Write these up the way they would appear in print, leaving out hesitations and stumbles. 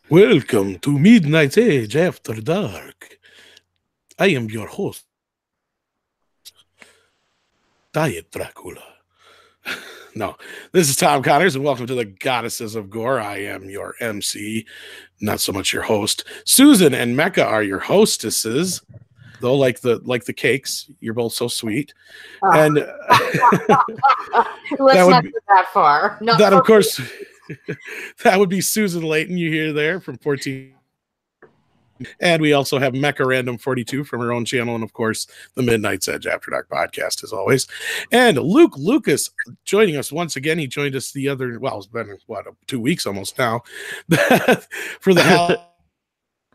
Welcome to Midnight's Age After Dark. I am your host, Diet Dracula. No, this is Tom Connors, and welcome to the Goddesses of Gore. I am your MC, not so much your host. Susan and Mecca are your hostesses, though like the cakes, you're both so sweet. And Let's not go that far. That, of course, that would be Susan Layton you hear there from 14. And we also have Mecca Random 42 from her own channel, and of course, the Midnight's Edge After Dark podcast, as always. And Luke Lucas joining us once again. He joined us the other, well, it's been, 2 weeks almost now, for the hell.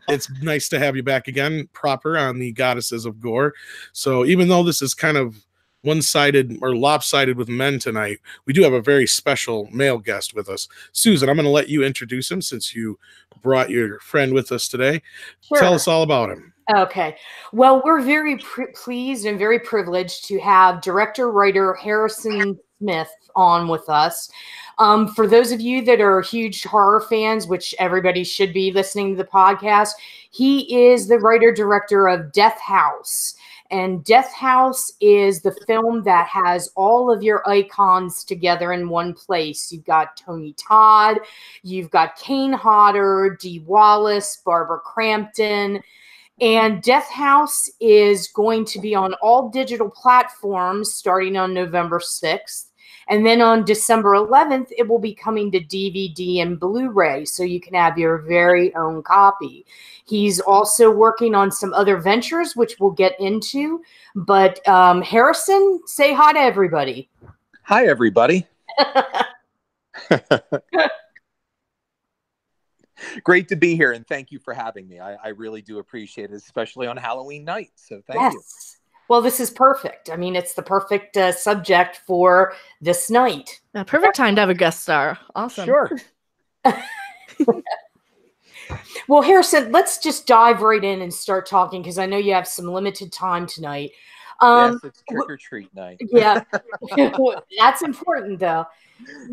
It's nice to have you back again, proper on the Goddesses of Gore. So even though this is kind of one-sided or lopsided with men tonight, we do have a very special male guest with us. Susan, I'm going to let you introduce him since you brought your friend with us today. Sure. Tell us all about him. Okay. Well, we're very pleased and very privileged to have director-writer Harrison Smith on with us. For those of you that are huge horror fans, which everybody should be listening to the podcast, he is the writer-director of Death House. And Death House is the film that has all of your icons together in one place. You've got Tony Todd, you've got Kane Hodder, Dee Wallace, Barbara Crampton. And Death House is going to be on all digital platforms starting on November 6th. And then on December 11th, it will be coming to DVD and Blu-ray, so you can have your very own copy. He's also working on some other ventures, which we'll get into. But Harrison, say hi to everybody. Hi, everybody. Great to be here, and thank you for having me. I really do appreciate it, especially on Halloween night. So thank you. Well, this is perfect. I mean, it's the perfect subject for this night. A perfect time to have a guest star. Awesome. Sure. Well, Harrison, let's just dive right in and start talking because I know you have some limited time tonight. Yes, it's trick or treat night. Yeah, that's important though.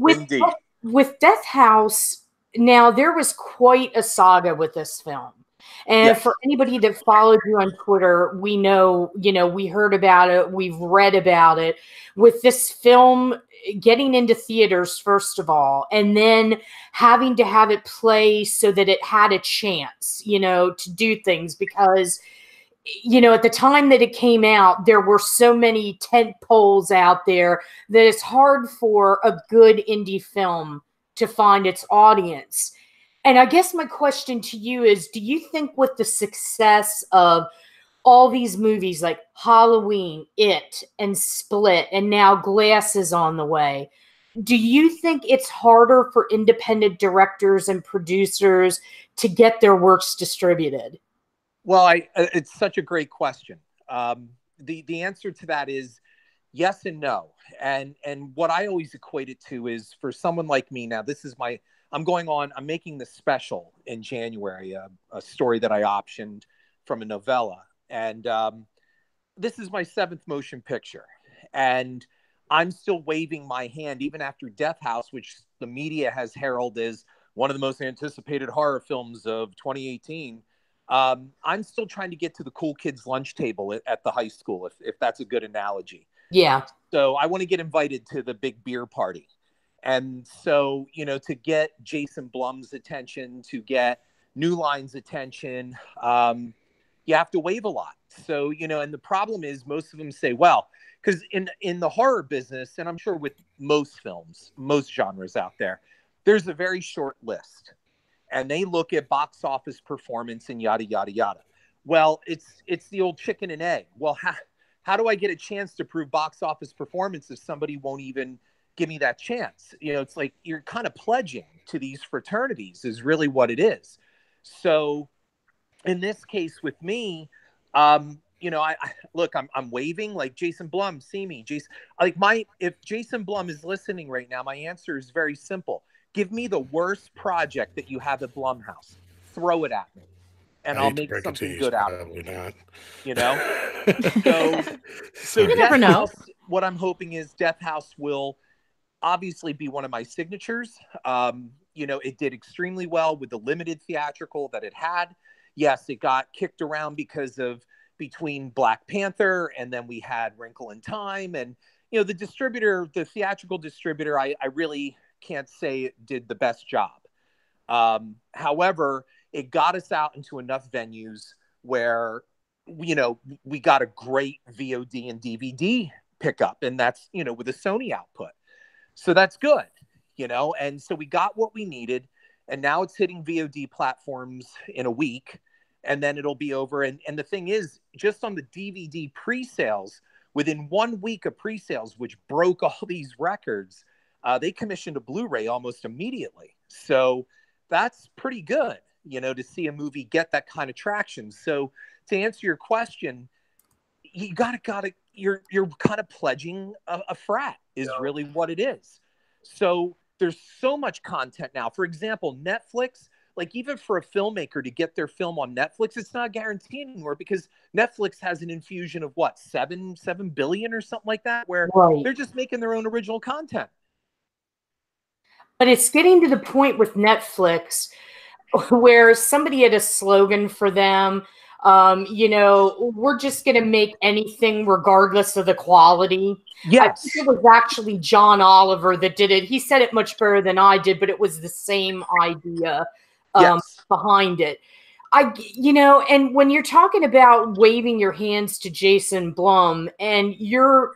Indeed. With Death House, now there was quite a saga with this film. And yes. For anybody that followed you on Twitter, we know, we heard about it. We've read about it with this film getting into theaters, first of all, and then having to have it play so that it had a chance, to do things because, at the time that it came out, there were so many tent poles out there that it's hard for a good indie film to find its audience. And I guess my question to you is, do you think with the success of all these movies like Halloween, It, and Split, and now Glass is on the way, do you think it's harder for independent directors and producers to get their works distributed? Well, it's such a great question. The answer to that is yes and no. And what I always equate it to is for someone like me, now this is I'm making the special in January, a story that I optioned from a novella. And this is my 7th motion picture. And I'm still waving my hand, even after Death House, which the media has heralded as one of the most anticipated horror films of 2018. I'm still trying to get to the cool kids' lunch table at the high school, if that's a good analogy. Yeah. So I want to get invited to the big beer party. And so, to get Jason Blum's attention, to get New Line's attention, you have to wave a lot. So, and the problem is most of them say, well, because in the horror business, and I'm sure with most films, most genres out there, there's a very short list. And they look at box office performance and yada, yada, yada. Well, it's the old chicken and egg. Well, how do I get a chance to prove box office performance if somebody won't even give me that chance? It's like you're kind of pledging to these fraternities is really what it is. So in this case with me, I'm waving like Jason Blum, see me, Jason. If Jason Blum is listening right now, my answer is very simple. Give me the worst project that you have at Blumhouse. Throw it at me. And I'll make something good out of it. So you never know. What I'm hoping is Death House will obviously be one of my signatures. it did extremely well with the limited theatrical that it had. Yes, it got kicked around because of between Black Panther and then we had Wrinkle in Time. And, the theatrical distributor, I really can't say it did the best job. However, it got us out into enough venues where, we got a great VOD and DVD pickup, and that's, with a Sony output. So that's good, and so we got what we needed, and now it's hitting VOD platforms in a week, and then it'll be over. And the thing is, just on the DVD pre-sales, within 1 week of pre-sales, which broke all these records, they commissioned a Blu-ray almost immediately. So that's pretty good, to see a movie get that kind of traction. So to answer your question, you you're kind of pledging a frat is really what it is. So there's so much content now. For example, Netflix, like even for a filmmaker to get their film on Netflix, it's not guaranteed anymore because Netflix has an infusion of what, 7 billion or something like that, where they're just making their own original content. But it's getting to the point with Netflix where somebody had a slogan for them. We're just going to make anything regardless of the quality. Yes. I think it was actually John Oliver that did it. He said it much better than I did, but it was the same idea behind it. And when you're talking about waving your hands to Jason Blum, and you're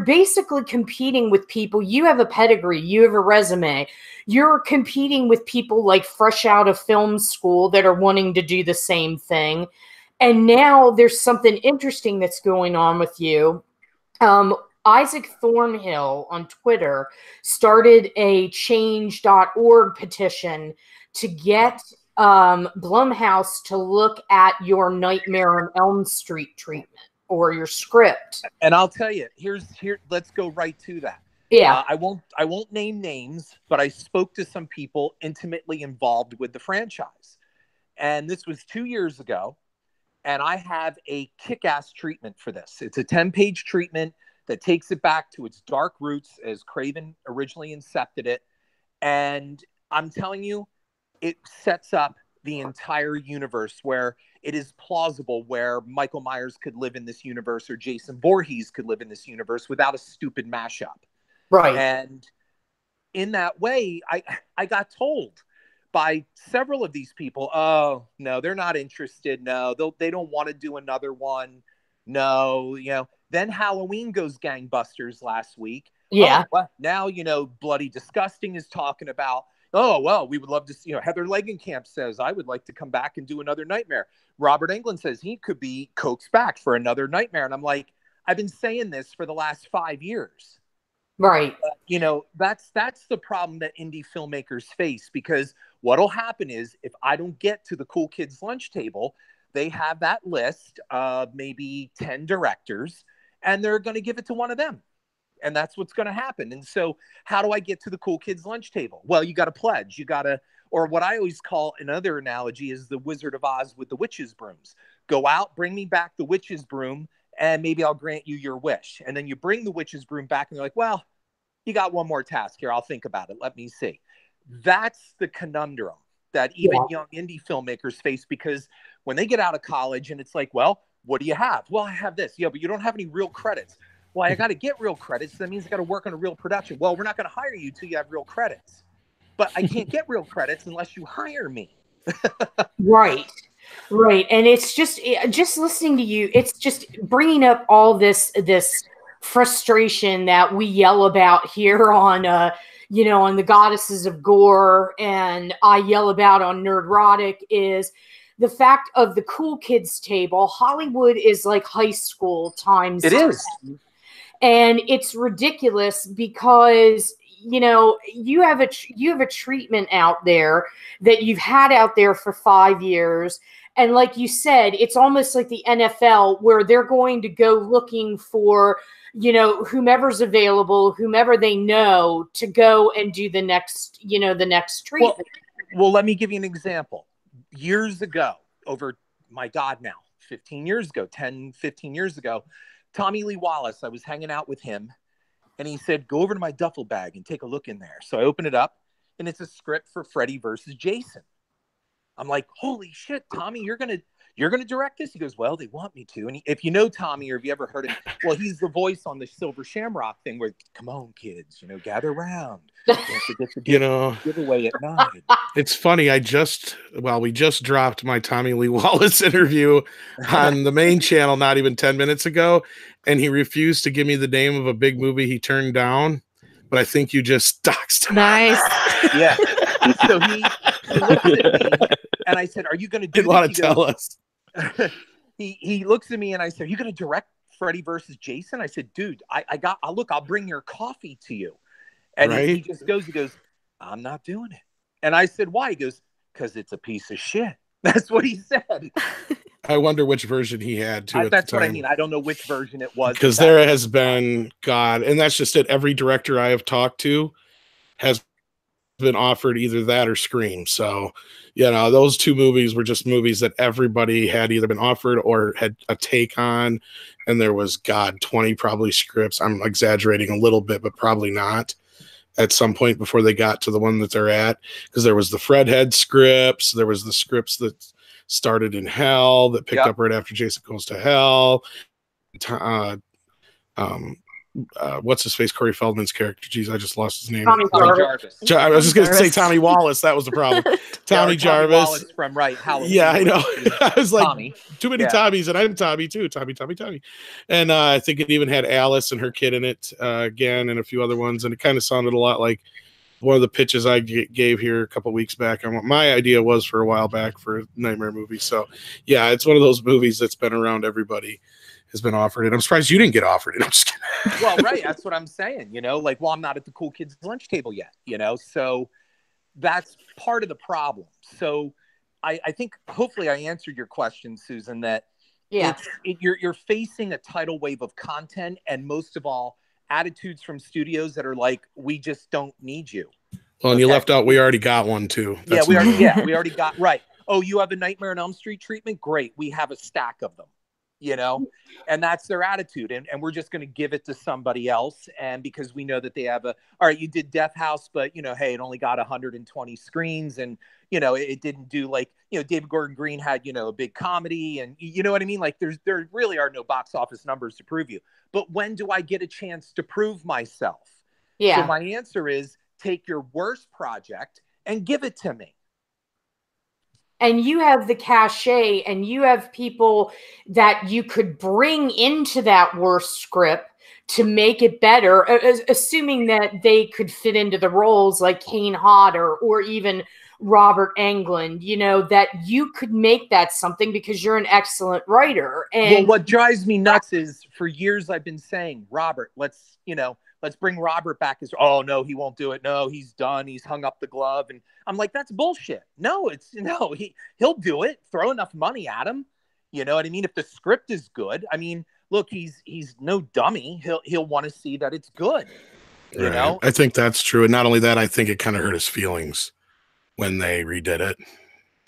basically competing with people. You have a pedigree, you have a resume. You're competing with people like fresh out of film school that are wanting to do the same thing. And now there's something interesting that's going on with you. Isaac Thornhill on Twitter started a change.org petition to get Blumhouse to look at your Nightmare on Elm Street treatment or your script. And I'll tell you, let's go right to that. Yeah. I won't name names, but I spoke to some people intimately involved with the franchise. And this was 2 years ago. And I have a kick-ass treatment for this. It's a 10-page treatment that takes it back to its dark roots as Craven originally incepted it. And I'm telling you, it sets up the entire universe where it is plausible where Michael Myers could live in this universe or Jason Voorhees could live in this universe without a stupid mashup. Right. And in that way, I got told by several of these people, oh, no, they're not interested. No, they don't want to do another one. No, then Halloween goes gangbusters last week. Yeah. Oh, well, now, Bloody Disgusting is talking about, oh, well, we would love to see, Heather Langenkamp says, I would like to come back and do another Nightmare. Robert Englund says he could be coaxed back for another Nightmare. And I'm like, I've been saying this for the last 5 years. Right. That's the problem that indie filmmakers face, because what'll happen is if I don't get to the cool kids lunch table, they have that list of maybe 10 directors and they're going to give it to one of them. And that's what's going to happen. And so how do I get to the cool kids lunch table? Well, you got to pledge, or what I always call another analogy is the Wizard of Oz with the witch's brooms. Go out, bring me back the witch's broom, and maybe I'll grant you your wish. And then you bring the witch's broom back and you're like, well, you got one more task here. I'll think about it. Let me see. That's the conundrum that even young indie filmmakers face, because when they get out of college and it's like, well, what do you have? Well, I have this. Yeah, but you don't have any real credits. Well, I got to get real credits. That means I got to work on a real production. Well, we're not going to hire you till you have real credits. But I can't get real credits unless you hire me. Right. And it's just listening to you, it's just bringing up all this frustration that we yell about here on on the Goddesses of Gore, and I yell about on Nerdrotic, is the fact of the cool kids table. Hollywood is like high school times. It is. And it's ridiculous because you have a treatment out there that you've had out there for 5 years. And like you said, it's almost like the NFL where they're going to go looking for, whomever's available, whomever they know, to go and do the next treatment. Well, let me give you an example. Years ago, over, my God, now 15 years ago, 15 years ago, Tommy Lee Wallace, I was hanging out with him and he said, go over to my duffel bag and take a look in there. So I opened it up and it's a script for Freddy versus Jason. I'm like, holy shit, Tommy, you're gonna direct this? He goes, well, they want me to. And if you know Tommy, or if you ever heard him, well, he's the voice on the Silver Shamrock thing where, come on, kids, gather around. Don't forget the giveaway at 9. It's funny. We just dropped my Tommy Lee Wallace interview on the main channel not even 10 minutes ago, and he refused to give me the name of a big movie he turned down. But I think you just doxed him. Nice. Yeah. So he looks at me, and I said, "Are you going to do?" Didn't want to tell us. He looks at me, and I said, "Are you going to direct Freddy versus Jason?" I said, "Dude, I'll bring your coffee to you." And he just goes, "I'm not doing it." And I said, "Why?" He goes, "Because it's a piece of shit." That's what he said. I wonder which version he had too. That's what I mean. I don't know which version it was. Because there has been, God, and that's just it. Every director I have talked to has been offered either that or Scream. So, those two movies were just movies that everybody had either been offered or had a take on. And there was, 20 probably scripts. I'm exaggerating a little bit, but probably not, at some point before they got to the one that they're at. Because there was the Fredhead scripts. There was the scripts that started in Hell that picked up right after Jason Goes to Hell. What's his face? Corey Feldman's character. Jeez, I just lost his name. Tommy Jarvis. I was just going to say Tommy Wallace. That was the problem. Tommy Jarvis. Wallace from Halloween. Yeah, I know. I was like, Tommy. Too many Tommies, and I'm Tommy too. Tommy. And I think it even had Alice and her kid in it again, and a few other ones. And it kind of sounded a lot like one of the pitches I gave here a couple weeks back on what my idea was for a while back for a Nightmare movie. So, yeah, it's one of those movies that's been around. Everybody has been offered it. I'm surprised you didn't get offered it. I'm just kidding. Well, right. That's what I'm saying. I'm not at the cool kids lunch table yet, so that's part of the problem. So I think hopefully I answered your question, Susan, that you're facing a tidal wave of content, and most of all, attitudes from studios that are like, we just don't need you. Well, and you left out, we already got one too. That's we already got, right. Oh, you have a Nightmare on Elm Street treatment? Great. We have a stack of them, and that's their attitude. And we're just going to give it to somebody else. And because we know that they have all right, you did Death House, but hey, it only got 120 screens, and it didn't do like, David Gordon Green had, a big comedy, and you know what I mean? Like there really are no box office numbers to prove you. But when do I get a chance to prove myself? Yeah. So my answer is, take your worst project and give it to me. And you have the cachet, and you have people that you could bring into that worst script to make it better, assuming that they could fit into the roles like Kane Hodder or even Robert Englund, that you could make that something because you're an excellent writer. And well, what drives me nuts is, for years I've been saying, Robert, let's bring Robert back. Oh no, he won't do it. No, he's done. He's hung up the glove. And I'm like, that's bullshit. No, he'll do it. Throw enough money at him. You know what I mean? If the script is good, I mean, look, he's no dummy. He'll want to see that it's good. You know? I think that's true. And not only that, I think it kind of hurt his feelings when they redid it.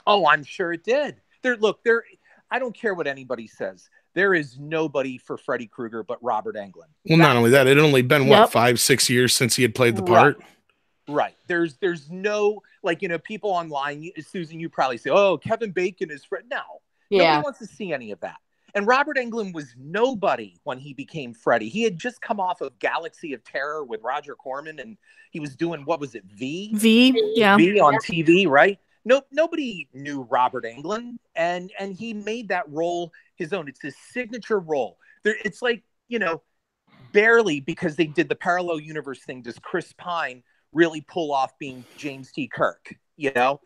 Oh, I'm sure it did. I don't care what anybody says. There is nobody for Freddy Krueger but Robert Englund. Well, not only that, it had only been, 5-6 years since he had played the part? Right. There's no, people online, Susan, you probably say, oh, Kevin Bacon is Fred. No. Yeah. Nobody wants to see any of that. And Robert Englund was nobody when he became Freddy. He had just come off of Galaxy of Terror with Roger Corman, and he was doing, what was it, V? Yeah. V on TV, right? Nobody knew Robert Englund, and he made that role his own. It's his signature role. It's like, barely, because they did the parallel universe thing, does Chris Pine really pull off being James T. Kirk?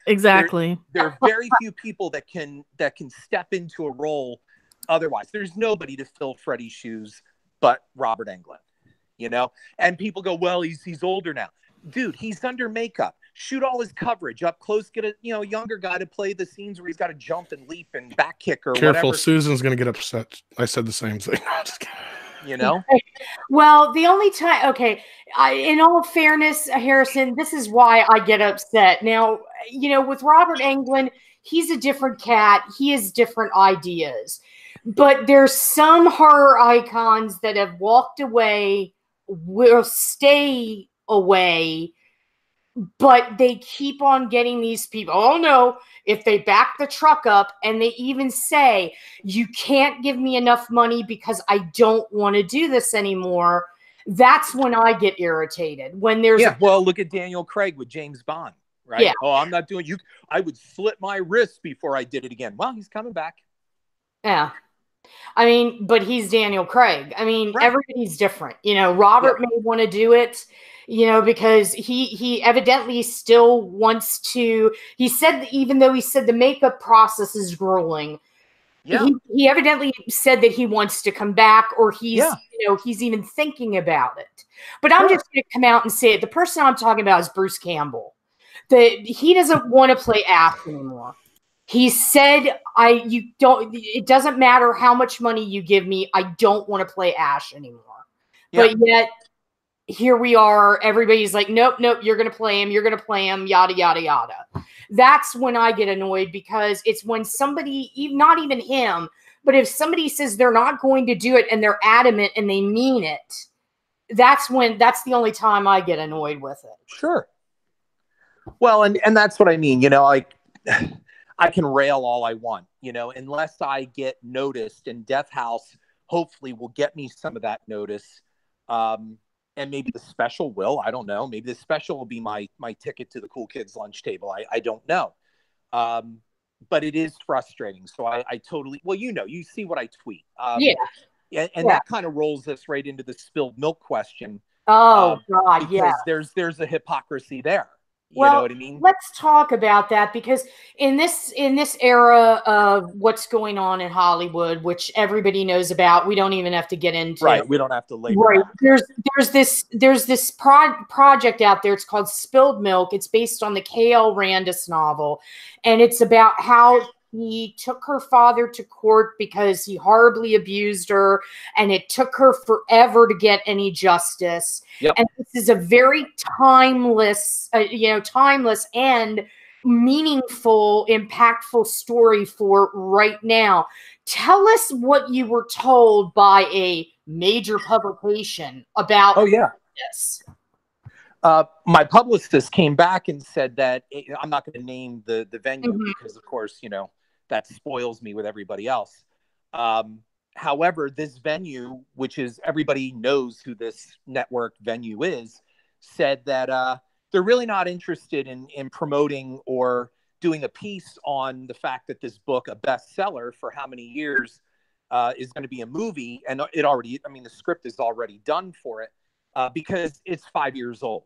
Exactly. There are very few people that can step into a role otherwise. There's nobody to fill Freddy's shoes but Robert Englund. And people go, well, he's older now. Dude, he's under makeup. Shoot all his coverage up close. Get a younger guy to play the scenes where he's got to jump and leap and back kick or Careful, whatever. Susan's going to get upset. I said the same thing. I'm just kidding. Well, the only time, in all fairness, Harrison, this is why I get upset. Now, with Robert Englund, he's a different cat. He has different ideas. But there's some horror icons that have walked away, will stay away But they keep on getting these people. Oh no, if they back the truck up, and they even say, you can't give me enough money because I don't want to do this anymore. That's when I get irritated. When there's well, look at Daniel Craig with James Bond, right? Yeah. Oh, I'm not doing you. I would slit my wrist before I did it again. Well, he's coming back. Yeah. I mean, but he's Daniel Craig. I mean, Right. Everybody's different. Robert may want to do it, because he evidently still wants to. He said, even though he said the makeup process is grueling, he evidently said that he wants to come back, or he's he's even thinking about it. But I'm just going to come out and say it. The person I'm talking about is Bruce Campbell. He doesn't want to play Ash anymore. He said, it doesn't matter how much money you give me. I don't want to play Ash anymore. Yeah. But yet here we are. Everybody's like, nope, you're going to play him. You're going to play him, yada, yada, yada. That's when I get annoyed, because it's when somebody, not even him, but if somebody says they're not going to do it and they're adamant and they mean it, that's the only time I get annoyed with it. Sure. Well, and that's what I mean, I can rail all I want, unless I get noticed, and Death House hopefully will get me some of that notice. And maybe the special will, I don't know. Maybe the special will be my ticket to the cool kids lunch table. I don't know. But it is frustrating. So I totally, well, you see what I tweet. And that kind of rolls us right into the spilled milk question. Oh, God, because there's a hypocrisy there. You know what I mean? Let's talk about that, because in this era of what's going on in Hollywood, which everybody knows about, we don't even have to get into. Right, we don't have to labor. Right, there's this project out there. It's called Spilled Milk. It's based on the K.L. Randis novel, and it's about how he took her father to court because he horribly abused her, and it took her forever to get any justice. Yep. And this is a very timeless and meaningful, impactful story for right now. Tell us what you were told by a major publication about this. My publicist came back and said that I'm not going to name the venue because, of course, that spoils me with everybody else. However, this venue, which is everybody knows who this network venue is, said that they're really not interested in promoting or doing a piece on the fact that this book, a bestseller for how many years, is going to be a movie. And the script is already done for it because it's 5 years old.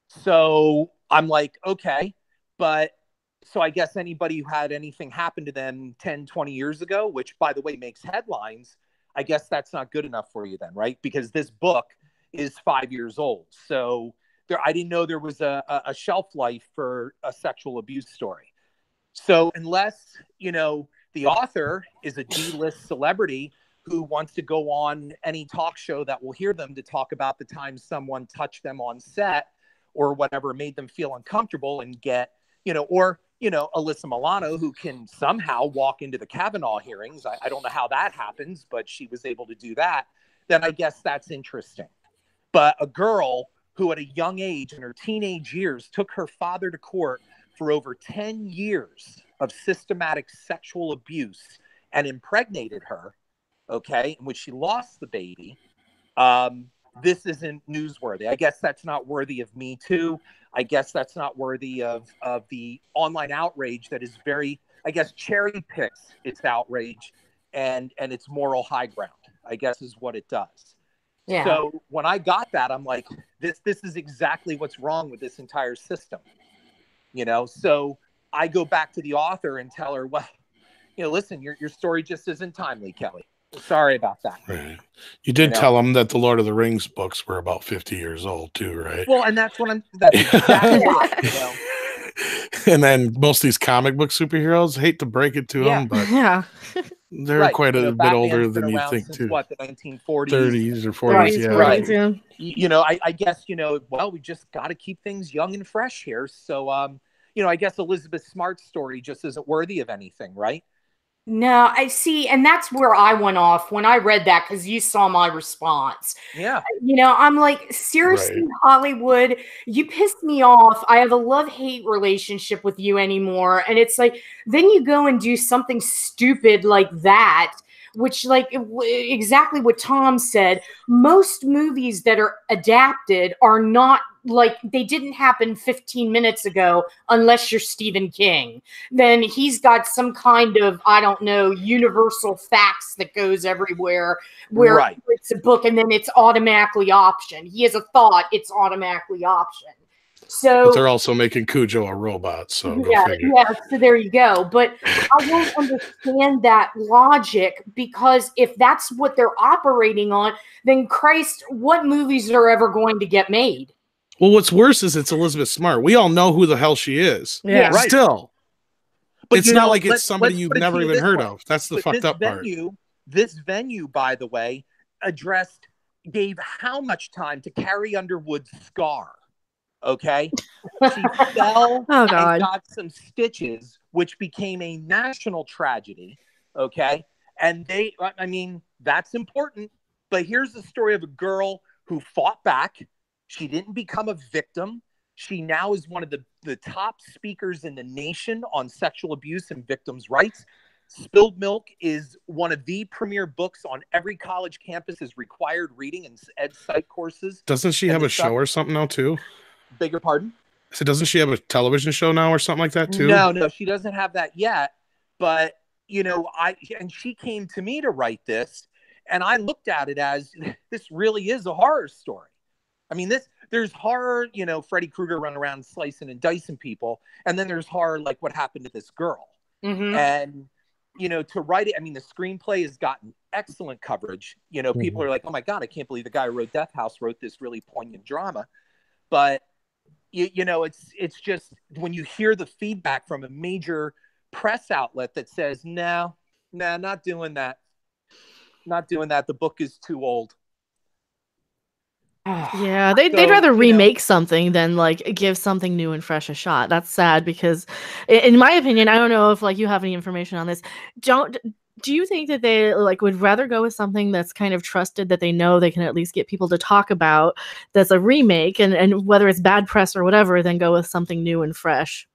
So I'm like, okay, but so I guess anybody who had anything happen to them 10, 20 years ago, which, by the way, makes headlines, I guess that's not good enough for you then, right? Because this book is 5 years old. So I didn't know there was a shelf life for a sexual abuse story. So unless, the author is a D-list celebrity who wants to go on any talk show that will hear them to talk about the time someone touched them on set or whatever, made them feel uncomfortable, and get, Alyssa Milano, who can somehow walk into the Kavanaugh hearings. I don't know how that happens, but she was able to do that. Then I guess that's interesting. But a girl who at a young age, in her teenage years, took her father to court for over 10 years of systematic sexual abuse and impregnated her, in which she lost the baby. This isn't newsworthy. I guess that's not worthy of Me Too. I guess that's not worthy of the online outrage that is very, I guess, cherry picks its outrage and its moral high ground, I guess, is what it does. Yeah. So when I got that, I'm like, this is exactly what's wrong with this entire system. So I go back to the author and tell her, well, listen, your story just isn't timely, Kelly. Sorry about that. Right. You did tell them that the Lord of the Rings books were about 50 years old too, right? Well, and that's exactly right. And then most of these comic book superheroes, hate to break it to them, but they're quite a bit older than you think since, too. What, the 1940s, 30s or 40s, right? I guess we just got to keep things young and fresh here. So I guess Elizabeth Smart's story just isn't worthy of anything, right? No, I see. And that's where I went off when I read that, because you saw my response. Yeah. I'm like, seriously, Right. Hollywood, you pissed me off. I have a love-hate relationship with you anymore. And it's like, then you go and do something stupid like that, which, like, exactly what Tom said. Most movies that are adapted are not like, they didn't happen 15 minutes ago, unless you're Stephen King. Then he's got some kind of, I don't know, universal facts that goes everywhere, where Right. it's a book and then it's automatically optioned. He has a thought, it's automatically optioned. So, but they're also making Cujo a robot, so go figure. yeah, so there you go. But I don't understand that logic, because if that's what they're operating on, then Christ, what movies are ever going to get made? Well, what's worse is it's Elizabeth Smart. We all know who the hell she is. Yeah. Right. Still, But it's not like it's somebody you've put it to never you even this heard way. of. That's the But fucked up part. This venue, by the way, gave how much time to Carrie Underwood's scar? Okay, she fell Oh, and God. got some stitches, which became a national tragedy. Okay, and I mean, that's important. But here's the story of a girl who fought back. She didn't become a victim. She now is one of the top speakers in the nation on sexual abuse and victims' rights. Spilled Milk is one of the premier books on every college campus as required reading and ed psych courses. Doesn't she have a show or something now too? Beg your pardon? So doesn't she have a television show now or something like that too? No, she doesn't have that yet. But she came to me to write this, and I looked at it as, this really is a horror story. I mean, there's horror, Freddy Krueger running around slicing and dicing people, and then there's horror like what happened to this girl. Mm-hmm. And to write it, I mean, the screenplay has gotten excellent coverage. People are like, oh my God, I can't believe the guy who wrote Death House wrote this really poignant drama. But it's just, when you hear the feedback from a major press outlet that says, no, not doing that. Not doing that. The book is too old. Yeah, they'd rather remake something than like give something new and fresh a shot. That's sad, because in my opinion, I don't know if like you have any information on this. Do you think that they like would rather go with something that's kind of trusted, that they know they can at least get people to talk about, that's a remake, and whether it's bad press or whatever, than go with something new and fresh?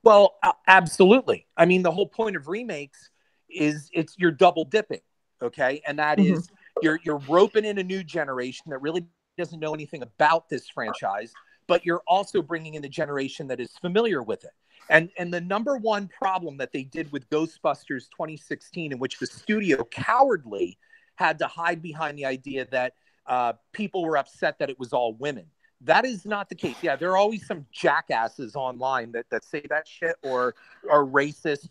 Well, absolutely. I mean, the whole point of remakes is you're double dipping, okay? And that is you're roping in a new generation that really doesn't know anything about this franchise, but you're also bringing in a generation that is familiar with it. And the number one problem that they did with Ghostbusters 2016, in which the studio cowardly had to hide behind the idea that people were upset that it was all women. That is not the case. Yeah, there are always some jackasses online that say that shit or are racist.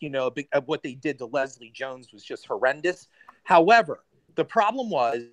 What they did to Leslie Jones was just horrendous. However, the problem was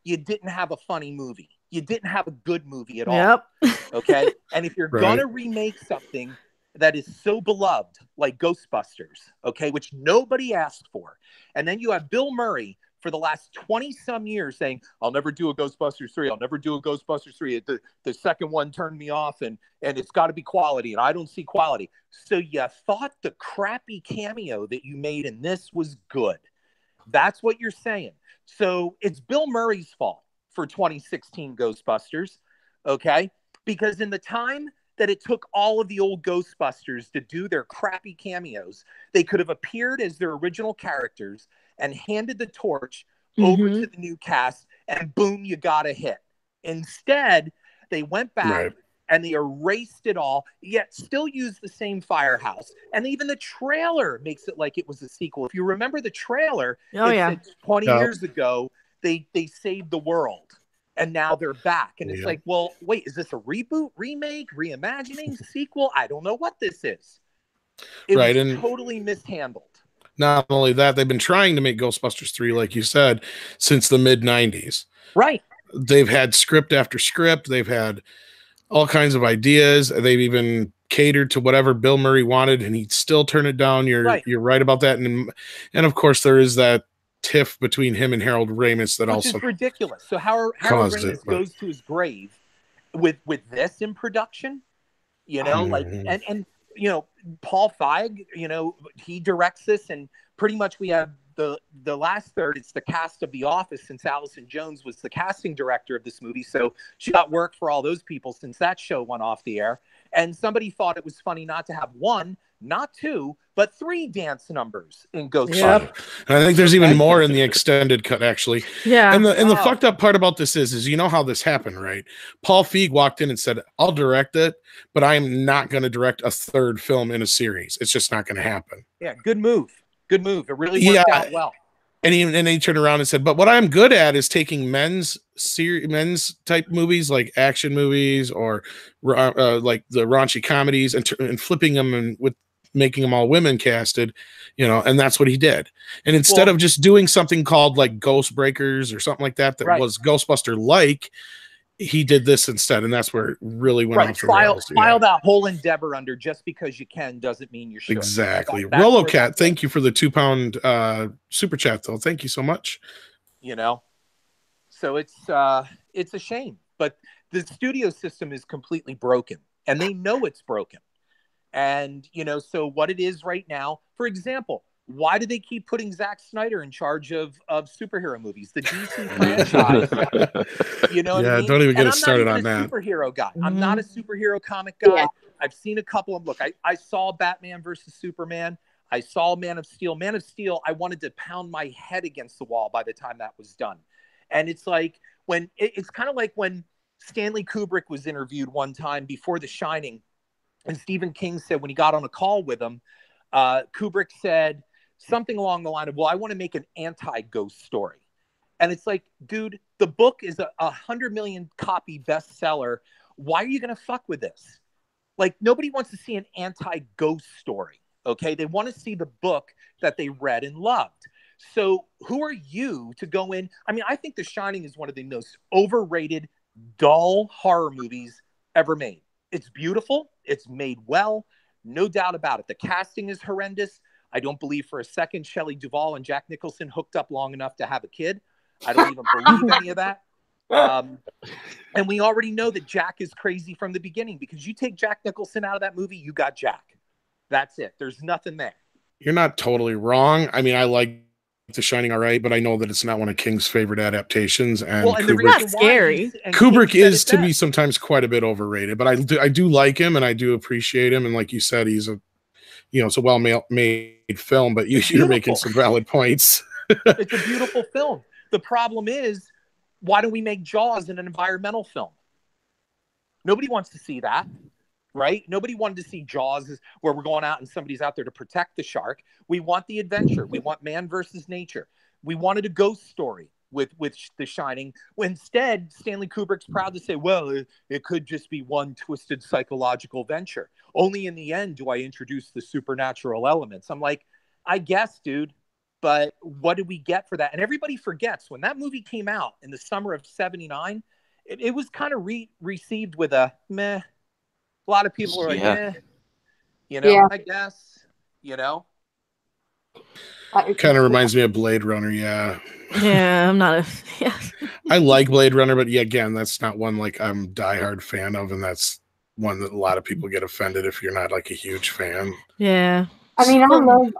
you didn't have a funny movie. You didn't have a good movie at all. Yep. Okay? And if you're going to remake something that is so beloved, like Ghostbusters, okay, which nobody asked for, and then you have Bill Murray for the last 20-some years saying, I'll never do a Ghostbusters 3. I'll never do a Ghostbusters 3. The second one turned me off, and it's got to be quality, and I don't see quality. So you thought the crappy cameo that you made in this was good. That's what you're saying. So it's Bill Murray's fault for 2016 Ghostbusters, okay? Because in the time that it took all of the old Ghostbusters to do their crappy cameos, they could have appeared as their original characters and handed the torch over to the new cast, and boom, you got a hit. Instead, they went back and they erased it all, yet still used the same firehouse. And even the trailer makes it like it was a sequel. If you remember the trailer, said 20 years ago, they saved the world. And now they're back. And it's like, well, wait, is this a reboot, remake, reimagining, sequel? I don't know what this is. It was totally mishandled. Not only that, they've been trying to make Ghostbusters 3, like you said, since the mid-90s. Right. They've had script after script. They've had all kinds of ideas. They've even catered to whatever Bill Murray wanted, and he'd still turn it down. You're right about that. And of course, there is that tiff between him and Harold Ramis that which is ridiculous. So Harold Ramis goes to his grave with this in production, and you know, Paul Feig, you know, he directs this, and pretty much we have the last third. It's the cast of The Office, since Allison Jones was the casting director of this movie. So she got work for all those people since that show went off the air. And somebody thought it was funny not to have one, not two, but three dance numbers in Ghostbusters. Yep. And I think there's even more in the extended cut, actually. Yeah. And the fucked up part about this is you know how this happened, right? Paul Feig walked in and said, "I'll direct it, but I'm not going to direct a third film in a series. It's just not going to happen." Yeah, good move. Good move. It really worked out well. And he turned around and said, "But what I'm good at is taking men's type movies, like action movies or like the raunchy comedies, and flipping them and with making them all women casted, you know." And that's what he did. And instead of just doing something called like Ghost Breakers or something like that was Ghostbuster like, he did this instead, and that's where it really went off the rails. File that whole endeavor under. Just because you can doesn't mean you should. Exactly. Rollocat, thank you for the £2 super chat, though. Thank you so much. You know, so it's a shame, but the studio system is completely broken, and they know it's broken. And you know, so what it is right now, for example. Why do they keep putting Zack Snyder in charge of superhero movies? The DC franchise, you know what I mean? Don't even get us started on that. I'm not a superhero guy. I'm not a superhero comic guy. Yeah. I've seen a couple of. Look, I saw Batman versus Superman. I saw Man of Steel. Man of Steel, I wanted to pound my head against the wall by the time that was done. And it's like it's kind of like when Stanley Kubrick was interviewed one time before The Shining, and Stephen King said when he got on a call with him, Kubrick said something along the line of, "Well, I want to make an anti-ghost story." And it's like, dude, the book is a 100 million copy bestseller. Why are you going to fuck with this? Like, nobody wants to see an anti-ghost story. Okay. They want to see the book that they read and loved. So who are you to go in? I mean, I think The Shining is one of the most overrated, dull horror movies ever made. It's beautiful. It's made well. No doubt about it. The casting is horrendous. I don't believe for a second Shelley Duvall and Jack Nicholson hooked up long enough to have a kid. I don't even believe any of that. And we already know that Jack is crazy from the beginning, because you take Jack Nicholson out of that movie, you got Jack. That's it. There's nothing there. You're not totally wrong. I mean, I like The Shining all right, but I know that it's not one of King's favorite adaptations. And Kubrick, scary. Kubrick is to me sometimes quite a bit overrated, but I do like him and I do appreciate him. And like you said, he's it's a well-made film, but you're making some valid points. It's a beautiful film. The problem is, why don't we make Jaws an environmental film? Nobody wants to see that, right? Nobody wanted to see Jaws where we're going out and somebody's out there to protect the shark. We want the adventure. We want man versus nature. We wanted a ghost story with The Shining. Instead, Stanley Kubrick's proud to say, well, it could just be one twisted psychological venture. Only in the end do I introduce the supernatural elements. I'm like, I guess, dude, but what did we get for that? And everybody forgets when that movie came out in the summer of '79, it was kind of received with a meh. A lot of people are like, I guess, Kind of reminds me of Blade Runner, yeah. Yeah, I'm not I like Blade Runner, but again, that's not one like I'm a diehard fan of, and that's one that a lot of people get offended if you're not like a huge fan. Yeah. I mean,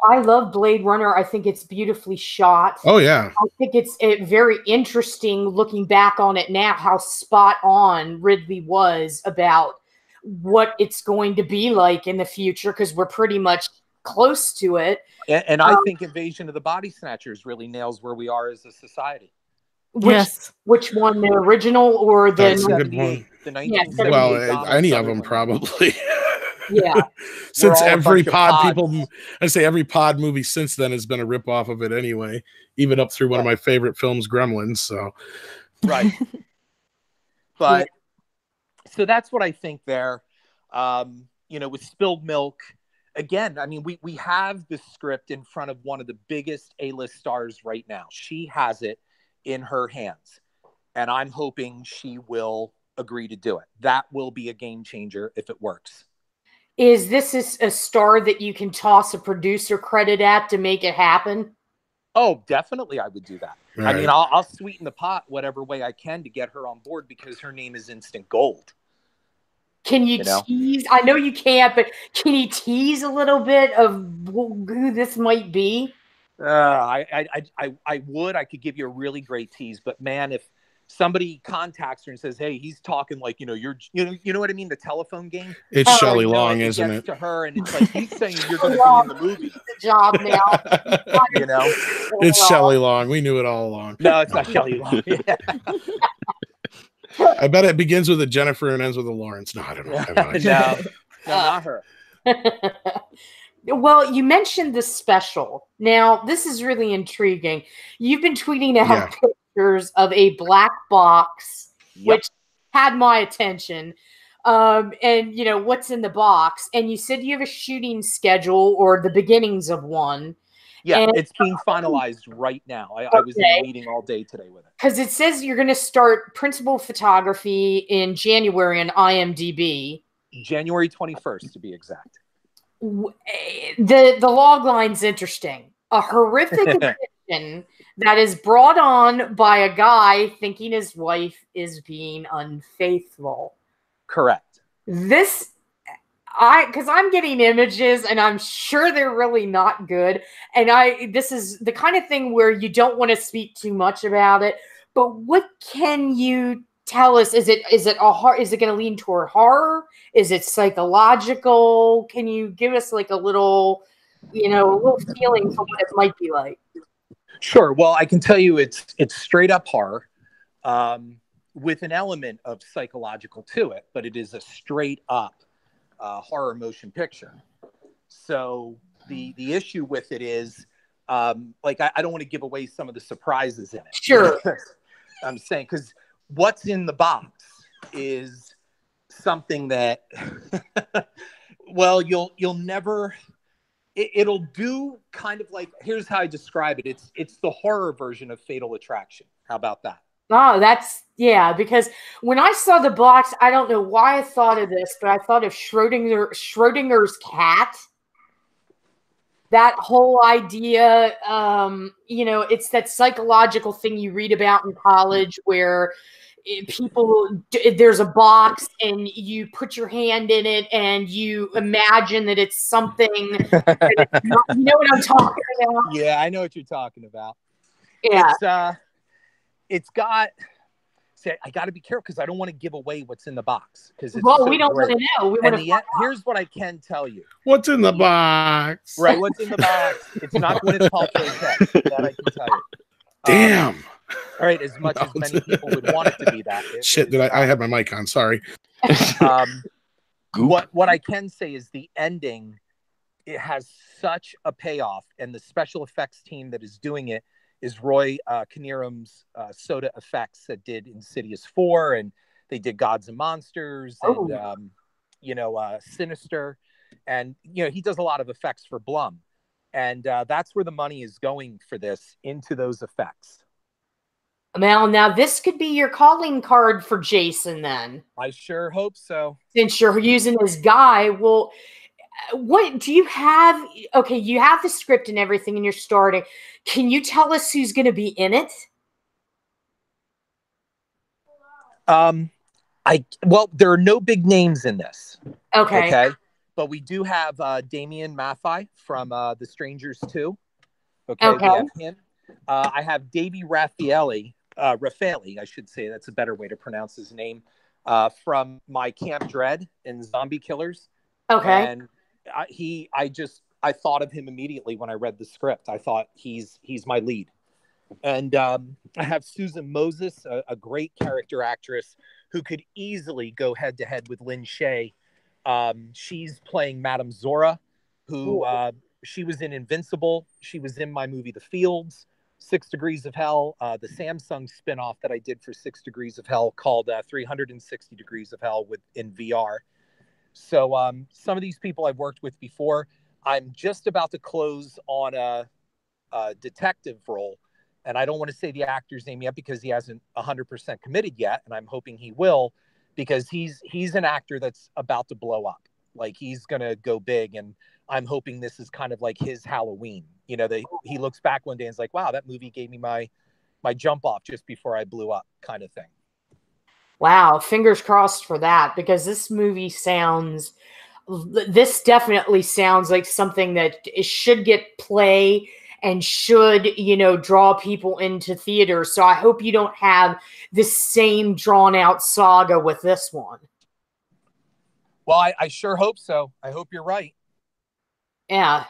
I love Blade Runner. I think it's beautifully shot. Oh yeah. I think it's very interesting looking back on it now, how spot on Ridley was about what it's going to be like in the future, because we're pretty much close to it. And I think Invasion of the Body Snatchers really nails where we are as a society. Which one, the original or the 1978? The 1978. Well, any of them probably. Yeah. Since every pod every pod movie since then has been a ripoff of it anyway, even up through one of my favorite films, Gremlins. So right. But so that's what I think there. With Spilled Milk. Again, I mean, we have the script in front of one of the biggest A-list stars right now. She has it in her hands, and I'm hoping she will agree to do it. That will be a game changer if it works. Is this a star that you can toss a producer credit at to make it happen? Oh, definitely I would do that. Right. I mean, I'll sweeten the pot whatever way I can to get her on board, because her name is instant gold. Can you tease? I know you can't, but can you tease a little bit of who this might be? I would. I could give you a really great tease, but man, if somebody contacts her and says, "Hey, he's talking like you know what I mean," the telephone game. It's Shelley Long, isn't it? To her, and it's like he's saying you're going to be in the movie. The job now, you know. It's Shelley Long. We knew it all along. No, it's not Shelley Long. Yeah. I bet it begins with a Jennifer and ends with a Lawrence. No, I don't know. No, not her. Well, you mentioned the special. Now, this is really intriguing. You've been tweeting out pictures of a black box, which had my attention. And, you know, what's in the box. And you said you have a shooting schedule or the beginnings of one. Yeah, and it's being finalized right now. I was in a meeting all day today with it. Because it says you're going to start principal photography in January on IMDb. January 21st, to be exact. The log line's interesting. A horrific addiction that is brought on by a guy thinking his wife is being unfaithful. Correct. Because I'm getting images and I'm sure they're really not good. And this is the kind of thing where you don't want to speak too much about it. But what can you tell us? Is it going to lean toward horror? Is it psychological? Can you give us like a little feeling for what it might be like? Sure. Well, I can tell you it's straight up horror with an element of psychological to it, but it is a straight up horror motion picture. So the issue with it is I don't want to give away some of the surprises in it. Sure. I'm saying because what's in the box is something that well you'll never it'll do kind of like, here's how I describe it. It's the horror version of Fatal Attraction. How about that? Oh, because when I saw the box, I don't know why I thought of this, but I thought of Schrodinger's cat. That whole idea, it's that psychological thing you read about in college where there's a box and you put your hand in it and you imagine that it's something. That it's not, you know what I'm talking about? Yeah, I know what you're talking about. Yeah. It's got. Say, I got to be careful because I don't want to give away what's in the box. We don't want to know. Here's what I can tell you. What's in the box? Right, what's in the box? It's not Gwyneth Paltrow's head. That I can tell you. Damn. All right, as much as many people would want it to be that. I had my mic on. Sorry. What I can say is the ending. It has such a payoff, and the special effects team that is doing it is Roy Kinnearum's Soda Effects that did Insidious 4, and they did Gods and Monsters, and Sinister, and he does a lot of effects for Blum, and that's where the money is going for this, into those effects. Well, now this could be your calling card for Jason then. I sure hope so. Since you're using his guy, well, what do you have? Okay, you have the script and everything, and you're starting. Can you tell us who's going to be in it? There are no big names in this. Okay. But we do have Damien Maffei from The Strangers 2. Okay. We have him. I have Davey Raffaelli, I should say. That's a better way to pronounce his name. From My Camp Dread and Zombie Killers. Okay. And I thought of him immediately when I read the script. I thought he's my lead. And I have Susan Moses, a great character actress who could easily go head to head with Lynn Shay. She's playing Madame Zora, who she was in Invincible. She was in my movie The Fields, 6 Degrees of Hell, the Samsung spinoff that I did for 6 Degrees of Hell called 360 Degrees of Hell in VR. So some of these people I've worked with before. I'm just about to close on a detective role, and I don't want to say the actor's name yet because he hasn't 100% committed yet, and I'm hoping he will, because he's an actor that's about to blow up. Like, he's going to go big, and I'm hoping this is kind of like his Halloween. He looks back one day and is like, wow, that movie gave me my jump off just before I blew up, kind of thing. Wow, fingers crossed for that, because this definitely sounds like something that it should get play and should, draw people into theaters. So I hope you don't have the same drawn out saga with this one. Well, I sure hope so. I hope you're right. Yeah.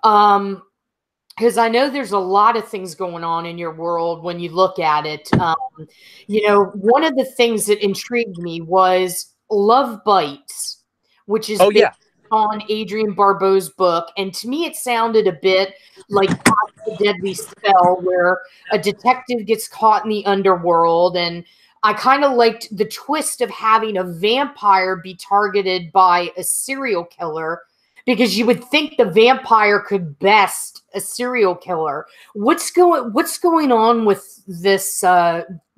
Because I know there's a lot of things going on in your world when you look at it. One of the things that intrigued me was Love Bites, which is based on Adrienne Barbeau's book. And to me, it sounded a bit like the Deadly Spell, where a detective gets caught in the underworld. And I kind of liked the twist of having a vampire be targeted by a serial killer, because you would think the vampire could best a serial killer. What's going on with this product,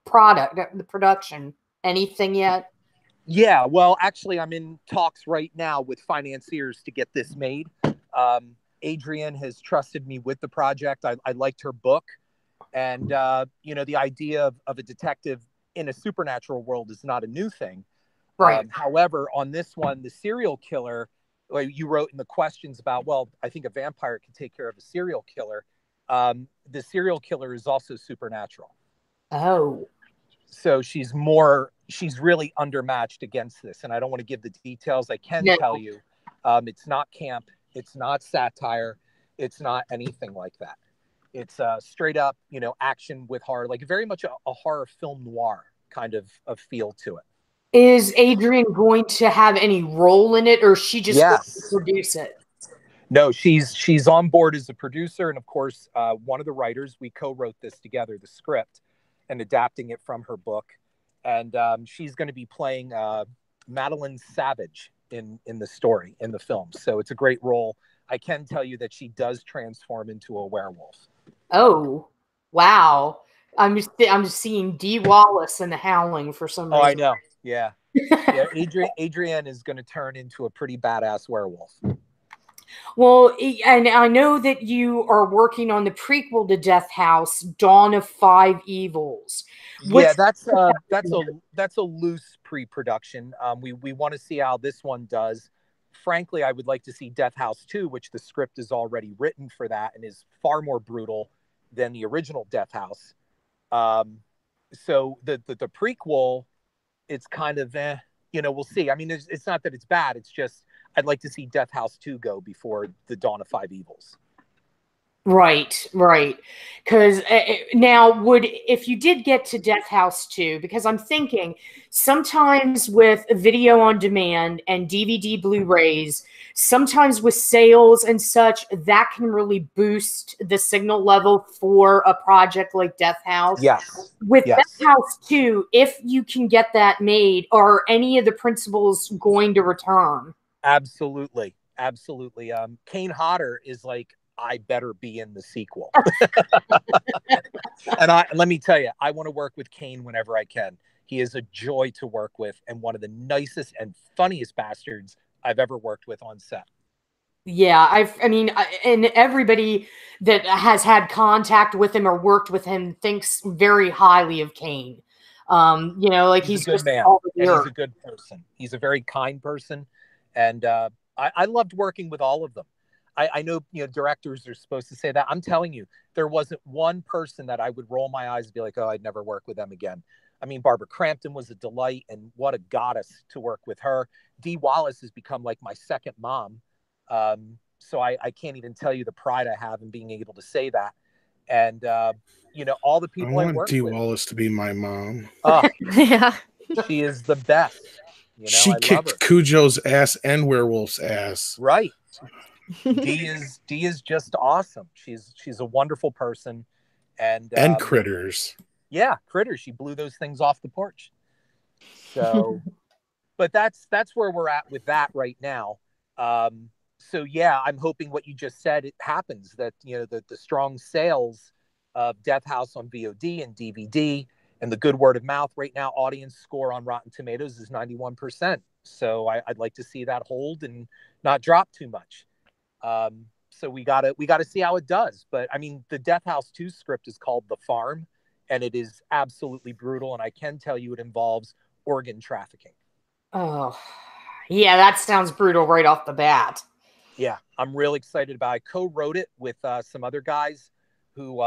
the production? Anything yet? Yeah, well, actually, I'm in talks right now with financiers to get this made. Adrienne has trusted me with the project. I liked her book. And, the idea of a detective in a supernatural world is not a new thing. Right. However, on this one, the serial killer, like you wrote in the questions about, well, I think a vampire can take care of a serial killer. The serial killer is also supernatural. Oh. So she's really undermatched against this. And I don't want to give the details. I can tell you, it's not camp. It's not satire. It's not anything like that. It's straight up, action with horror, like very much a horror film noir kind of feel to it. Is Adrienne going to have any role in it, or is she just going to produce it? No, she's on board as a producer. And of course, one of the writers, we co-wrote this together, the script, and adapting it from her book. And she's going to be playing Madeline Savage in the story, in the film. So it's a great role. I can tell you that she does transform into a werewolf. Oh, wow. I'm just seeing Dee Wallace in The Howling for some reason. Oh, I know. Yeah. Yeah. Adrienne is going to turn into a pretty badass werewolf. Well, and I know that you are working on the prequel to Death House, Dawn of Five Evils. Yeah, that's a loose pre-production. We want to see how this one does. Frankly, I would like to see Death House 2, which the script is already written for that and is far more brutal than the original Death House. So the prequel, it's kind of we'll see. I mean, it's not that it's bad. It's just I'd like to see Death House 2 go before the Dawn of Five Evils. Right. Because now, if you did get to Death House 2, because I'm thinking sometimes with video on demand and DVD Blu-rays, sometimes with sales and such, that can really boost the signal level for a project like Death House. Yes. With Death House 2, if you can get that made, are any of the principals going to return? Absolutely. Kane Hodder is like, I better be in the sequel. And let me tell you, I want to work with Kane whenever I can. He is a joy to work with and one of the nicest and funniest bastards I've ever worked with on set. Yeah, and everybody that has had contact with him or worked with him thinks very highly of Kane. He's a good just man. And he's a good person. He's a very kind person. And I loved working with all of them. I know, directors are supposed to say that. I'm telling you, there wasn't one person that I would roll my eyes and be like, oh, I'd never work with them again. I mean, Barbara Crampton was a delight, and what a goddess to work with her. Dee Wallace has become like my second mom. So I can't even tell you the pride I have in being able to say that. And, all the people I work with. Dee Wallace to be my mom. Oh, yeah. She is the best. She kicked Cujo's ass and Werewolf's ass. Right. Dee is just awesome. She's a wonderful person, and Critters. Yeah, Critters. She blew those things off the porch. So, but that's where we're at with that right now. So yeah, I'm hoping what you just said it happens. That the strong sales of Death House on VOD and DVD and the good word of mouth right now. Audience score on Rotten Tomatoes is 91%. So I'd like to see that hold and not drop too much. So we gotta see how it does. But I mean, the Death House 2 script is called The Farm. and it is absolutely brutal. And I can tell you it involves organ trafficking. Oh, yeah, that sounds brutal right off the bat. Yeah, I'm really excited about it. I co-wrote it with some other guys who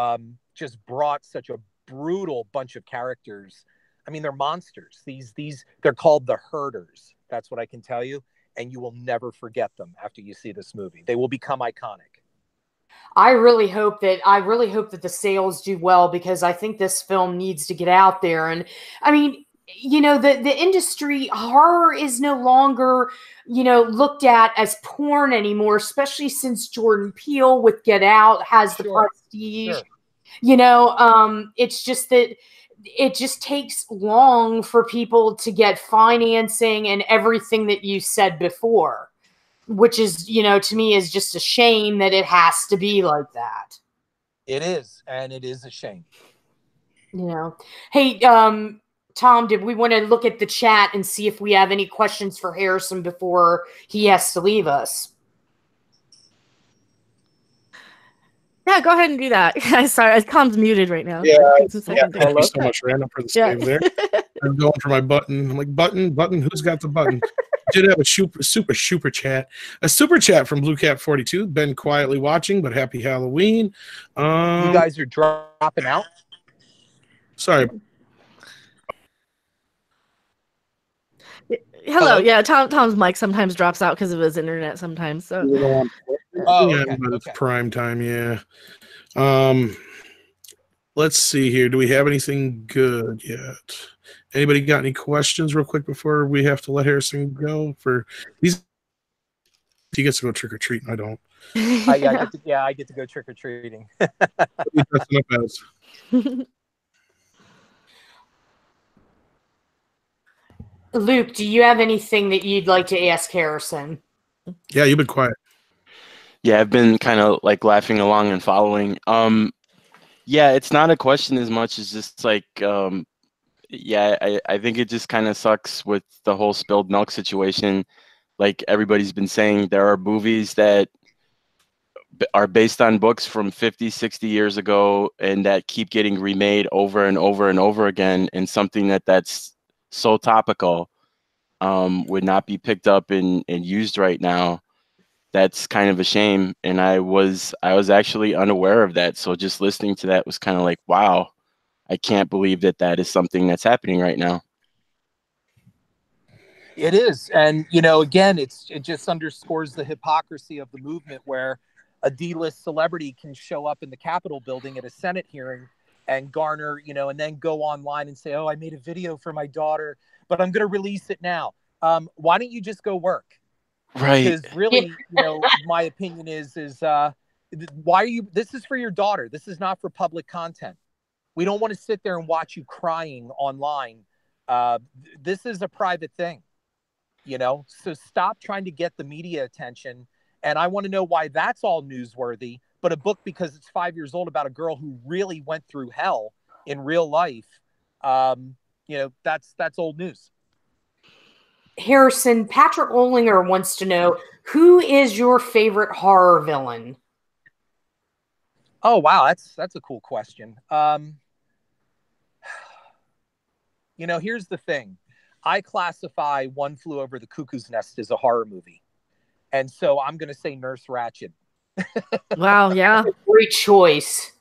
just brought such a brutal bunch of characters. I mean, they're monsters. They're called the Herders. That's what I can tell you. And you will never forget them after you see this movie. They will become iconic. I really hope that the sales do well, because I think this film needs to get out there. And I mean, the industry, horror is no longer, looked at as porn anymore, especially since Jordan Peele with Get Out has the prestige. Sure. It's just that it just takes long for people to get financing and everything that you said before, which is, to me is just a shame that it has to be like that. It is. And it is a shame. Hey, Tom, did we want to look at the chat and see if we have any questions for Harrison before he has to leave us? Yeah, go ahead and do that. Sorry, Tom's muted right now. Yeah, thank you so much, Random, for the save there. I'm going for my button. I'm like, button, who's got the button? Did have a super chat. A super chat from Blue Cat 42. Been quietly watching, but happy Halloween. You guys are dropping out? Sorry. Hello. Yeah, Tom's mic sometimes drops out because of his internet sometimes. So okay. It's prime time, yeah. Let's see here. Do we have anything good yet? Anybody got any questions real quick before we have to let Harrison go? He gets to go trick or treating. I don't. I get to go trick or treating. Luke, do you have anything that you'd like to ask Harrison? Yeah, you've been quiet. Yeah, I've been kind of like laughing along and following. Yeah, it's not a question as much as just like, I think it just kind of sucks with the whole spilled milk situation. Like everybody's been saying, there are movies that are based on books from 50, 60 years ago and that keep getting remade over and over and over again. And something that's so topical would not be picked up and used right now. That's kind of a shame. And I was actually unaware of that. So just listening to that was kind of like, wow, I can't believe that is something that's happening right now. It is. And, again, it just underscores the hypocrisy of the movement where a D-list celebrity can show up in the Capitol building at a Senate hearing and garner, and then go online and say, oh, I made a video for my daughter, but I'm going to release it now. Why don't you just go work? Right. Because really, my opinion is why are you, this is for your daughter. This is not for public content. We don't want to sit there and watch you crying online. This is a private thing, so stop trying to get the media attention. And I want to know why that's all newsworthy, but a book because it's 5 years old about a girl who really went through hell in real life. That's old news. Harrison, Patrick Olinger wants to know, who is your favorite horror villain? Oh, wow. That's a cool question. Here's the thing. I classify One Flew Over the Cuckoo's Nest as a horror movie. And so I'm going to say Nurse Ratched. Wow, yeah. Great choice.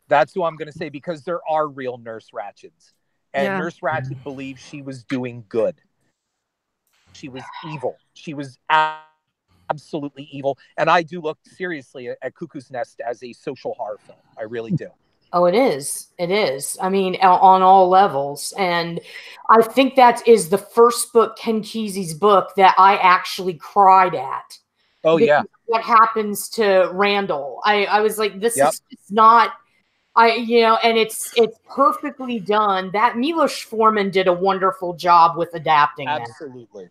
That's who I'm going to say because there are real Nurse Ratcheds. And Nurse Ratched believed she was doing good. She was evil. She was absolutely evil. And I do look seriously at Cuckoo's Nest as a social horror film. I really do. Oh, it is. It is. I mean, on all levels. And I think that is the first book, Ken Kesey's book, that I actually cried at. Oh, yeah. What happens to Randall? I was like, this is not, and it's perfectly done. That Milos Forman did a wonderful job with adapting. Absolutely.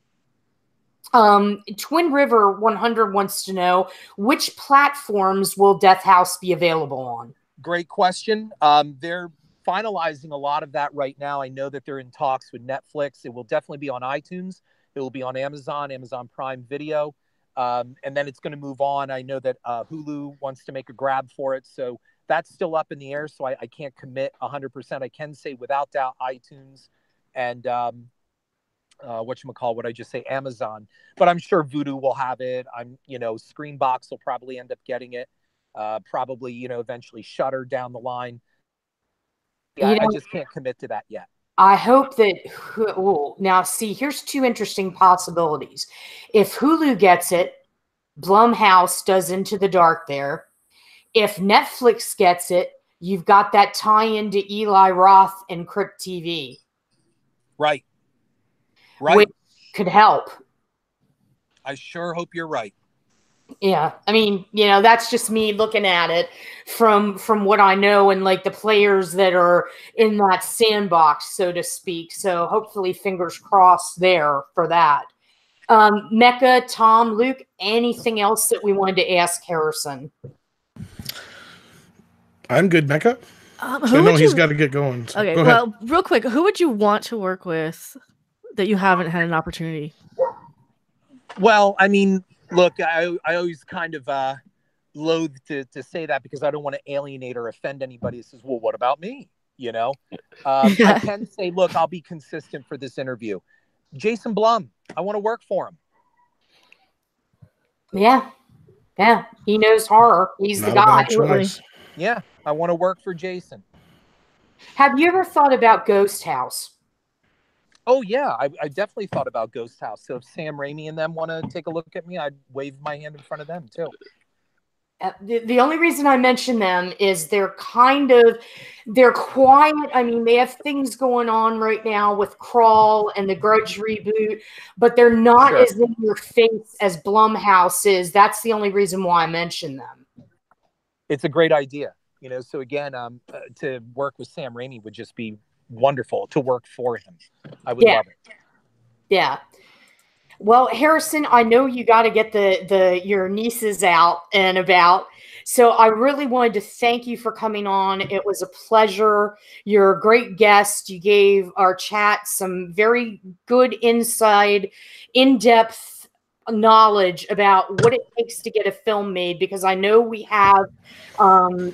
Twin River 100 wants to know, which platforms will Death House be available on? Great question. They're finalizing a lot of that right now. I know that they're in talks with Netflix. It will definitely be on iTunes. It will be on Amazon Prime Video. And then it's going to move on. I know that Hulu wants to make a grab for it. So that's still up in the air, so I can't commit 100%. I can say without doubt iTunes and what I just say, Amazon. But I'm sure Vudu will have it. Screenbox will probably end up getting it. Probably, eventually Shudder down the line. Yeah, I just can't commit to that yet. I hope that now see, here's two interesting possibilities. If Hulu gets it, Blumhouse does Into the Dark there. If Netflix gets it, you've got that tie-in to Eli Roth and Crypt TV. Right. Which could help. I sure hope you're right. Yeah. I mean, that's just me looking at it from what I know and like the players that are in that sandbox, so to speak. So hopefully fingers crossed there for that. Mecca, Tom, Luke, anything else that we wanted to ask Harrison? I'm good, Mecca. I know he's got to get going. So okay, go well, ahead. Real quick, who would you want to work with that you haven't had an opportunity? Well, I mean, look, I always kind of loathe to say that because I don't want to alienate or offend anybody who says, well, what about me? I can say, look, I'll be consistent for this interview. Jason Blum, I want to work for him. Yeah. He knows horror. He's the guy. Yeah, I want to work for Jason. Have you ever thought about Ghost House? Oh, yeah, I definitely thought about Ghost House. So if Sam Raimi and them want to take a look at me, I'd wave my hand in front of them, too. The only reason I mention them is they're quiet. I mean, they have things going on right now with Crawl and the Grudge reboot, but they're not as in your face as Blumhouse is. That's the only reason why I mention them. It's a great idea. So again, to work with Sam Raimi would just be wonderful. To work for him, I would love it. Yeah. Well, Harrison, I know you got to get your nieces out and about. So I really wanted to thank you for coming on. It was a pleasure. You're a great guest. You gave our chat some very good insight, in-depth knowledge about what it takes to get a film made, because I know we have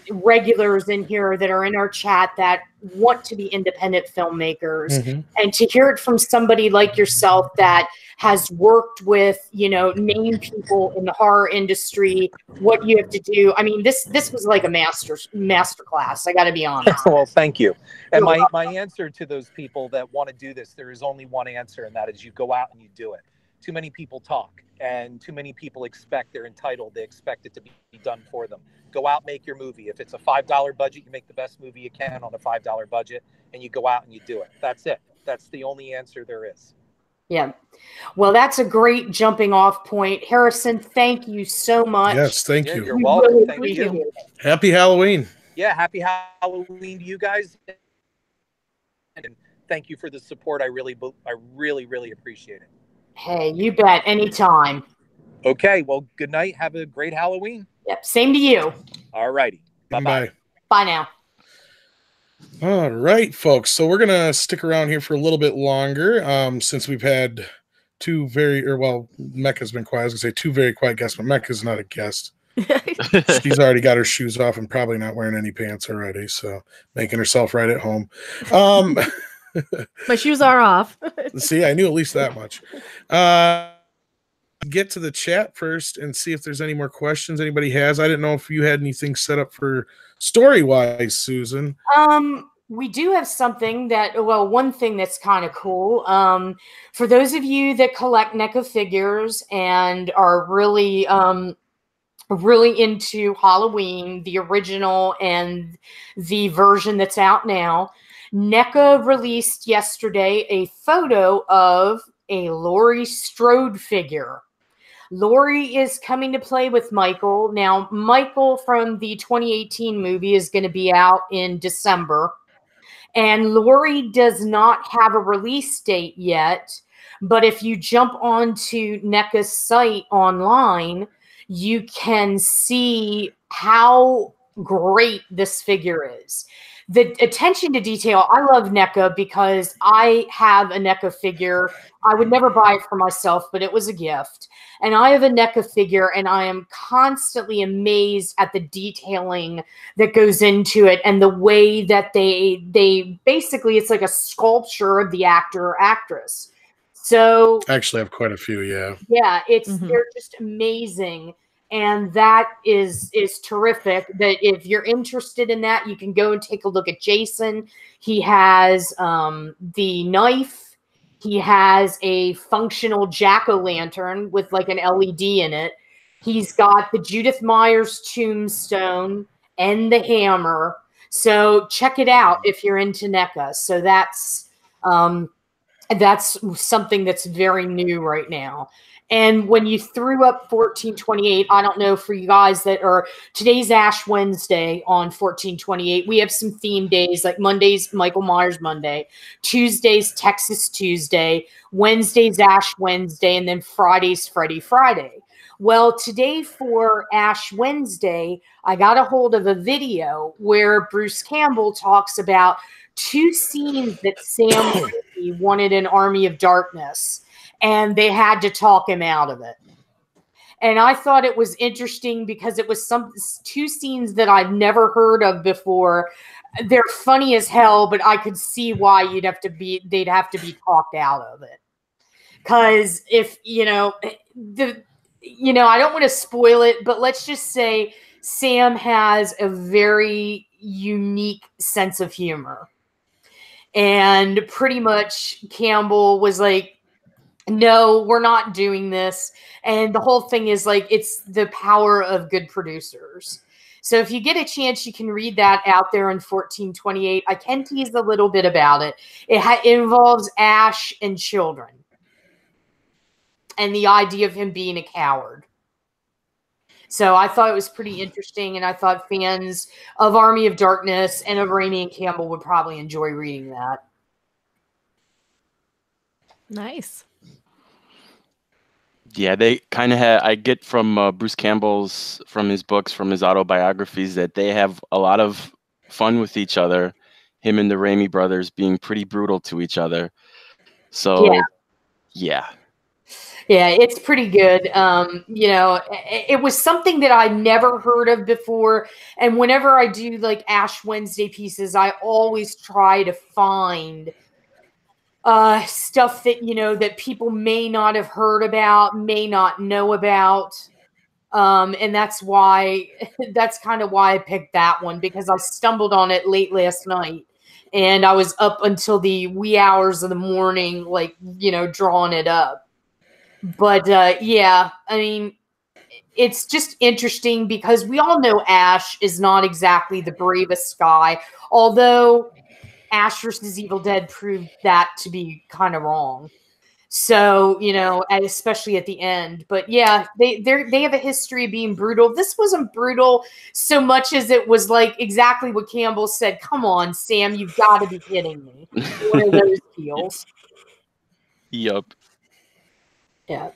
regulars in here that are in our chat that want to be independent filmmakers. Mm-hmm. And to hear it from somebody like yourself that has worked with, name people in the horror industry, what you have to do. I mean, this was like a master class. I got to be honest. Well, thank you. And my answer to those people that want to do this, there is only one answer, and that is you go out and you do it. Too many people talk, and too many people expect they're entitled. They expect it to be done for them. Go out, make your movie. If it's a $5 budget, you make the best movie you can on a $5 budget, and you go out and you do it. That's it. That's the only answer there is. Yeah. Well, that's a great jumping off point. Harrison, thank you so much. Yes, thank you. You're welcome. Really thank you. Happy Halloween. Yeah, happy Halloween to you guys. And thank you for the support. I really, really appreciate it. Hey, you bet. Anytime. Okay. Well, good night. Have a great Halloween. Yep. Same to you. All righty. Bye-bye. Bye now. All right, folks. So we're going to stick around here for a little bit longer since we've had Mecca's been quiet. I was going to say two very quiet guests, but Mecca's not a guest. She's already got her shoes off and probably not wearing any pants already, so making herself right at home. My shoes are off. See, I knew at least that much. Get to the chat first and see if there's any more questions anybody has. I didn't know if you had anything set up for story-wise, Susan. We do have something one thing that's kind of cool. For those of you that collect NECA figures and are really into Halloween, the original and the version that's out now, NECA released yesterday a photo of a Laurie Strode figure. Laurie is coming to play with Michael. Now, Michael from the 2018 movie is going to be out in December. And Laurie does not have a release date yet. But if you jump onto NECA's site online, you can see how great this figure is. the attention to detail. I love NECA because I have a NECA figure. I would never buy it for myself, but it was a gift. And I have a NECA figure, and I am constantly amazed at the detailing that goes into it and the way that they basically, it's like a sculpture of the actor or actress. So I actually have quite a few, yeah. Yeah, they're just amazing. And that is terrific. That if you're interested in that, you can go and take a look at Jason. He has the knife. He has a functional jack-o'-lantern with like an LED in it. He's got the Judith Myers tombstone and the hammer. So check it out if you're into NECA. So that's something that's very new right now. And when you threw up 1428, I don't know for you guys that are, today's Ash Wednesday on 1428. We have some theme days, like Monday's Michael Myers Monday, Tuesday's Texas Tuesday, Wednesday's Ash Wednesday, and then Friday's Freddy Friday. Well, today for Ash Wednesday, I got a hold of a video where Bruce Campbell talks about 2 scenes that Sam Raimi wanted in Army of Darkness, and they had to talk him out of it. And I thought it was interesting because it was 2 scenes that I've never heard of before. They're funny as hell, but I could see why they'd have to be talked out of it. Because if, I don't want to spoil it, but let's just say Sam has a very unique sense of humor. And pretty much Campbell was like, no, we're not doing this. And the whole thing is like, it's the power of good producers. So if you get a chance, you can read that out there in 1428. I can tease a little bit about it. It involves Ash and children and the idea of him being a coward. So I thought it was pretty interesting, and I thought fans of Army of Darkness and of Raimi and Campbell would probably enjoy reading that. Nice. Yeah, they kind of have. I get from Bruce Campbell's, from his books, from his autobiographies, that they have a lot of fun with each other. Him and the Raimi brothers being pretty brutal to each other. So, yeah. Yeah, it's pretty good. It was something that I never heard of before. And whenever I do like Ash Wednesday pieces, I always try to find stuff that, that people may not have heard about, may not know about. And that's kind of why I picked that one, because I stumbled on it late last night. And I was up until the wee hours of the morning, like, drawing it up. But yeah, I mean, it's just interesting because we all know Ash is not exactly the bravest guy, although Ash vs. Evil Dead proved that to be kind of wrong. So, and especially at the end. But yeah, they have a history of being brutal. This wasn't brutal so much as it was like exactly what Campbell said. Come on, Sam, you've got to be kidding me. One of those deals. Yup. Yeah.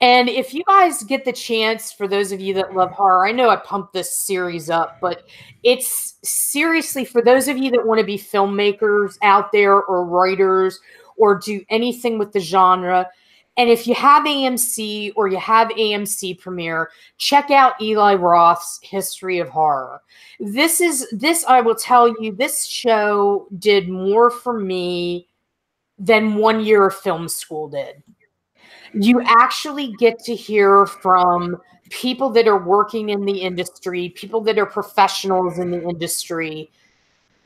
And if you guys get the chance, for those of you that love horror, I know I pumped this series up, but it's seriously for those of you that want to be filmmakers out there or writers or do anything with the genre. And if you have AMC or you have AMC Premiere, check out Eli Roth's History of Horror. This, I will tell you, this show did more for me than 1 year of film school did. You actually get to hear from people that are working in the industry, people that are professionals in the industry.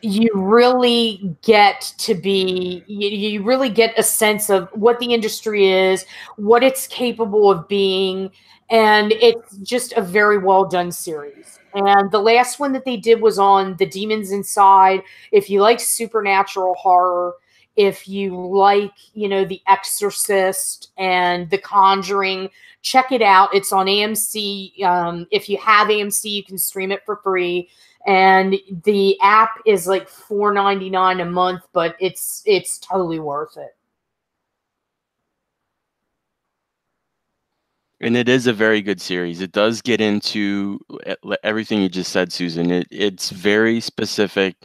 You really get you really get a sense of what the industry is, what it's capable of being, and it's just a very well done series. And the last one that they did was on The Demons Inside. If you like supernatural horror, if you like, The Exorcist and The Conjuring, check it out. It's on AMC. If you have AMC, you can stream it for free. And the app is like $4.99 a month, but it's totally worth it. And it is a very good series. It does get into everything you just said, Susan. It's very specific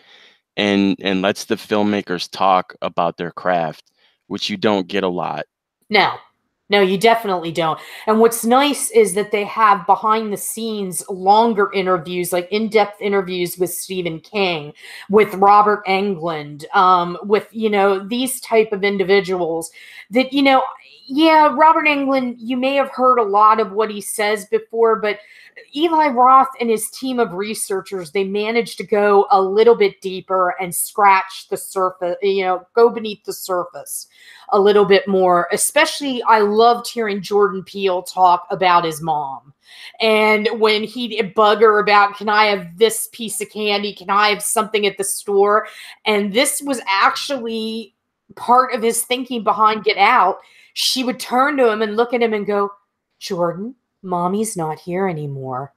and lets the filmmakers talk about their craft, which you don't get a lot. No, you definitely don't. And what's nice is that they have behind the scenes longer interviews, like in-depth interviews with Stephen King, with Robert Englund, with, these type of individuals that, yeah, Robert Englund, you may have heard a lot of what he says before, but Eli Roth and his team of researchers, they managed to go a little bit deeper and scratch the surface, go beneath the surface a little bit more. Especially, I loved hearing Jordan Peele talk about his mom. And when he'd bug her about, can I have this piece of candy? Can I have something at the store? And this was actually part of his thinking behind Get Out. She would turn to him and look at him and go, Jordan, Mommy's not here anymore.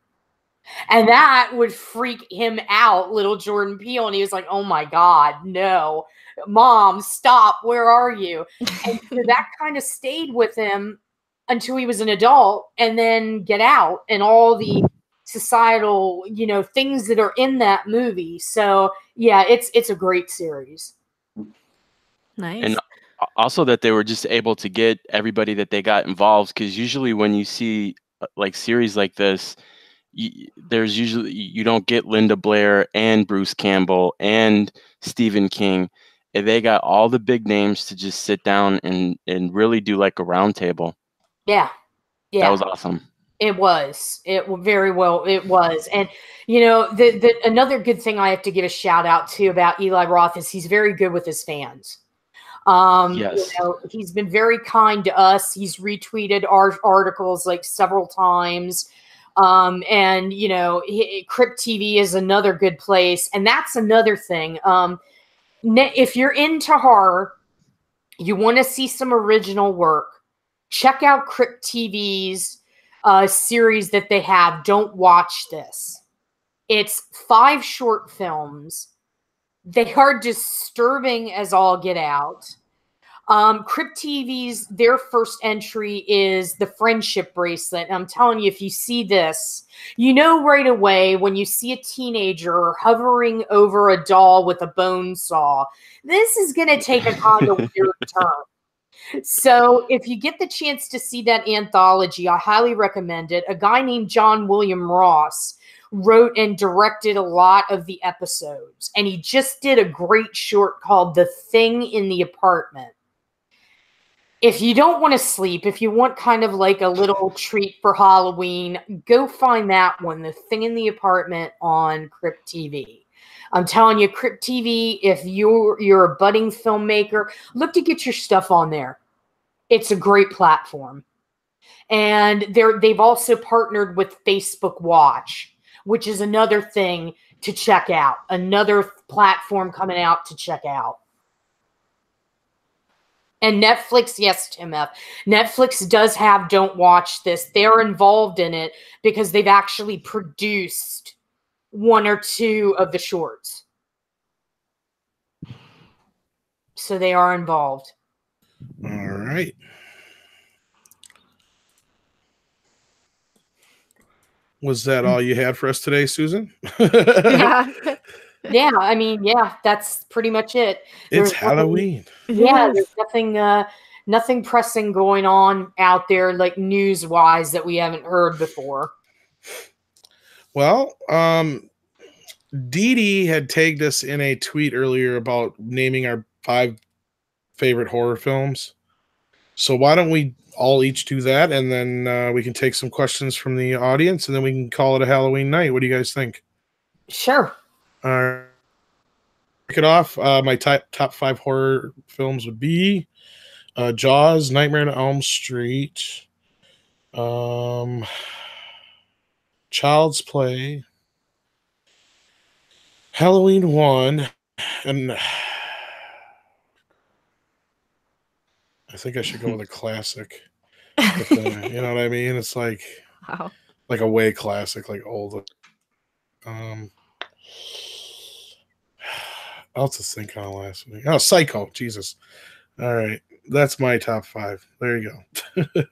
And that would freak him out, little Jordan Peele. And he was like, oh my God, no. Mom, stop. Where are you? And so that kind of stayed with him until he was an adult, and then Get Out and all the societal, things that are in that movie. So yeah, it's a great series. Nice. And also that they were just able to get everybody that they got involved, because usually when you see like series like this, there's usually, you don't get Linda Blair and Bruce Campbell and Stephen King. And they got all the big names to just sit down and really do like a round table. Yeah. That was awesome. It was. It very well. It was. And, the another good thing I have to give a shout out to about Eli Roth is he's very good with his fans. Yes. He's been very kind to us. He's retweeted our articles like several times. And, Crypt TV is another good place. And that's another thing. If you're into horror, you want to see some original work, check out Crypt TV's series that they have, Don't Watch This. It's 5 short films. They are disturbing as all get out. Crypt TV's, their first entry is the friendship bracelet. And I'm telling you, if you see this, right away when you see a teenager hovering over a doll with a bone saw, this is going to take a kind of weird turn. So if you get the chance to see that anthology, I highly recommend it. A guy named John William Ross wrote and directed a lot of the episodes. And he just did a great short called The Thing in the Apartment. If you don't want to sleep, if you want kind of like a little treat for Halloween, go find that one, The Thing in the Apartment on Crypt TV. I'm telling you, Crypt TV, if you're a budding filmmaker, look to get your stuff on there. It's a great platform. And they've also partnered with Facebook Watch, which is another thing to check out, another platform coming out to check out. And Netflix, yes, Tim F. Netflix does have Don't Watch This. They're involved in it because they've actually produced 1 or 2 of the shorts. So they are involved. All right. Was that all you had for us today, Susan? Yeah. Yeah, I mean, yeah, that's pretty much it. It's Halloween. There's nothing pressing going on out there, like news-wise, that we haven't heard before. Well, Dee Dee had tagged us in a tweet earlier about naming our 5 favorite horror films. So why don't we all each do that, and then we can take some questions from the audience, and then we can call it a Halloween night. What do you guys think? Sure. Kick it off. My top 5 horror films would be Jaws, Nightmare on Elm Street, Child's Play, Halloween 1, and I think I should go with a classic. You know what I mean? It's like, Wow. like a way classic, like old. I'll just think on the last one. Oh, Psycho. Jesus. All right. That's my top 5. There you go.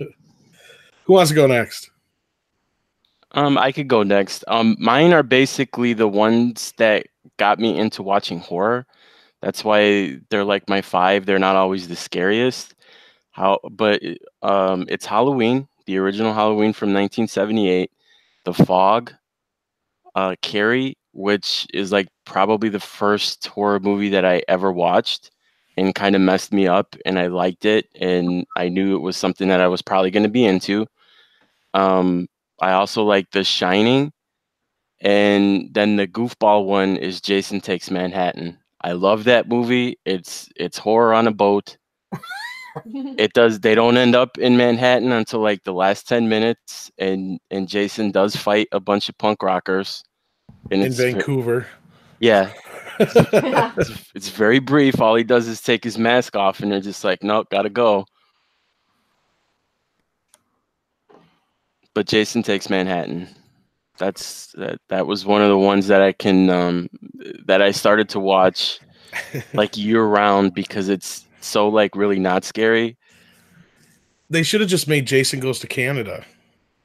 Who wants to go next? I could go next. Mine are basically the ones that got me into watching horror. That's why they're like my 5. They're not always the scariest. But it's Halloween, the original Halloween from 1978, The Fog, Carrie, which is like probably the first horror movie that I ever watched and kind of messed me up, and I liked it, and I knew it was something that I was probably going to be into. I also like The Shining, and then the goofball one is Jason Takes Manhattan. I love that movie. It's horror on a boat. They don't end up in Manhattan until like the last 10 minutes, and Jason does fight a bunch of punk rockers and In Vancouver. Yeah. It's very brief. All he does is take his mask off, and they're just like, nope, gotta go. But Jason Takes Manhattan. That was one of the ones that I can that I started to watch like year round because it's so like really not scary. They should have just made Jason Goes to Canada.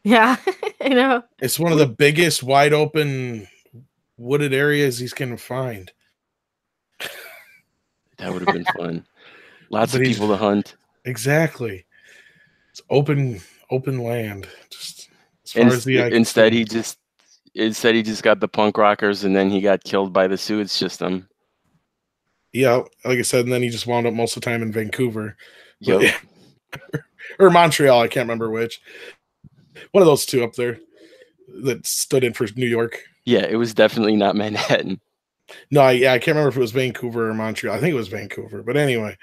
Yeah, I know. It's one of the biggest wide open wooded areas he's going to find. That would have been fun. Lots of people to hunt. Exactly. It's open land. Just as far as the eye can instead see. he just got the punk rockers, and then he got killed by the sewage system. Yeah, like I said, and then he just wound up most of the time in Vancouver. Yep. Or Montreal, I can't remember which. One of those two up there that stood in for New York. Yeah, it was definitely not Manhattan. No, I can't remember if it was Vancouver or Montreal. I think it was Vancouver. But anyway.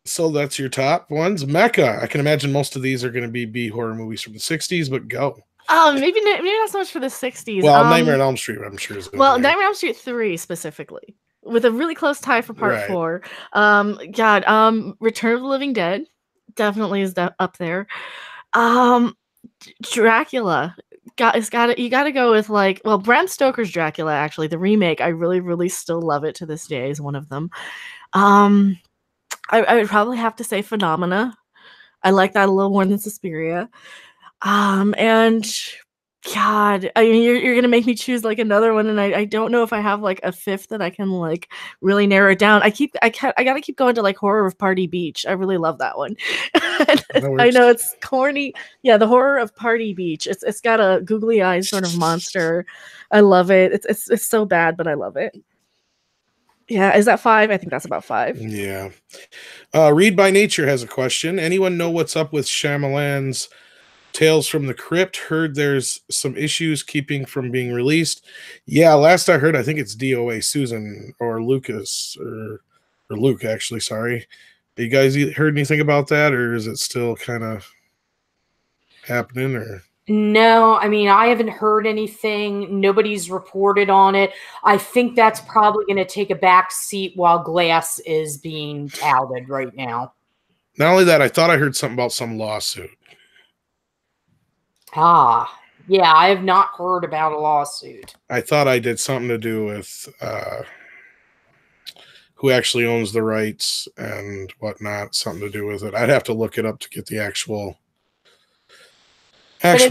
So that's your top ones. Mecca. I can imagine most of these are going to be B horror movies from the 60s, but go. Maybe not so much for the 60s. Well, Nightmare on Elm Street, I'm sure is Nightmare on Elm Street 3 specifically, with a really close tie for part 4. Return of the Living Dead definitely is up there. Dracula. You gotta go with Bram Stoker's Dracula, actually, the remake. I really, really still love it to this day, is one of them. I would probably have to say Phenomena. I like that a little more than Suspiria. And God, I mean, you're gonna make me choose like another one, and I don't know if I have like a fifth that I can like really narrow it down. I gotta keep going to like Horror of Party Beach. I really love that one. I know it's corny. Yeah, the Horror of Party Beach. It's got a googly eyed sort of monster. I love it. It's so bad, but I love it. Yeah, is that 5? I think that's about 5. Yeah. Read by Nature has a question. Anyone know what's up with Shyamalan's Tales from the Crypt? Heard there's some issues keeping from being released. Yeah, last I heard, I think it's DOA Susan or Lucas or Luke, actually. Sorry. Have you guys heard anything about that, or is it still kind of happening? Or no, I mean, I haven't heard anything. Nobody's reported on it. I think that's probably going to take a back seat while Glass is being touted right now. Not only that, I thought I heard something about some lawsuit. Yeah, I have not heard about a lawsuit. I thought I did something to do with who actually owns the rights and whatnot, something to do with it. I'd have to look it up to get the actual facts.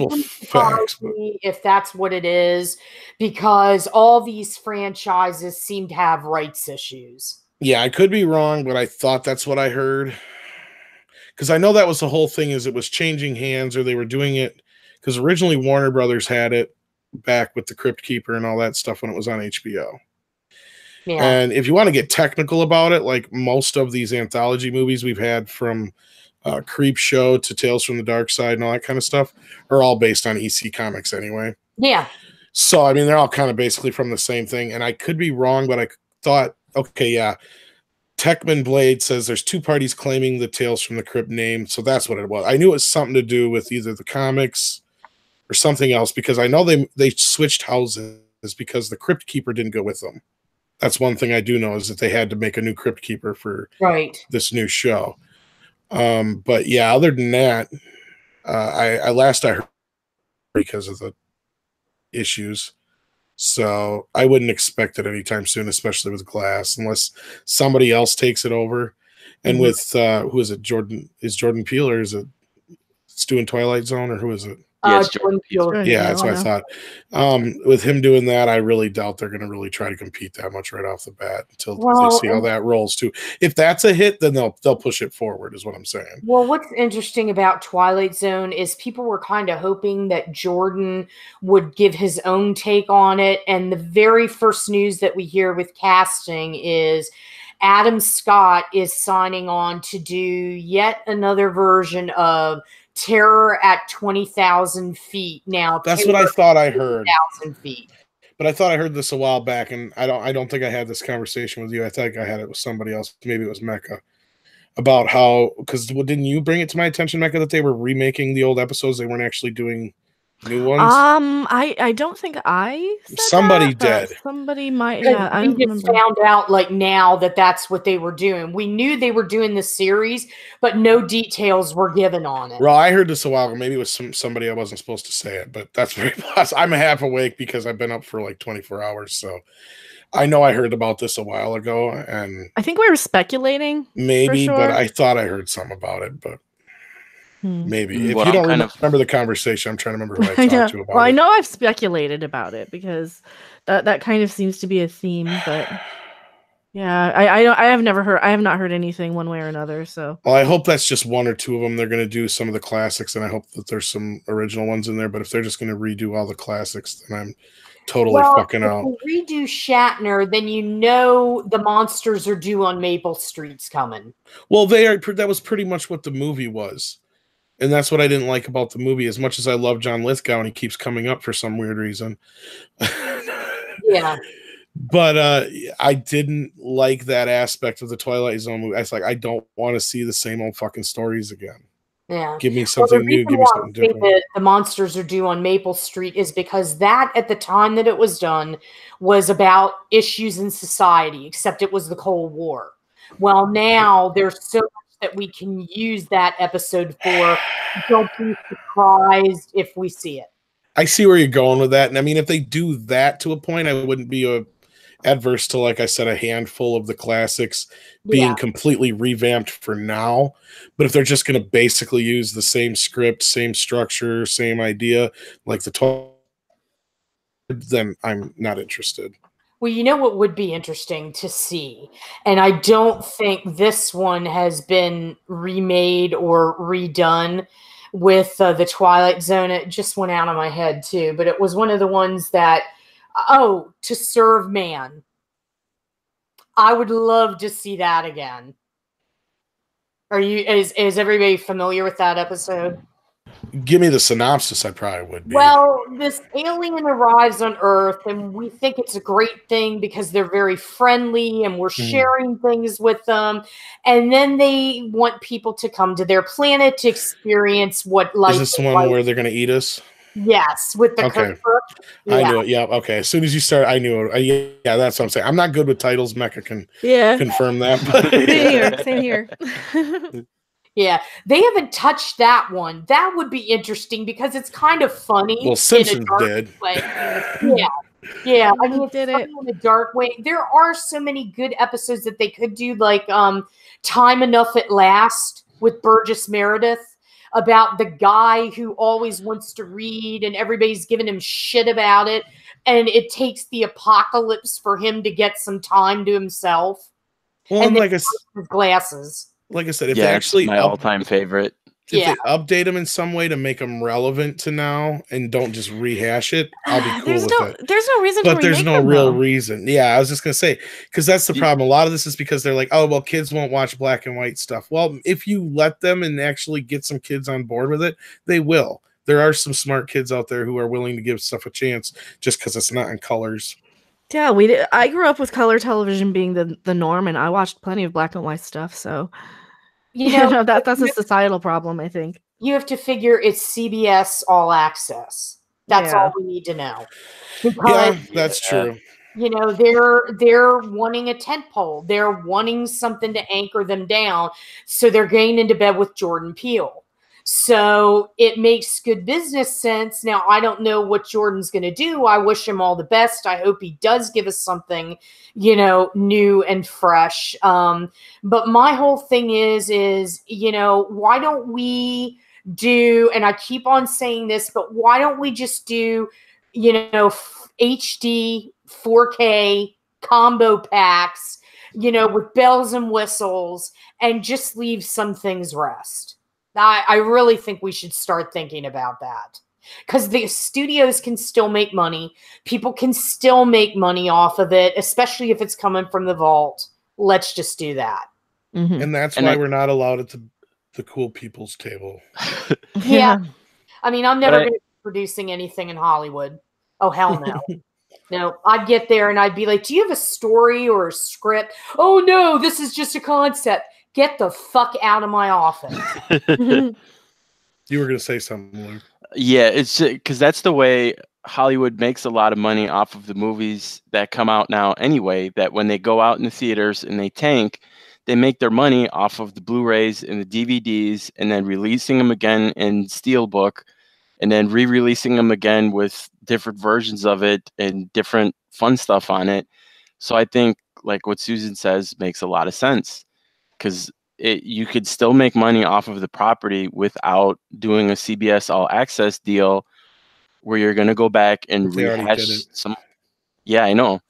If that's what it is, because all these franchises seem to have rights issues. Yeah, I could be wrong, but I thought that's what I heard. Because I know that was the whole thing, is it was changing hands, or they were doing it because originally Warner Brothers had it back with the Crypt Keeper and all that stuff when it was on HBO. Yeah. And if you want to get technical about it, like most of these anthology movies we've had, from Creep Show to Tales from the Dark Side and all that kind of stuff, are all based on EC Comics anyway. Yeah. So, I mean, they're all kind of basically from the same thing. And I could be wrong, but I thought, okay, yeah. Techman Blade says there's 2 parties claiming the Tales from the Crypt name. So that's what it was. I knew it was something to do with either the comics or something else, because I know they switched houses because the Crypt Keeper didn't go with them. That's one thing I do know, is that they had to make a new Crypt Keeper for this new show. But yeah, other than that, I heard because of the issues. So I wouldn't expect it anytime soon, especially with Glass, unless somebody else takes it over. And with who is it? Jordan Peele, or is it It's doing Twilight Zone, or who is it? Yeah, it's Jordan Jordan Peele. Yeah, that's what I thought. With him doing that, I really doubt they're going to really try to compete that much right off the bat until they see how that rolls too. If that's a hit, then they'll push it forward, is what I'm saying. Well, what's interesting about Twilight Zone is people were kind of hoping that Jordan would give his own take on it. And the very first news that we hear with casting is Adam Scott is signing on to do yet another version of Terror at 20,000 feet. Now, that's what I thought I heard. 20,000 feet. But I thought I heard this a while back, and I don't think I had this conversation with you. I think I had it with somebody else. Maybe it was Mecca. About how, because didn't you bring it to my attention, Mecca, that they were remaking the old episodes? They weren't actually doing new ones. I don't think I said somebody that, did. Somebody might. Yeah, I we just found out like now that that's what they were doing. We knew they were doing the series, but no details were given on it. Well, I heard this a while ago. Maybe it was somebody I wasn't supposed to say it, but that's very possible. I'm half awake because I've been up for like 24 hours, so. I know I heard about this a while ago, and I think we were speculating. Maybe, sure. but I thought I heard some about it, but maybe. If you don't remember the conversation, I'm trying to remember who I talked to about it. Well, I know I've speculated about it because that kind of seems to be a theme, but yeah, I have not heard anything one way or another. So well, I hope that's just one or two of them. They're going to do some of the classics, and I hope that there's some original ones in there. But if they're just going to redo all the classics, then I'm totally fucking out. If we redo Shatner, then you know the monsters are due on Maple Street's coming. Well, that was pretty much what the movie was. And that's what I didn't like about the movie. As much as I love John Lithgow and he keeps coming up for some weird reason. Yeah. But I didn't like that aspect of the Twilight Zone movie. I was like, I don't want to see the same old fucking stories again. Yeah. Give me something new. Give me something different. That the monsters are due on Maple Street is because that, at the time that it was done, was about issues in society, except it was the Cold War. Well, now there's so much that we can use that episode for. Don't be surprised if we see it. I see where you're going with that. And I mean, if they do that to a point, I wouldn't be adverse to, like I said, a handful of the classics being completely revamped for now. But if they're just going to basically use the same script, same structure, same idea, like then I'm not interested. Well, you know what would be interesting to see, and I don't think this one has been remade or redone with the Twilight Zone. It just went out of my head too, but it was one of the ones that, To Serve Man. I would love to see that again. Is everybody familiar with that episode? Give me the synopsis, I probably would be. Well, this alien arrives on Earth, and we think it's a great thing because they're very friendly and we're sharing things with them. And then they want people to come to their planet to experience what life is. Is this one where they're going to eat us? Yes, with the cookbook. Yeah. I knew it. Yeah. Okay. As soon as you start, I knew it. Yeah, that's what I'm saying. I'm not good with titles. Mecca can confirm that. But Same here. Yeah, they haven't touched that one. That would be interesting because it's kind of funny. Well, Simpsons did. Yeah. I mean, it's funny in a dark way. There are so many good episodes that they could do, like Time Enough at Last with Burgess Meredith, about the guy who always wants to read and everybody's giving him shit about it. And it takes the apocalypse for him to get some time to himself. Well, and like his glasses. Like I said, if they actually my all-time favorite. If they update them in some way to make them relevant to now and don't just rehash it, I'll be cool with it. There's no reason but there's no real reason. Yeah, I was just going to say, because that's the problem. A lot of this is because they're like, oh, well, kids won't watch black and white stuff. Well, if you let them and actually get some kids on board with it, they will. There are some smart kids out there who are willing to give stuff a chance just because it's not in colors. Yeah, I grew up with color television being the norm, and I watched plenty of black and white stuff, so... You know, that's a societal problem, I think. You have to figure it's CBS All Access. That's all we need to know. Because, yeah, that's true. You know, they're wanting a tentpole. They're wanting something to anchor them down. So they're getting into bed with Jordan Peele. So it makes good business sense. Now, I don't know what Jordan's going to do. I wish him all the best. I hope he does give us something, you know, new and fresh. But my whole thing is, you know, why don't we do, and I keep on saying this, but why don't we just do, you know, HD 4K combo packs, you know, with bells and whistles, and just leave some things rest? I really think we should start thinking about that, because the studios can still make money. People can still make money off of it, especially if it's coming from the vault. Let's just do that. Mhm. And that's why we're not allowed at the cool people's table. Yeah. I mean, I'm never going to be producing anything in Hollywood. Oh, hell no. No, I'd get there and I'd be like, do you have a story or a script? Oh, no, this is just a concept. Get the fuck out of my office. You were going to say something, Luke. Yeah, it's because that's the way Hollywood makes a lot of money off of the movies that come out now anyway, that when they go out in the theaters and they tank, they make their money off of the Blu-rays and the DVDs and then releasing them again in Steelbook and then re-releasing them again with different versions of it and different fun stuff on it. So I think like what Susan says makes a lot of sense, because you could still make money off of the property without doing a CBS All Access deal where you're going to go back and rehash some. Yeah, I know.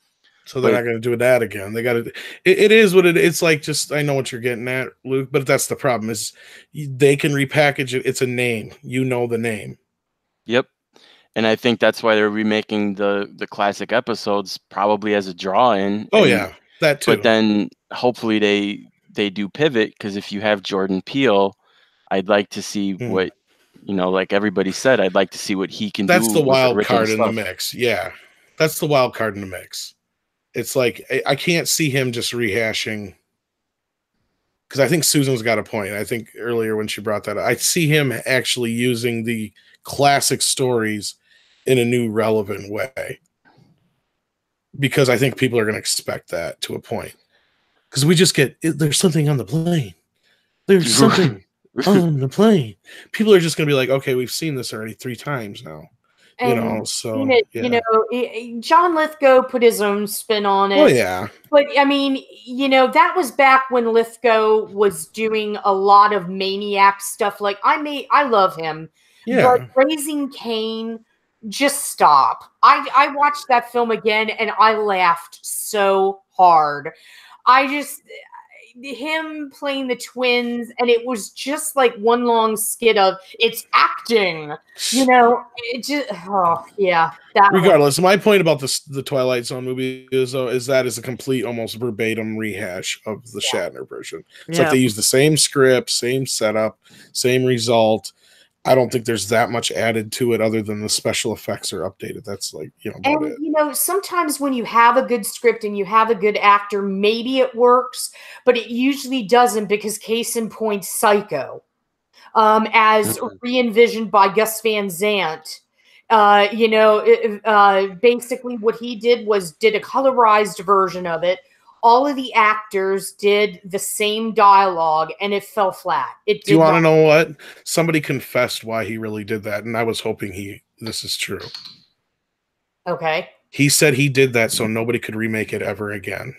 So they're not going to do that again. They got to. It is what it's like. Just I know what you're getting at, Luke. But that's the problem is they can repackage it. It's a name. You know the name. Yep. And I think that's why they're remaking the classic episodes probably as a draw-in. Oh yeah, that too. But then hopefully they do pivot, because if you have Jordan Peele, I'd like to see what, you know, like everybody said, I'd like to see what he can do. That's the wild card in the mix. Yeah, that's the wild card in the mix. It's like I can't see him just rehashing, because I think Susan's got a point. I think earlier when she brought that up, I see him actually using the classic stories in a new relevant way, because I think people are going to expect that to a point. Because we just get, there's something on the plane. There's something on the plane. People are just going to be like, okay, we've seen this already 3 times now. And, you know, so yeah. You know, John Lithgow put his own spin on it. Oh yeah, but I mean, you know, that was back when Lithgow was doing a lot of Maniac stuff. Like I love him, but Raising Cain, just stop. I watched that film again and I laughed so hard. Him playing the twins, and it was just like one long skit of it's acting, you know. It just regardless, my point about the Twilight Zone movie is that is a complete, almost verbatim rehash of the Shatner version. It's like they use the same script, same setup, same result. I don't think there's that much added to it other than the special effects are updated. That's like, you know, about it. You know, sometimes when you have a good script and you have a good actor, maybe it works, but it usually doesn't, because case in point, Psycho, as re-envisioned by Gus Van Sant, you know, basically what he did a colorized version of it. All of the actors did the same dialogue, and it fell flat. Do you want to know what? Somebody confessed why he really did that, and I was hoping this is true. Okay. He said he did that so nobody could remake it ever again.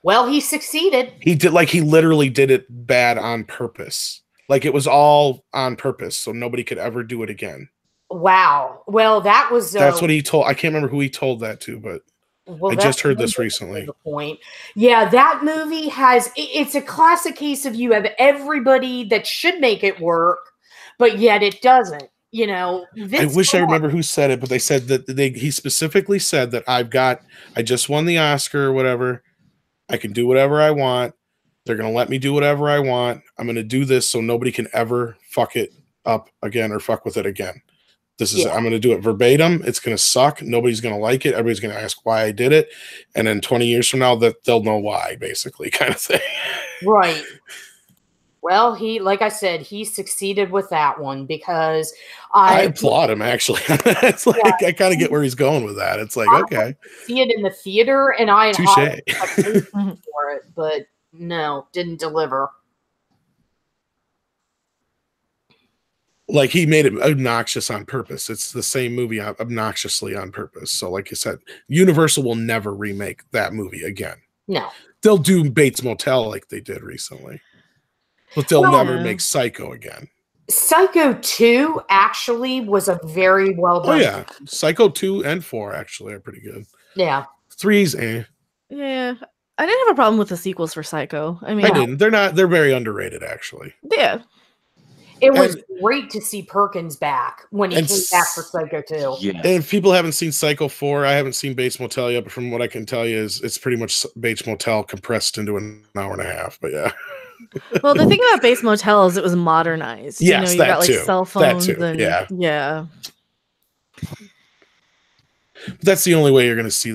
Well, he succeeded. He literally did it bad on purpose. Like it was all on purpose, so nobody could ever do it again. Wow. Well, that's what he told. I can't remember who he told that to, but I just heard this recently. The point. Yeah, that movie it's a classic case of you have everybody that should make it work, but yet it doesn't. You know, I wish I remember who said it, but they said that he specifically said that I just won the Oscar or whatever. I can do whatever I want. They're going to let me do whatever I want. I'm going to do this so nobody can ever fuck it up again or fuck with it again. I'm going to do it verbatim. It's going to suck. Nobody's going to like it. Everybody's going to ask why I did it. And then 20 years from now, they'll know why, basically, kind of thing. Right. Well, like I said, he succeeded with that one, because I applaud him, actually. It's like, I kind of get where he's going with that. It's like, okay. See it in the theater, and I had touche for it, but no, didn't deliver. Like he made it obnoxious on purpose. It's the same movie obnoxiously on purpose. So like you said, Universal will never remake that movie again. No. They'll do Bates Motel like they did recently. But they'll never make Psycho again. Psycho 2 actually was a very well done. Oh yeah, Psycho 2 and 4 actually are pretty good. Yeah. 3's eh. Yeah. I didn't have a problem with the sequels for Psycho. I mean, I didn't. They're very underrated actually. yeah. It was great to see Perkins back when he and came back for Psycho 2. Yeah. And if people haven't seen Psycho 4, I haven't seen Bates Motel yet, but from what I can tell you is it's pretty much Bates Motel compressed into an hour and a half. But yeah. Well, the thing about Bates Motel is it was modernized. Yes, you that got like too. cell phones That too. and yeah. That's the only way you're going to see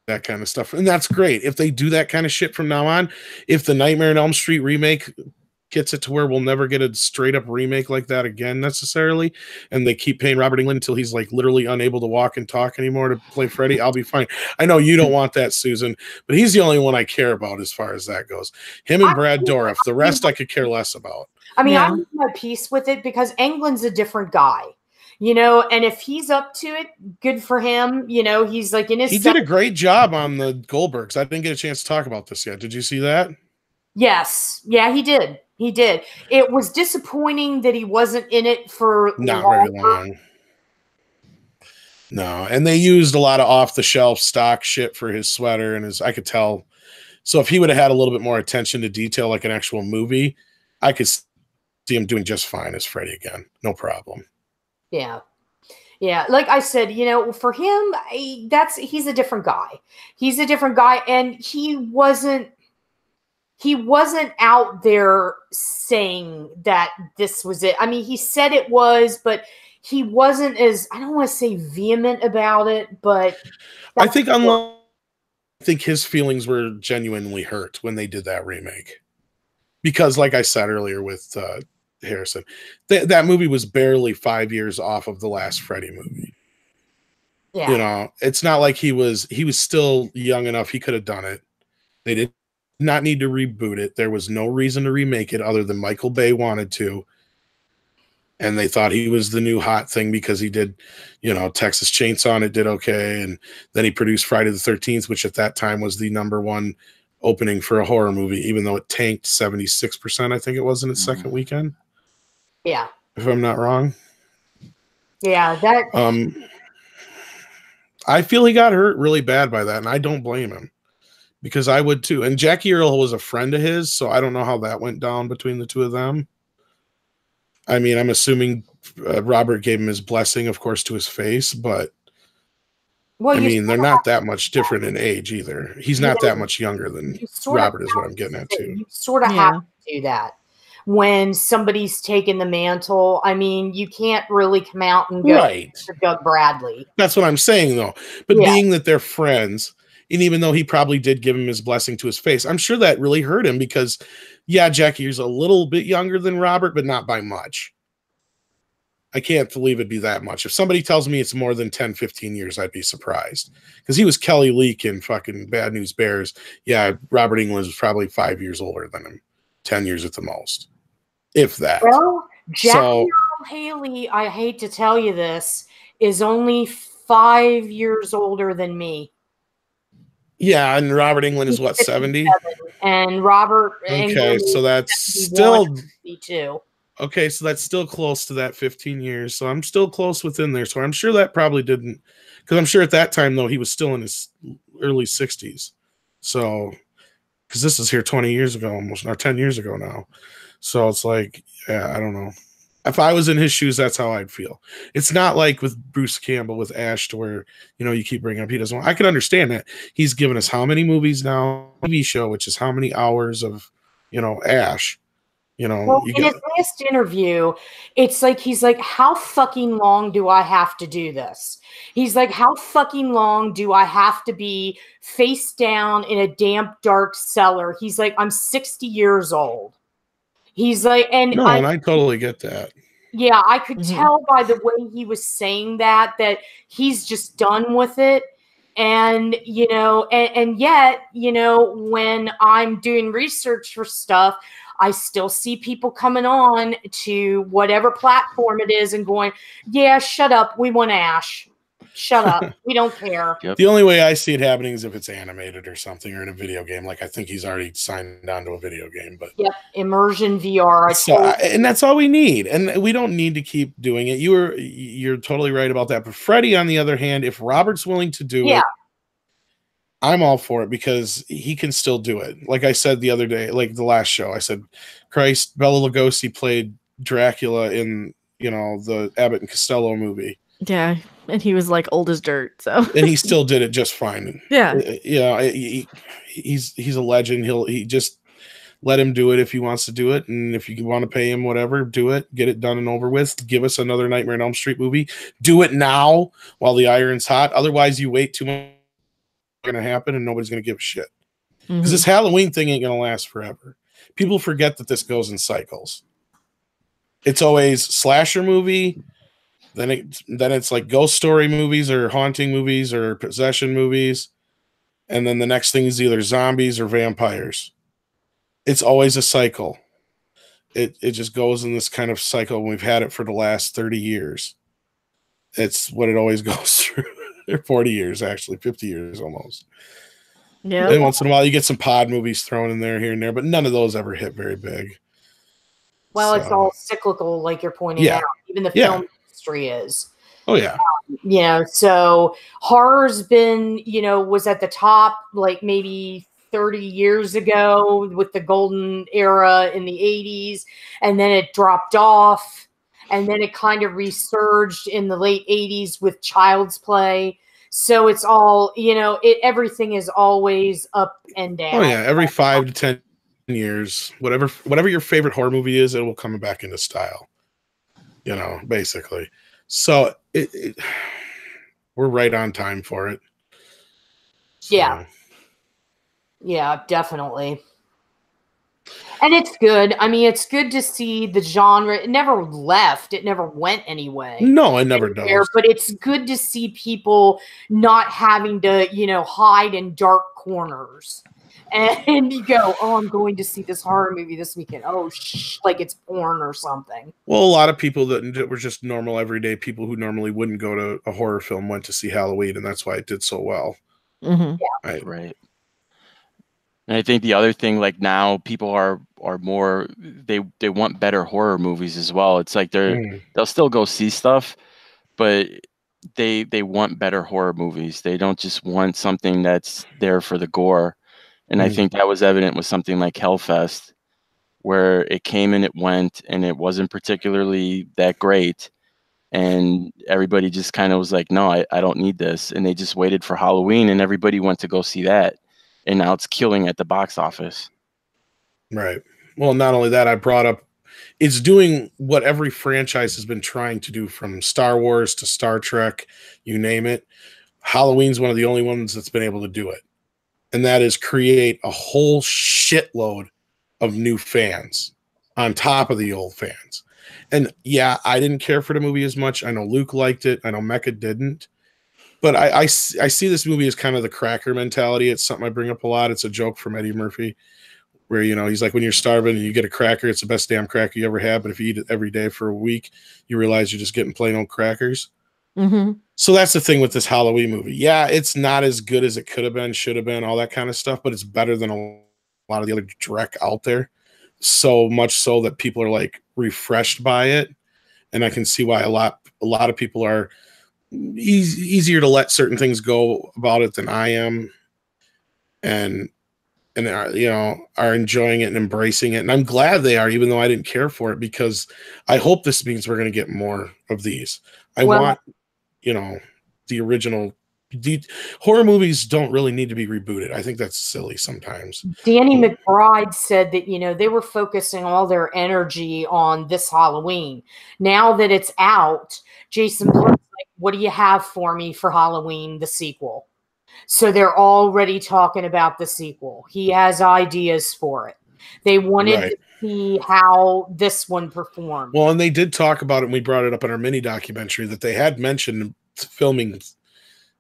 that kind of stuff. And that's great. If they do that kind of shit from now on, if the Nightmare on Elm Street remake gets it to where we'll never get a straight up remake like that again necessarily, and they keep paying Robert Englund until he's like literally unable to walk and talk anymore to play Freddy, I'll be fine. I know you don't want that, Susan, but he's the only one I care about as far as that goes. Him and Brad Dourif. The rest I could care less about. I mean, I make my peace with it because Englund's a different guy. And if he's up to it, good for him. He's like in his. He did a great job on the Goldbergs. I didn't get a chance to talk about this yet. Did you see that? Yes. Yeah, he did. He did. It was disappointing that he wasn't in it for not very long. No, and they used a lot of off-the-shelf stock shit for his sweater and I could tell. So if he would have had a little bit more attention to detail like an actual movie, I could see him doing just fine as Freddy again. No problem. Yeah. Yeah. Like I said, for him, he's a different guy. He's a different guy. And he wasn't out there saying that this was it. I mean, he said it was, but he wasn't as, I don't want to say vehement about it, but I think his feelings were genuinely hurt when they did that remake. Because like I said earlier with Harrison, that movie was barely 5 years off of the last Freddy movie. Yeah. It's not like he was still young enough. He could have done it. They did not need to reboot it. There was no reason to remake it other than Michael Bay wanted to. And they thought he was the new hot thing because he did, Texas Chainsaw, and it did okay. And then he produced Friday the 13th, which at that time was the #1 opening for a horror movie, even though it tanked 76%, I think it was in its second weekend. Yeah. If I'm not wrong. Yeah, I feel he got hurt really bad by that, and I don't blame him. Because I would too. And Jackie Earle was a friend of his, so I don't know how that went down between the two of them. I mean, I'm assuming Robert gave him his blessing, of course, to his face, but I mean, they're not that much different in age either. He's not that much younger than Robert is what I'm getting at too. You sort of have to do that when somebody's taken the mantle. I mean, you can't really come out and go to Doug Bradley. That's what I'm saying though. But being that they're friends, and even though he probably did give him his blessing to his face, I'm sure that really hurt him because, Jackie's a little bit younger than Robert, but not by much. I can't believe it'd be that much. If somebody tells me it's more than 10, 15 years, I'd be surprised. Because he was Kelly Leak in fucking Bad News Bears. Yeah, Robert Englund was probably 5 years older than him. 10 years at the most. If that. Well, Jackie Earle Haley, I hate to tell you this, is only 5 years older than me. Yeah, and Robert Englund is what, 70? And Robert Englund so that's still 72. Okay, so that's still close to that 15 years. So I'm still close within there. So I'm sure that probably didn't, because I'm sure at that time though he was still in his early 60s. So because this is here 20 years ago almost, or 10 years ago now. So it's like, I don't know. If I was in his shoes, that's how I'd feel. It's not like with Bruce Campbell with Ash to where, you keep bringing up he doesn't want. I can understand that. He's given us how many movies now, TV show, which is how many hours of, Ash. Well, in his last interview, it's like he's like, how fucking long do I have to do this? He's like, how fucking long do I have to be face down in a damp, dark cellar? He's like, I'm 60 years old. He's like, and I totally get that. Yeah, I could tell by the way he was saying that he's just done with it. And, and yet, when I'm doing research for stuff, I still see people coming on to whatever platform it is and going, yeah, shut up. We want Ash. Shut up. We don't care. Yep. The only way I see it happening is if it's animated or something, or in a video game. Like, I think he's already signed on to a video game. But Yep, immersion VR. and that's all we need. And we don't need to keep doing it. You're totally right about that. But Freddie, on the other hand, if Robert's willing to do it, I'm all for it because he can still do it. Like I said the other day, like the last show, I said, Christ, Bela Lugosi played Dracula in, the Abbott and Costello movie. Yeah, and he was like old as dirt, so. And he still did it just fine. Yeah. He's a legend. He just let him do it if he wants to do it. And if you want to pay him whatever, do it. Get it done and over with. Give us another Nightmare on Elm Street movie. Do it now while the iron's hot. Otherwise, you wait too much. Going to happen and nobody's going to give a shit because this Halloween thing ain't going to last forever. People forget that this goes in cycles. It's always slasher movie, then it's like ghost story movies or haunting movies or possession movies, and then the next thing is either zombies or vampires. It's always a cycle. It just goes in this kind of cycle, and we've had it for the last 30 years. It's what it always goes through. They're 40 years, actually, 50 years almost. Yeah. And once in a while, you get some pod movies thrown in there here and there, but none of those ever hit very big. Well, it's all cyclical, like you're pointing out. Even the film industry is. Oh, yeah. So horror's been, was at the top like maybe 30 years ago with the golden era in the 80s, and then it dropped off. And then it kind of resurged in the late 80s with Child's Play. So it's all, everything is always up and down. Oh, yeah. Every 5 to 10 years, whatever your favorite horror movie is, it will come back into style, basically. So we're right on time for it. So. Yeah. Yeah, definitely. And it's good. I mean, it's good to see the genre. It never left. It never went anyway. No, it never does. But it's good to see people not having to, hide in dark corners. And you go, oh, I'm going to see this horror movie this weekend. Oh, like it's porn or something. Well, a lot of people that were just normal, everyday people who normally wouldn't go to a horror film went to see Halloween, and that's why it did so well. Mm-hmm. Yeah. Right. And I think the other thing, like now, people are more they want better horror movies as well. It's like they'll still go see stuff, but they want better horror movies. They don't just want something that's there for the gore. And I think that was evident with something like Hellfest, where it came and it went, and it wasn't particularly that great. And everybody just kind of was like, no, I don't need this. And they just waited for Halloween, and everybody went to go see that. And now it's killing at the box office. Right. Well, not only that, I brought up, it's doing what every franchise has been trying to do, from Star Wars to Star Trek, you name it. Halloween's one of the only ones that's been able to do it. And that is create a whole shitload of new fans on top of the old fans. And yeah, I didn't care for the movie as much. I know Luke liked it. I know Mecca didn't. But I see this movie as kind of the cracker mentality. It's something I bring up a lot. It's a joke from Eddie Murphy where, he's like, when you're starving and you get a cracker, it's the best damn cracker you ever had. But if you eat it every day for a week, you realize you're just getting plain old crackers. Mm-hmm. So that's the thing with this Halloween movie. Yeah, it's not as good as it could have been, should have been, all that kind of stuff. But it's better than a lot of the other direct out there. So much so that people are like refreshed by it. And I can see why a lot of people are easier to let certain things go about it than I am, and are enjoying it and embracing it. And I'm glad they are, even though I didn't care for it, because I hope this means we're going to get more of these. I want, the original. Horror movies don't really need to be rebooted. I think that's silly sometimes. Danny McBride said that, they were focusing all their energy on this Halloween. Now that it's out, Jason Blum's like, what do you have for me for Halloween, the sequel? So they're already talking about the sequel. He has ideas for it. They wanted to see how this one performed. Well, and they did talk about it, and we brought it up in our mini documentary, that they had mentioned filming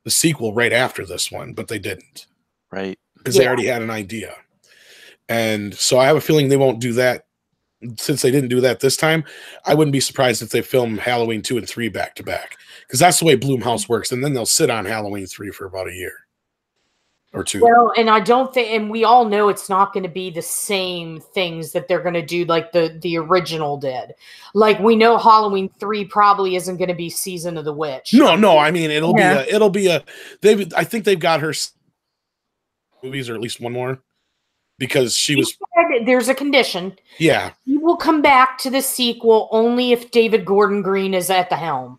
the sequel right after this one, but they didn't. Right. Because they already had an idea. And so I have a feeling they won't do that since they didn't do that this time, I wouldn't be surprised if they film Halloween 2 and 3 back to back, because that's the way Blumhouse works. And then they'll sit on Halloween 3 for about a year or 2. Well, and I don't think, and we all know it's not going to be the same things that they're going to do like the original did. Like, we know Halloween 3 probably isn't going to be Season of the Witch. No, I mean it'll be a. I think they've got her movies, or at least one more, because she was. There's a condition. Yeah, he will come back to the sequel only if David Gordon Green is at the helm.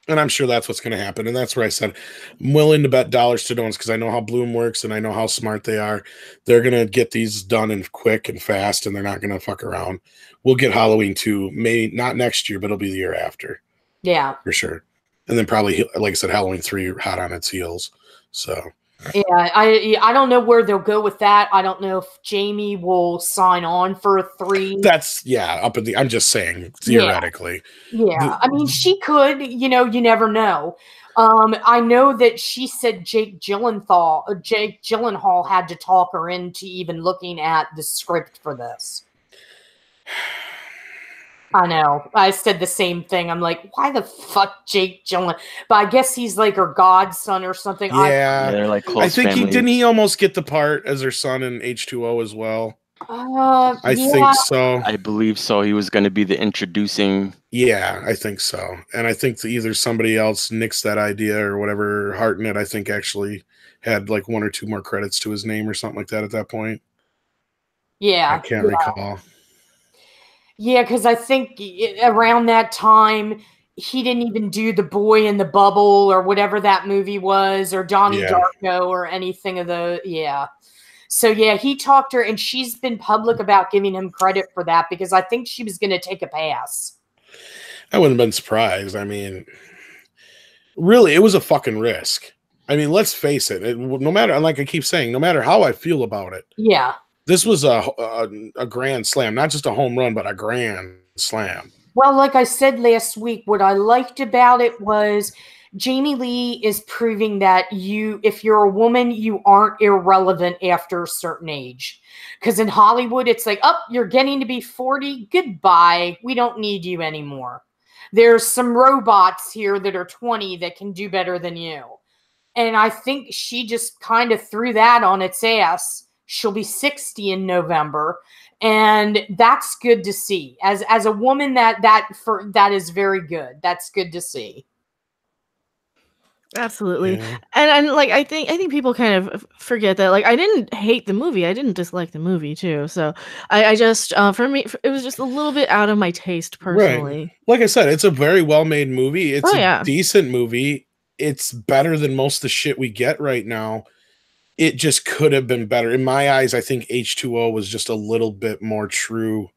And I'm sure that's what's going to happen. And that's where I said I'm willing to bet dollars to donuts, because I know how Bloom works and I know how smart they are. They're going to get these done and quick and fast, and they're not going to fuck around. We'll get Halloween 2, maybe not next year, but it'll be the year after. Yeah. For sure. And then probably, like I said, Halloween 3 hot on its heels. So. Yeah, I don't know where they'll go with that. I don't know if Jamie will sign on for a 3. That's up in the. I'm just saying theoretically. Yeah, I mean, she could. You never know. I know that she said Jake Gyllenhaal had to talk her into even looking at the script for this. I know. I said the same thing. I'm like, why the fuck Jake Gyllenhaal? But I guess he's like her godson or something. Yeah, they're like close I think family. didn't he almost get the part as her son in H2O as well? I think so. I believe so. He was going to be the introducing. Yeah, I think so. And I think that either somebody else nixed that idea or whatever. Hartnett, I think, actually had like 1 or 2 more credits to his name or something like that at that point. Yeah, I can't recall. Yeah, because I think around that time, he didn't even do The Boy in the Bubble or whatever that movie was, or Donnie Darko or anything of the, So, he talked to her, and she's been public about giving him credit for that, because I think she was going to take a pass. I wouldn't have been surprised. I mean, really, it was a fucking risk. I mean, let's face it. No matter, like I keep saying, no matter how I feel about it. Yeah. This was a grand slam, not just a home run, but a grand slam. Well, like I said last week, what I liked about it was Jamie Lee is proving that if you're a woman, you aren't irrelevant after a certain age. Because in Hollywood, it's like, you're getting to be 40. Goodbye. We don't need you anymore. There's some robots here that are 20 that can do better than you. And I think she just kind of threw that on its ass. She'll be 60 in November, and that's good to see. As a woman, that is very good. That's good to see. Absolutely. Yeah. And like I think people kind of forget that, like, I didn't hate the movie. I didn't dislike the movie too. So I just for me it was just a little bit out of my taste personally. Right. Like I said, it's a very well-made movie. It's a decent movie. It's better than most of the shit we get right now. It just could have been better. In my eyes, I think H2O was just a little bit more true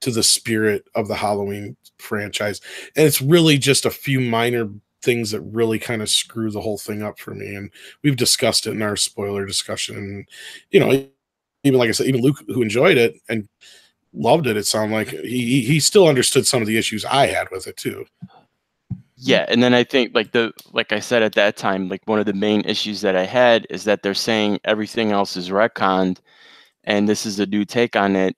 to the spirit of the Halloween franchise. And it's really just a few minor things that really kind of screw the whole thing up for me. And we've discussed it in our spoiler discussion. And, even like I said, even Luke, who enjoyed it and loved it, it sounded like he still understood some of the issues I had with it too. Yeah, and then I think like I said at that time, like one of the main issues that I had is that they're saying everything else is retconned, and this is a new take on it,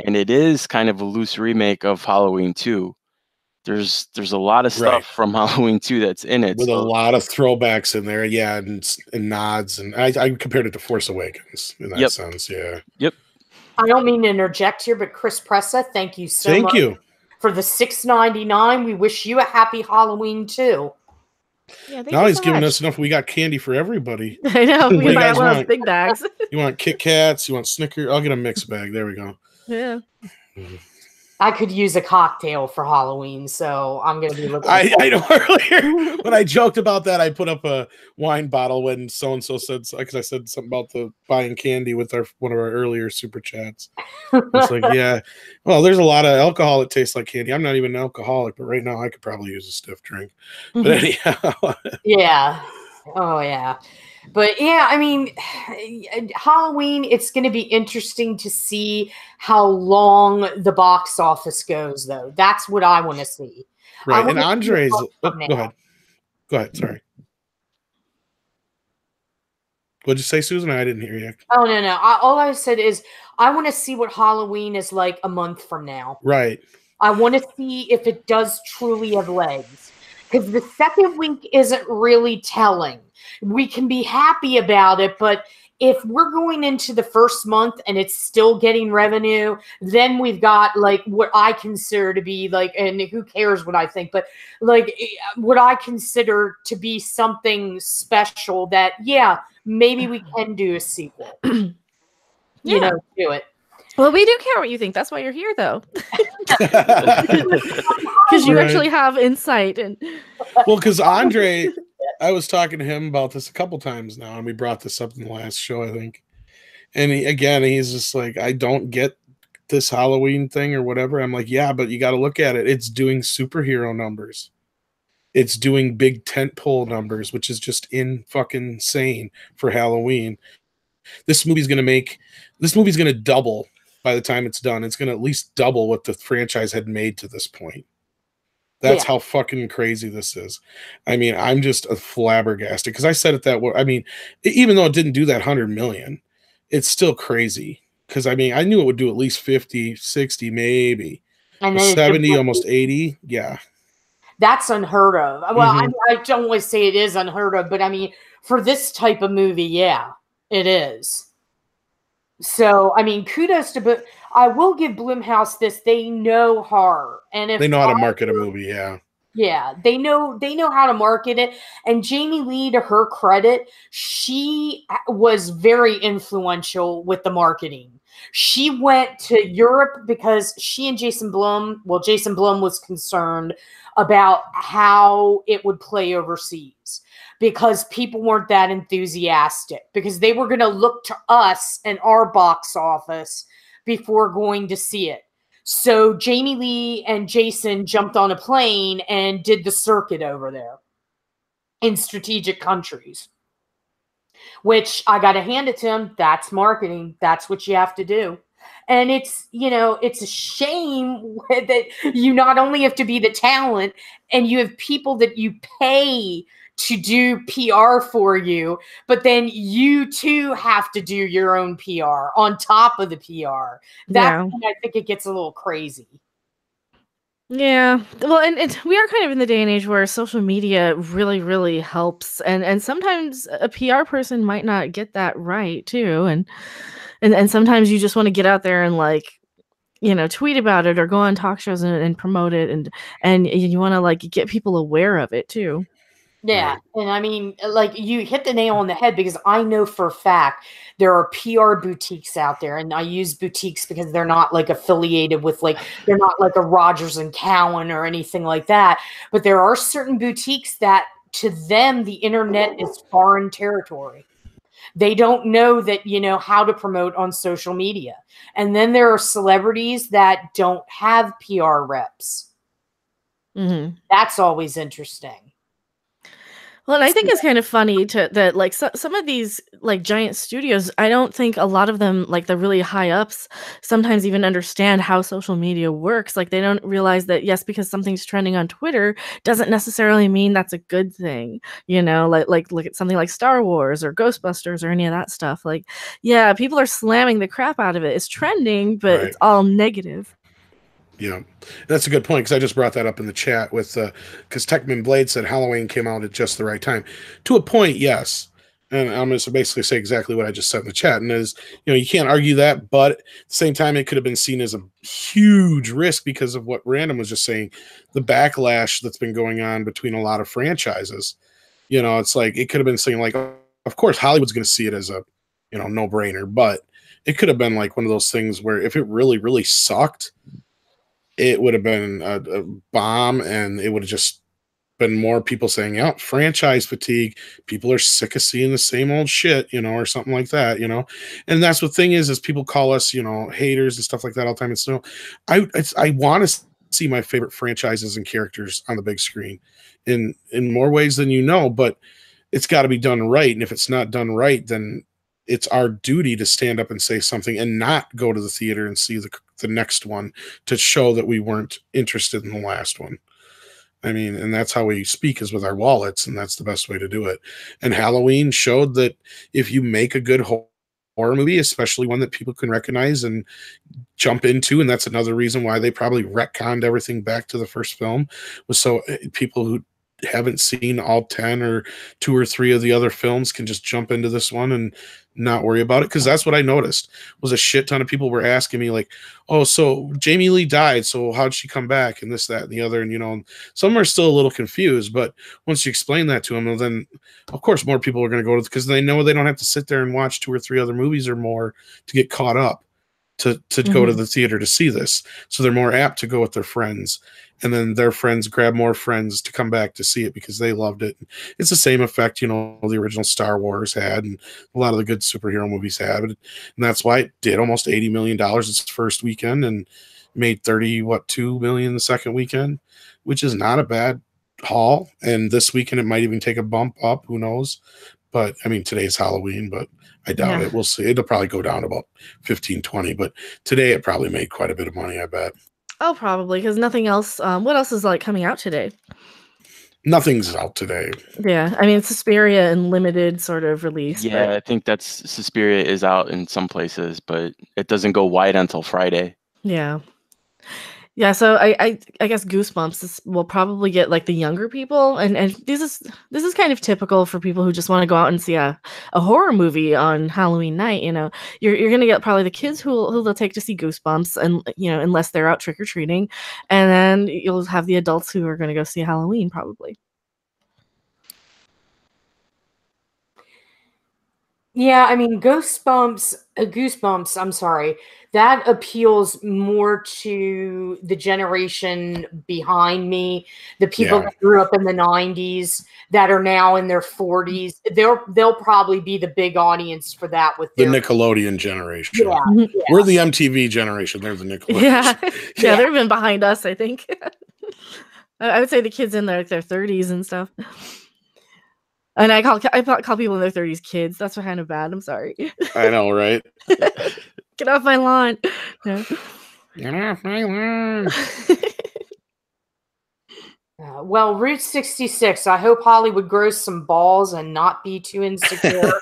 and it is kind of a loose remake of Halloween 2. There's a lot of stuff from Halloween 2 that's in it, with a lot of throwbacks in there, and nods, and I compared it to Force Awakens in that sense, Yep. I don't mean to interject here, but Chris Pressa, thank you so much. Thank you. For the $6.99, we wish you a happy Halloween too. Yeah, now he's giving us enough. We got candy for everybody. I know. We got one of those big bags. You want Kit Kats? You want Snickers? I'll get a mixed bag. There we go. Yeah. I could use a cocktail for Halloween, so I'm going to be looking. I know earlier when I joked about that, I put up a wine bottle when so-and-so said, because I said something about the buying candy with one of our earlier super chats. It's like, well, there's a lot of alcohol that tastes like candy. I'm not even an alcoholic, but right now I could probably use a stiff drink. But anyhow. Yeah. Oh, yeah. But yeah, I mean, Halloween, it's going to be interesting to see how long the box office goes, though. That's what I want to see. Right. And Andre's, go ahead. Sorry. What'd you say, Susan? I didn't hear you. Oh, no. All I said is I want to see what Halloween is like a month from now. Right. I want to see if it does truly have legs. Because the second week isn't really telling. We can be happy about it, but if we're going into the first month and it's still getting revenue, then we've got like what I consider to be like, and who cares what I think, but like what I consider to be something special that, yeah, maybe we can do a sequel, you know, to it. Well, we do care what you think. That's why you're here, though. Because you actually have insight. And well, because Andre, I was talking to him about this a couple times now, and we brought this up in the last show, I think. And he's just like, I don't get this Halloween thing or whatever. I'm like, yeah, but you got to look at it. It's doing superhero numbers. It's doing big tentpole numbers, which is just fucking insane for Halloween. This movie's going to double by the time it's done. It's going to at least double what the franchise had made to this point. That's how fucking crazy this is. I mean, I'm just a flabbergasted because I said it that way. I mean, even though it didn't do that 100 million, it's still crazy. Because I mean, I knew it would do at least 50, 60, maybe. And then 70, almost 80. Yeah. That's unheard of. Well, I don't always say it is unheard of, but I mean, for this type of movie, yeah, it is. So, I mean, kudos to, but I will give Blumhouse this. They know horror. And if they know how to market a movie, yeah. Yeah, they know how to market it. And Jamie Lee, to her credit, she was very influential with the marketing. She went to Europe because she and Jason Blum was concerned about how it would play overseas because people weren't that enthusiastic because they were going to look to us and our box office before going to see it. So Jamie Lee and Jason jumped on a plane and did the circuit over there in strategic countries, which I got to hand it to them. That's marketing. That's what you have to do. And it's, it's a shame that you not only have to be the talent and you have people that you pay to do PR for you, but then you too have to do your own PR on top of the PR. That's when I think it gets a little crazy. Yeah. Well, and we are kind of in the day and age where social media really, really helps. And sometimes a PR person might not get that right too. And sometimes you just want to get out there and tweet about it or go on talk shows and promote it. And you want to get people aware of it too. Yeah. Right. And I mean, you hit the nail on the head because I know for a fact there are PR boutiques out there. And I use boutiques because they're not affiliated with they're not like a Rogers and Cowan or anything like that. But there are certain boutiques that to them, the internet is foreign territory. They don't know that, how to promote on social media. And then there are celebrities that don't have PR reps. Mm-hmm. That's always interesting. Well, and I think it's kind of funny that some of these giant studios, I don't think a lot of them, the really high ups, sometimes even understand how social media works. They don't realize that, yes, because something's trending on Twitter doesn't necessarily mean that's a good thing. Look at something like Star Wars or Ghostbusters or any of that stuff. Yeah, people are slamming the crap out of it. It's trending, but It's all negative. Yeah, that's a good point because I just brought that up in the chat with because Techman Blade said Halloween came out at just the right time. To a point, yes. And I'm going to basically say exactly what I just said in the chat. And is, you can't argue that, but at the same time, it could have been seen as a huge risk because of what Random was just saying, the backlash that's been going on between a lot of franchises. It's it could have been saying of course, Hollywood's going to see it as a, no-brainer, but it could have been one of those things where if it really, really sucked, it would have been a bomb, and it would have just been more people saying, yeah, franchise fatigue. People are sick of seeing the same old shit, or something like that, And that's the thing is people call us, haters and stuff like that all the time. It's I want to see my favorite franchises and characters on the big screen in more ways than but it's got to be done right. And if it's not done right, then it's our duty to stand up and say something and not go to the theater and see the next one to show that we weren't interested in the last one. I mean, and that's how we speak, is with our wallets, and that's the best way to do it. And Halloween showed that if you make a good horror movie, especially one that people can recognize and jump into, and that's another reason why they probably retconned everything back to the first film, was so people who haven't seen all 10 or 2 or 3 of the other films can just jump into this one and not worry about it. Because that's what I noticed, was a shit ton of people were asking me like, oh, so Jamie Lee died, so how'd she come back, and this, that, and the other. And, you know, some are still a little confused, but once you explain that to them, well, then of course more people are going to go to, because they know they don't have to sit there and watch 2 or 3 other movies or more to get caught up to go to the theater to see this. So they're more apt to go with their friends, and then their friends grab more friends to come back to see it because they loved it. It's the same effect, you know, the original Star Wars had, and a lot of the good superhero movies had. And that's why it did almost $80 million its first weekend and made 2 million the second weekend, which is not a bad haul. And this weekend it might even take a bump up, who knows. But I mean, today's Halloween, but I doubt it. We'll see. It'll probably go down to about 15, 20, but today it probably made quite a bit of money, I bet. Oh, probably, because nothing else. What else is like coming out today? Nothing's out today. Yeah, I mean, Suspiria in limited sort of release. Yeah, I think that's Suspiria is out in some places, but it doesn't go wide until Friday. Yeah. Yeah, so I guess Goosebumps will probably get like the younger people, and this is kind of typical for people who just want to go out and see a horror movie on Halloween night. You know, you're gonna get probably the kids who they'll take to see Goosebumps, and you know, unless they're out trick or treating, and then you'll have the adults who are gonna go see Halloween probably. Yeah, I mean, Goosebumps, I'm sorry, that appeals more to the generation behind me, the people that grew up in the 90s that are now in their 40s. They'll probably be the big audience for that with the Nickelodeon generation. Yeah. We're the MTV generation. They're the Nickelodeon. Yeah, they've been behind us, I think. I would say the kids in their 30s and stuff. And I call people in their 30s kids. That's kind of bad. I'm sorry. I know, right? Get off my lawn. No. Get off my lawn. Well, Route 66, I hope Hollywood grows some balls and not be too insecure.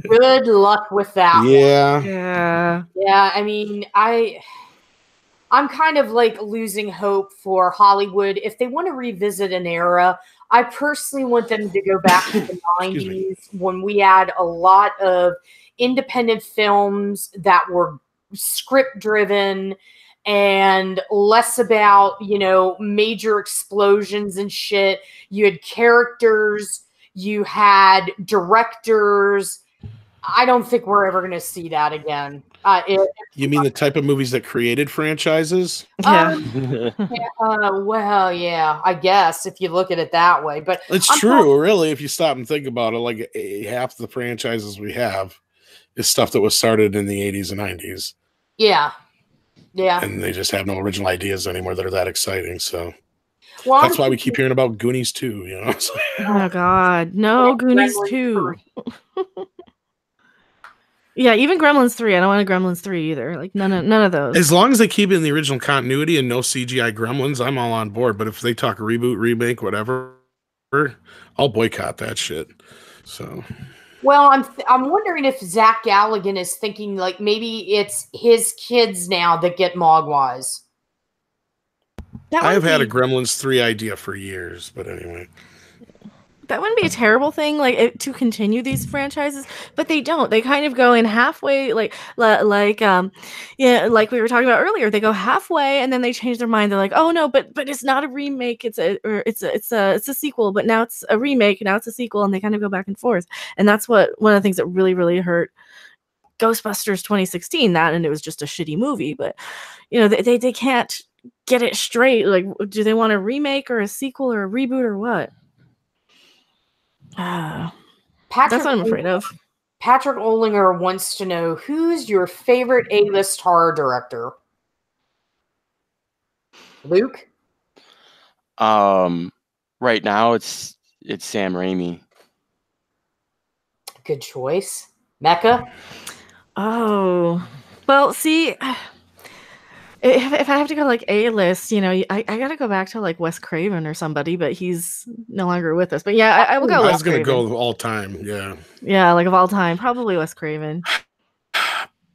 Good luck with that one. Yeah. Yeah, I mean, I'm kind of like losing hope for Hollywood. If they want to revisit an era, I personally want them to go back to the 90s when we had a lot of independent films that were script driven and less about, you know, major explosions and shit. You had characters, you had directors. I don't think we're ever going to see that again. You mean the type of movies that created franchises? Yeah. Well, yeah, I guess if you look at it that way. But it's true, really, if you stop and think about it. Like half the franchises we have is stuff that was started in the 80s and 90s. Yeah. Yeah. And they just have no original ideas anymore that are that exciting. So that's why we keep hearing about Goonies 2, you know? Oh, God. No, Goonies 2. Yeah, even Gremlins 3. I don't want a Gremlins 3 either. Like none of those. As long as they keep it in the original continuity and no CGI Gremlins, I'm all on board. But if they talk reboot, remake, whatever, I'll boycott that shit. So, well, I'm wondering if Zach Galligan is thinking like maybe it's his kids now that get Mogwais. I have had a Gremlins 3 idea for years, but anyway. That wouldn't be a terrible thing, like to continue these franchises, but they don't. They kind of go in halfway, like we were talking about earlier. They go halfway and then they change their mind. They're like, oh no, but it's not a remake. It's a sequel, but now it's a remake. Now it's a sequel, and they kind of go back and forth. And that's one of the things that really, really hurt Ghostbusters 2016. That, and it was just a shitty movie. But you know, they can't get it straight. Like, do they want a remake or a sequel or a reboot or what? That's what I'm afraid of. Patrick Olinger wants to know, who's your favorite A-list horror director? Luke? Right now it's Sam Raimi. Good choice. Mecca? Oh, well, see, If I have to go like A-list, you know, I gotta go back to like Wes Craven or somebody, but he's no longer with us. But yeah, I will go I Wes was gonna Craven. go all time. Yeah. Yeah, like of all time, probably Wes Craven.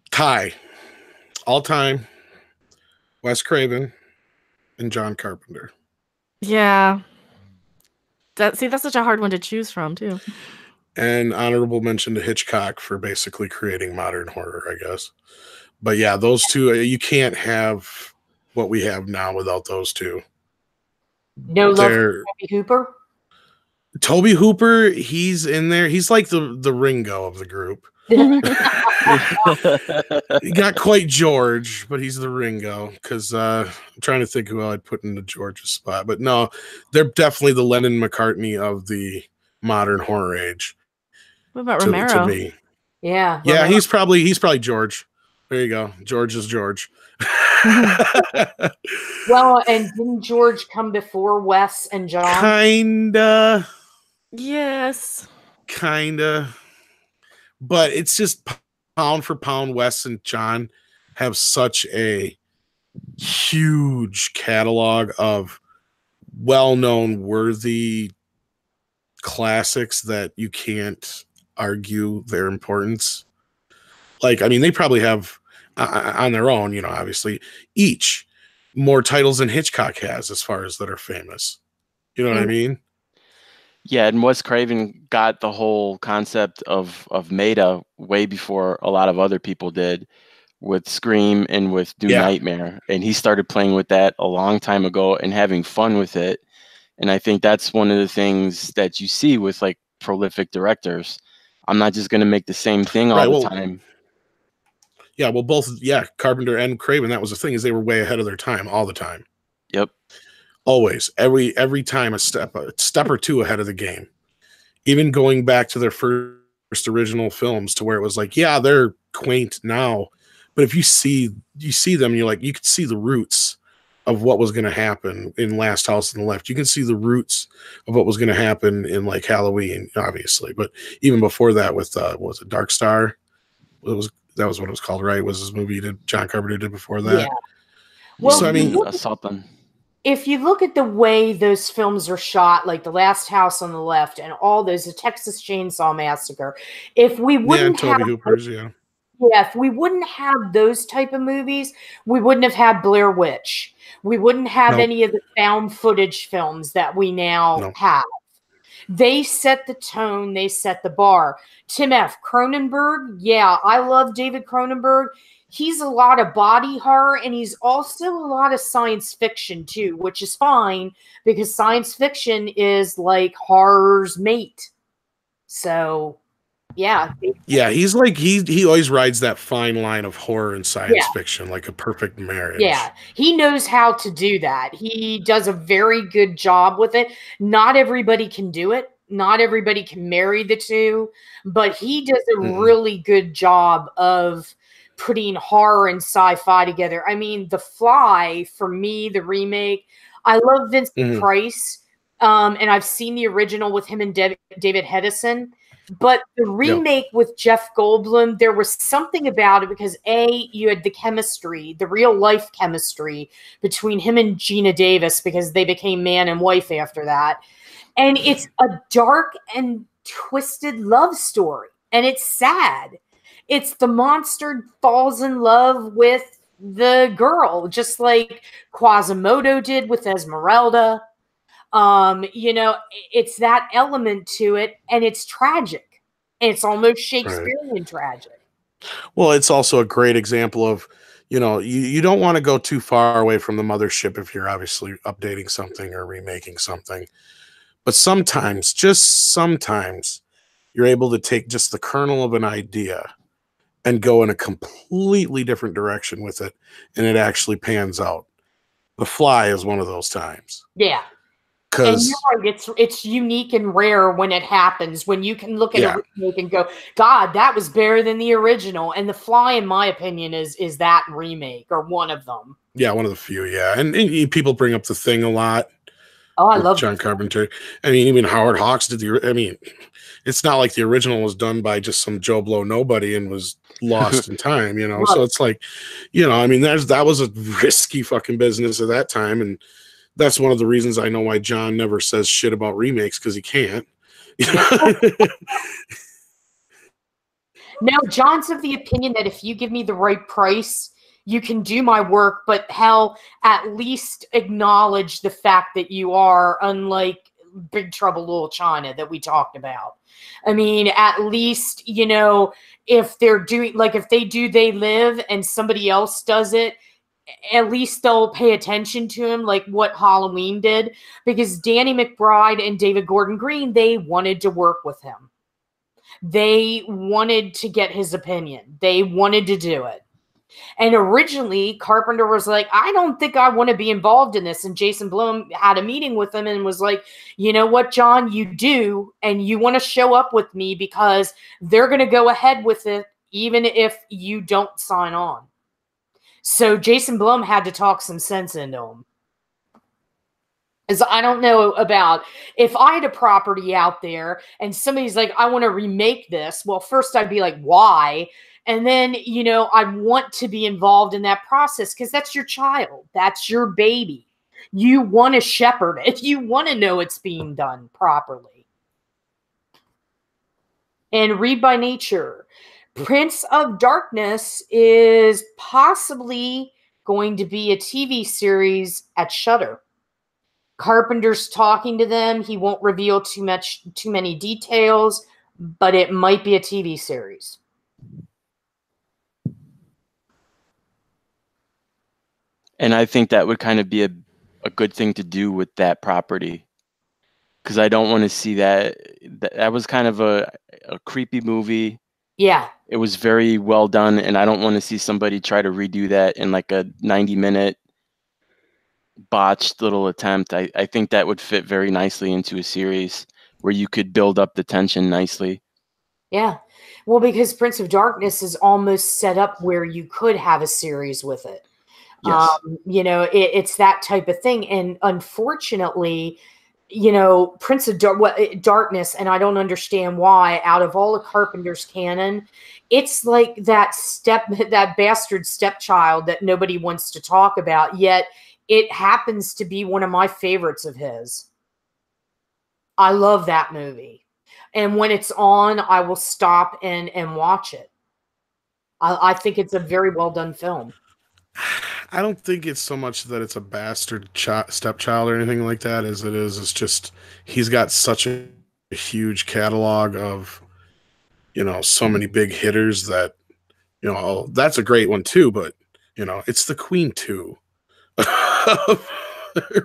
Tie. All time. Wes Craven and John Carpenter. Yeah. That's such a hard one to choose from too. And honorable mention to Hitchcock for basically creating modern horror, I guess. But yeah, those two, you can't have what we have now without those two. No love for Toby Hooper. Toby Hooper, he's in there. He's like the Ringo of the group. He got quite George, but he's the Ringo because I'm trying to think who I'd put into George's spot. But no, they're definitely the Lennon McCartney of the modern horror age. What about Romero? To me. Yeah. Yeah, Romero. he's probably George. There you go. George is George. Well, and didn't George come before Wes and John? Kinda. Yes. Kinda. But it's just pound for pound, Wes and John have such a huge catalog of well-known, worthy classics that you can't argue their importance. Like, I mean, they probably have on their own, you know, obviously, each more titles than Hitchcock has as far as that are famous. You know what I mean? Yeah, and Wes Craven got the whole concept of Meta way before a lot of other people did with Scream and with New Nightmare. And he started playing with that a long time ago and having fun with it. And I think that's one of the things that you see with like prolific directors. I'm not just going to make the same thing all the time. Yeah, well, both, Carpenter and Craven, that was the thing, is they were way ahead of their time all the time. Yep. Always. Every time a step or two ahead of the game. Even going back to their first original films to where it was like, yeah, they're quaint now. But if you see them, you're like, you could see the roots of what was going to happen in Last House on the Left. You can see the roots of what was going to happen in like Halloween, obviously. But even before that with, what was it, Dark Star? That was what it was called, right? Was this movie that John Carpenter did before that? Yeah. Well, so I mean, something. If you look at the way those films are shot, like The Last House on the Left and all those, the Texas Chainsaw Massacre, if we wouldn't have Toby Hooper's, if we wouldn't have those type of movies, we wouldn't have had Blair Witch. We wouldn't have any of the found footage films that we now have. They set the tone. They set the bar. Tim F. Cronenberg. Yeah, I love David Cronenberg. He's a lot of body horror, and he's also a lot of science fiction, too, which is fine because science fiction is like horror's mate. So, yeah. Yeah, he's like, he always rides that fine line of horror and science fiction, like a perfect marriage. Yeah, he knows how to do that. He does a very good job with it. Not everybody can do it. Not everybody can marry the two, but he does a really good job of putting horror and sci-fi together. I mean, The Fly, for me, the remake, I love Vincent Price, and I've seen the original with him and David Hedison. But the remake with Jeff Goldblum, there was something about it because you had the chemistry, the real life chemistry between him and Gina Davis because they became man and wife after that. And it's a dark and twisted love story. And it's sad. It's the monster falls in love with the girl, just like Quasimodo did with Esmeralda. You know, it's that element to it, and it's tragic. It's almost Shakespearean tragic. Well, it's also a great example of, you know, you don't want to go too far away from the mothership if you're obviously updating something or remaking something. But sometimes, just sometimes, you're able to take just the kernel of an idea and go in a completely different direction with it, and it actually pans out. The Fly is one of those times. Yeah. And you're right, it's unique and rare when it happens, when you can look at a remake and go, God, that was better than the original. And The Fly, in my opinion, is that remake or one of them. Yeah, one of the few, yeah. And people bring up The Thing a lot. Oh, I with love John Carpenter. I mean, even Howard Hawks did I mean, it's not like the original was done by just some Joe Blow nobody and was lost in time, you know. Right. So it's like, you know, I mean, that was a risky fucking business at that time, and that's one of the reasons I know why John never says shit about remakes, because he can't. No, John's of the opinion that if you give me the right price, you can do my work, but hell, at least acknowledge the fact that you are, unlike Big Trouble Little China that we talked about. I mean, at least, you know, if they're doing, like, if they do They Live and somebody else does it, at least they'll pay attention to him, like what Halloween did, because Danny McBride and David Gordon Green, they wanted to work with him. They wanted to get his opinion. They wanted to do it. And originally, Carpenter was like, I don't think I want to be involved in this. And Jason Blum had a meeting with him and was like, you know what, John, you do. And you want to show up with me because they're going to go ahead with it, even if you don't sign on. So Jason Blum had to talk some sense into him. As I don't know about, if I had a property out there and somebody's like, I want to remake this. Well, first I'd be like, why? And then, you know, I want to be involved in that process because that's your child. That's your baby. You want to shepherd it. You want to know it's being done properly. And Read by Nature. Prince of Darkness is possibly going to be a TV series at Shudder. Carpenter's talking to them. He won't reveal too many details, but it might be a TV series. And I think that would kind of be a good thing to do with that property, because I don't want to see that. That was kind of a creepy movie. Yeah. It was very well done, and I don't want to see somebody try to redo that in like a 90-minute botched little attempt. I think that would fit very nicely into a series where you could build up the tension nicely. Yeah. Well, because Prince of Darkness is almost set up where you could have a series with it. Yes. You know, it's that type of thing. And unfortunately, you know, Prince of Darkness, and I don't understand why, out of all of Carpenter's canon, it's like that bastard stepchild that nobody wants to talk about, yet it happens to be one of my favorites of his. I love that movie. And when it's on, I will stop and watch it. I think it's a very well done film. I don't think it's so much that it's a bastard stepchild or anything like that as it is. It's just he's got such a huge catalog of, you know, so many big hitters that, you know, that's a great one too, but, you know, it's the Queen 2.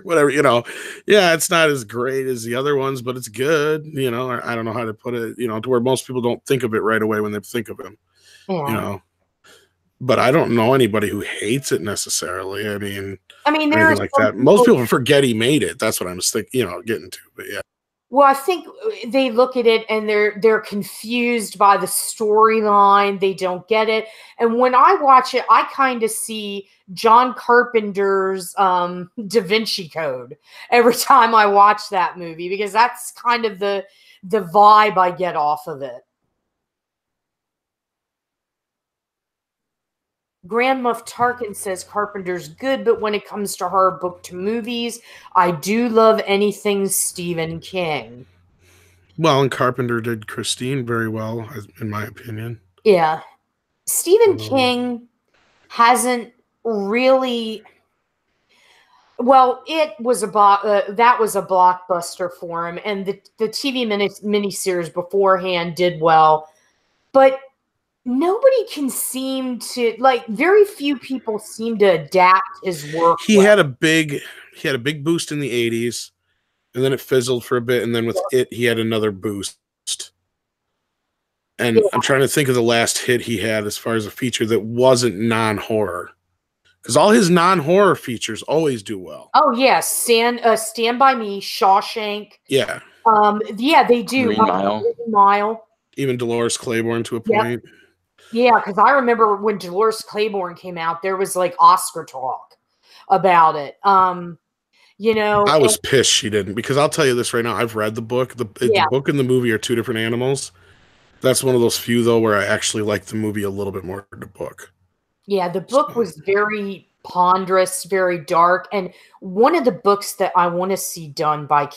Whatever, you know. Yeah, it's not as great as the other ones, but it's good, you know. I don't know how to put it, you know, to where most people don't think of it right away when they think of him, Yeah. you know. But I don't know anybody who hates it necessarily. I mean, there's like that. Most people forget he made it. That's what I'm thinking, you know, getting to. But yeah. Well, I think they look at it and they're confused by the storyline. They don't get it. And when I watch it, I kind of see John Carpenter's Da Vinci Code every time I watch that movie, because that's kind of the vibe I get off of it. Grand Moff Tarkin says Carpenter's good, but when it comes to horror book to movies, I do love anything Stephen King. Well, and Carpenter did Christine very well, in my opinion. Yeah. Stephen King hasn't really... Well, it was that was a blockbuster for him, and the TV miniseries beforehand did well, but nobody can seem to, like, very few people seem to adapt his work. He had a big boost in the 80s, and then it fizzled for a bit, and then with it he had another boost. And yeah. I'm trying to think of the last hit he had as far as a feature that wasn't non-horror, because all his non-horror features always do well. Oh yes, Stand by Me, Shawshank. Yeah. Yeah, they do. Green Mile. Even Dolores Claiborne to a point. Yeah, because I remember when Dolores Claiborne came out, there was like Oscar talk about it. You know, I was pissed she didn't, because I'll tell you this right now. I've read the book. The book and the movie are two different animals. That's one of those few, though, where I actually like the movie a little bit more than the book. Yeah, the book was very ponderous, very dark, and one of the books that I want to see done by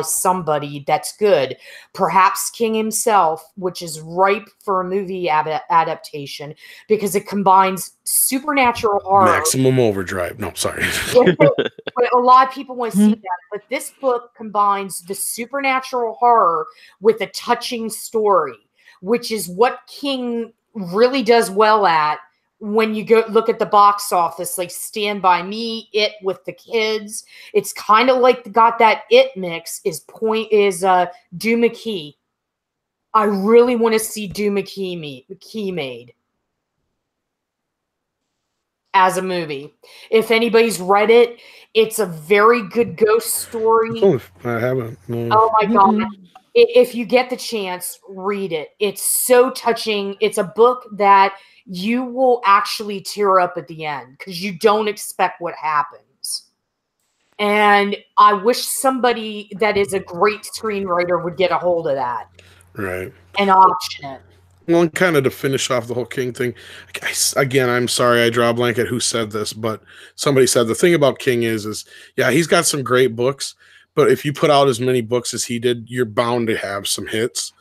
somebody that's good, perhaps King himself, which is ripe for a movie adaptation because it combines supernatural horror. Maximum Overdrive. No, sorry. But a lot of people want to see that. But this book combines the supernatural horror with a touching story, which is what King really does well at. When you go look at the box office, like Stand By Me, It with the kids, it's kind of like got that It mix. Is Do McKee. I really want to see Do McKee made as a movie. If anybody's read it, it's a very good ghost story. Oh, I haven't. No. Oh my god. If you get the chance, read it. It's so touching. It's a book that you will actually tear up at the end because you don't expect what happens. And I wish somebody that is a great screenwriter would get a hold of that. Right. And option it. Well, and kind of to finish off the whole King thing, again, I'm sorry I draw a blank at who said this, but somebody said the thing about King is yeah, he's got some great books, but if you put out as many books as he did, you're bound to have some hits.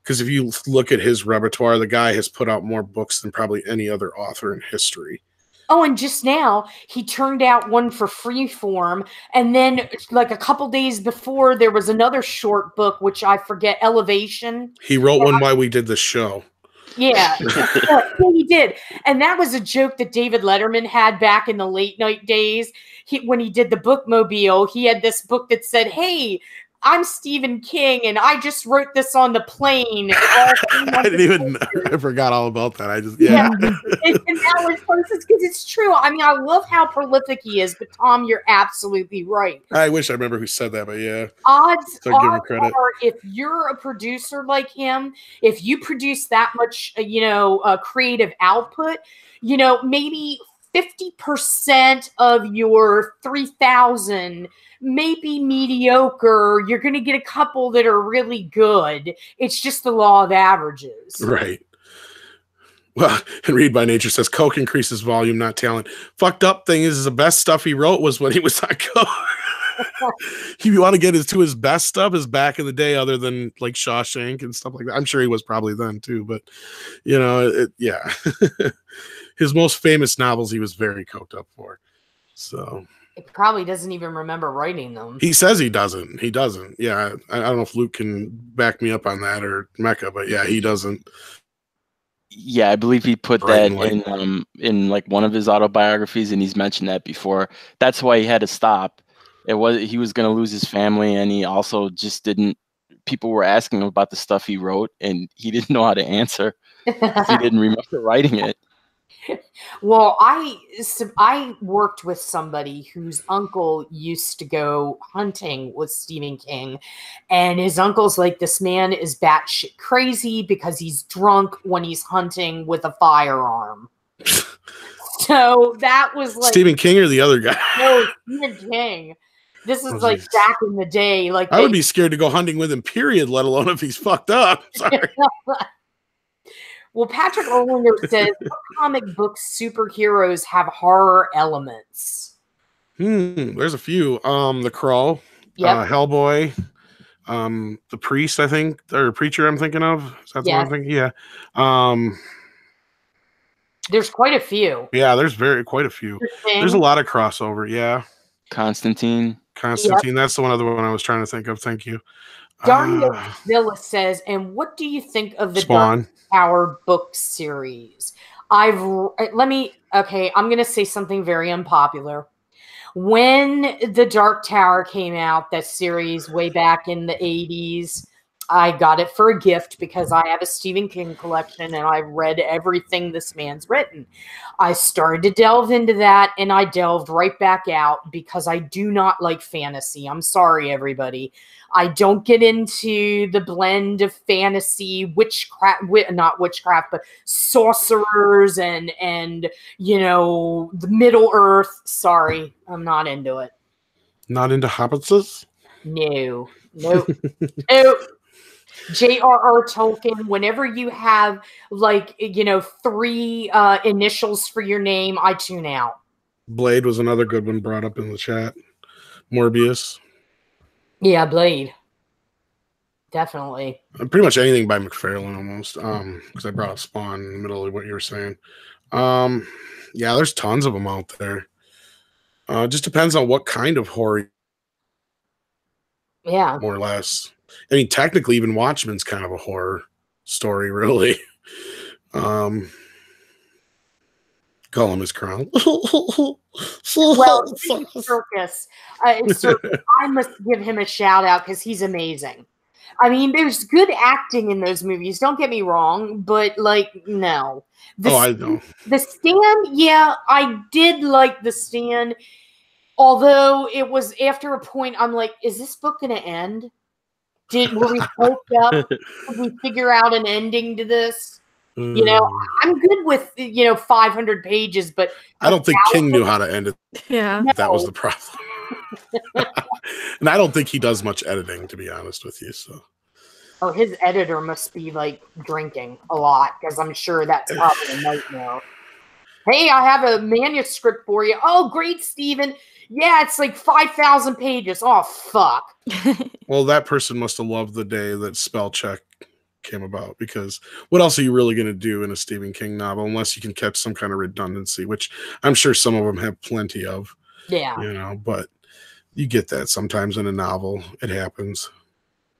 Because if you look at his repertoire, the guy has put out more books than probably any other author in history. Oh, and just now, he turned out one for Freeform. And then, like a couple days before, there was another short book, which I forget, Elevation. He wrote one while we did this show. Yeah, he did. And that was a joke that David Letterman had back in the late night days. When he did the Bookmobile, he had this book that said, "Hey, I'm Stephen King, and I just wrote this on the plane." I forgot all about that. And that was because it's true. I mean, I love how prolific he is, but Tom, you're absolutely right. I wish I remember who said that, but yeah. Odds are, if you're a producer like him, if you produce that much, creative output, maybe 50% of your 3,000 may be mediocre. You're going to get a couple that are really good. It's just the law of averages. Right. Well, and Read by Nature says Coke increases volume, not talent. Fucked up thing is the best stuff he wrote was when he was on Coke. If you want to get to his best stuff is back in the day, other than like Shawshank and stuff like that. I'm sure he was probably then too, but yeah. His most famous novels he was very coked up for. So he probably doesn't even remember writing them. He says he doesn't. He doesn't. Yeah. I don't know if Luke can back me up on that or Mecca, but yeah, he doesn't. Yeah, I believe he put that in like one of his autobiographies, and he's mentioned that before. That's why he had to stop. He was going to lose his family, and he also just didn't. People were asking him about the stuff he wrote, and he didn't know how to answer. He didn't remember writing it. Well, I worked with somebody whose uncle used to go hunting with Stephen King, and his uncle's like, this man is batshit crazy because he's drunk when he's hunting with a firearm. So that was like Stephen King or the other guy? No, Stephen King. This is like back in the day. Like I would be scared to go hunting with him, period, let alone if he's fucked up. Sorry. Well, Patrick Olinger says, what comic book superheroes have horror elements? There's a few. The Crawl, Hellboy, the Priest, I think, or Preacher I'm thinking of. Is that the one I'm thinking? Yeah. There's quite a few. Yeah, there's quite a few. There's a lot of crossover, yeah. Constantine, that's the other one I was trying to think of. Thank you. Dario Villa says, and what do you think of the Spawn. Dark Tower book series? I'm going to say something very unpopular. When the Dark Tower came out, that series way back in the 80s, I got it for a gift because I have a Stephen King collection and I've read everything this man's written. I started to delve into that and I delved right back out because I do not like fantasy. I'm sorry, everybody. I don't get into the blend of fantasy, not witchcraft, but sorcerers and the Middle Earth. Sorry, I'm not into it. Not into hobbitses? No, nope, nope. J.R.R. Tolkien, whenever you have, like, 3 initials for your name, I tune out. Blade was another good one brought up in the chat. Morbius. Yeah, Blade. Definitely. Pretty much anything by McFarlane almost. Because I brought up Spawn in the middle of what you were saying. Yeah, there's tons of them out there. Just depends on what kind of horror. Yeah. More or less. I mean, technically, even Watchmen's kind of a horror story, really. Gollum is crown. Well, Circus. So I must give him a shout out because he's amazing. I mean, there's good acting in those movies. Don't get me wrong, but no. I know. The Stand, yeah, I did like The Stand. Although it was after a point, I'm like, is this book going to end? Were we coked up? Did we figure out an ending to this? I'm good with 500 pages, but I don't think King knew how to end it. Yeah, that was the problem. And I don't think he does much editing, to be honest with you. So, his editor must be drinking a lot because I'm sure that's probably a nightmare. Hey, I have a manuscript for you. Oh, great, Steven. Yeah, it's 5,000 pages. Oh, fuck. Well, that person must have loved the day that spell check came about, because what else are you really going to do in a Stephen King novel unless you can catch some kind of redundancy, which I'm sure some of them have plenty of. Yeah. But you get that sometimes in a novel. It happens.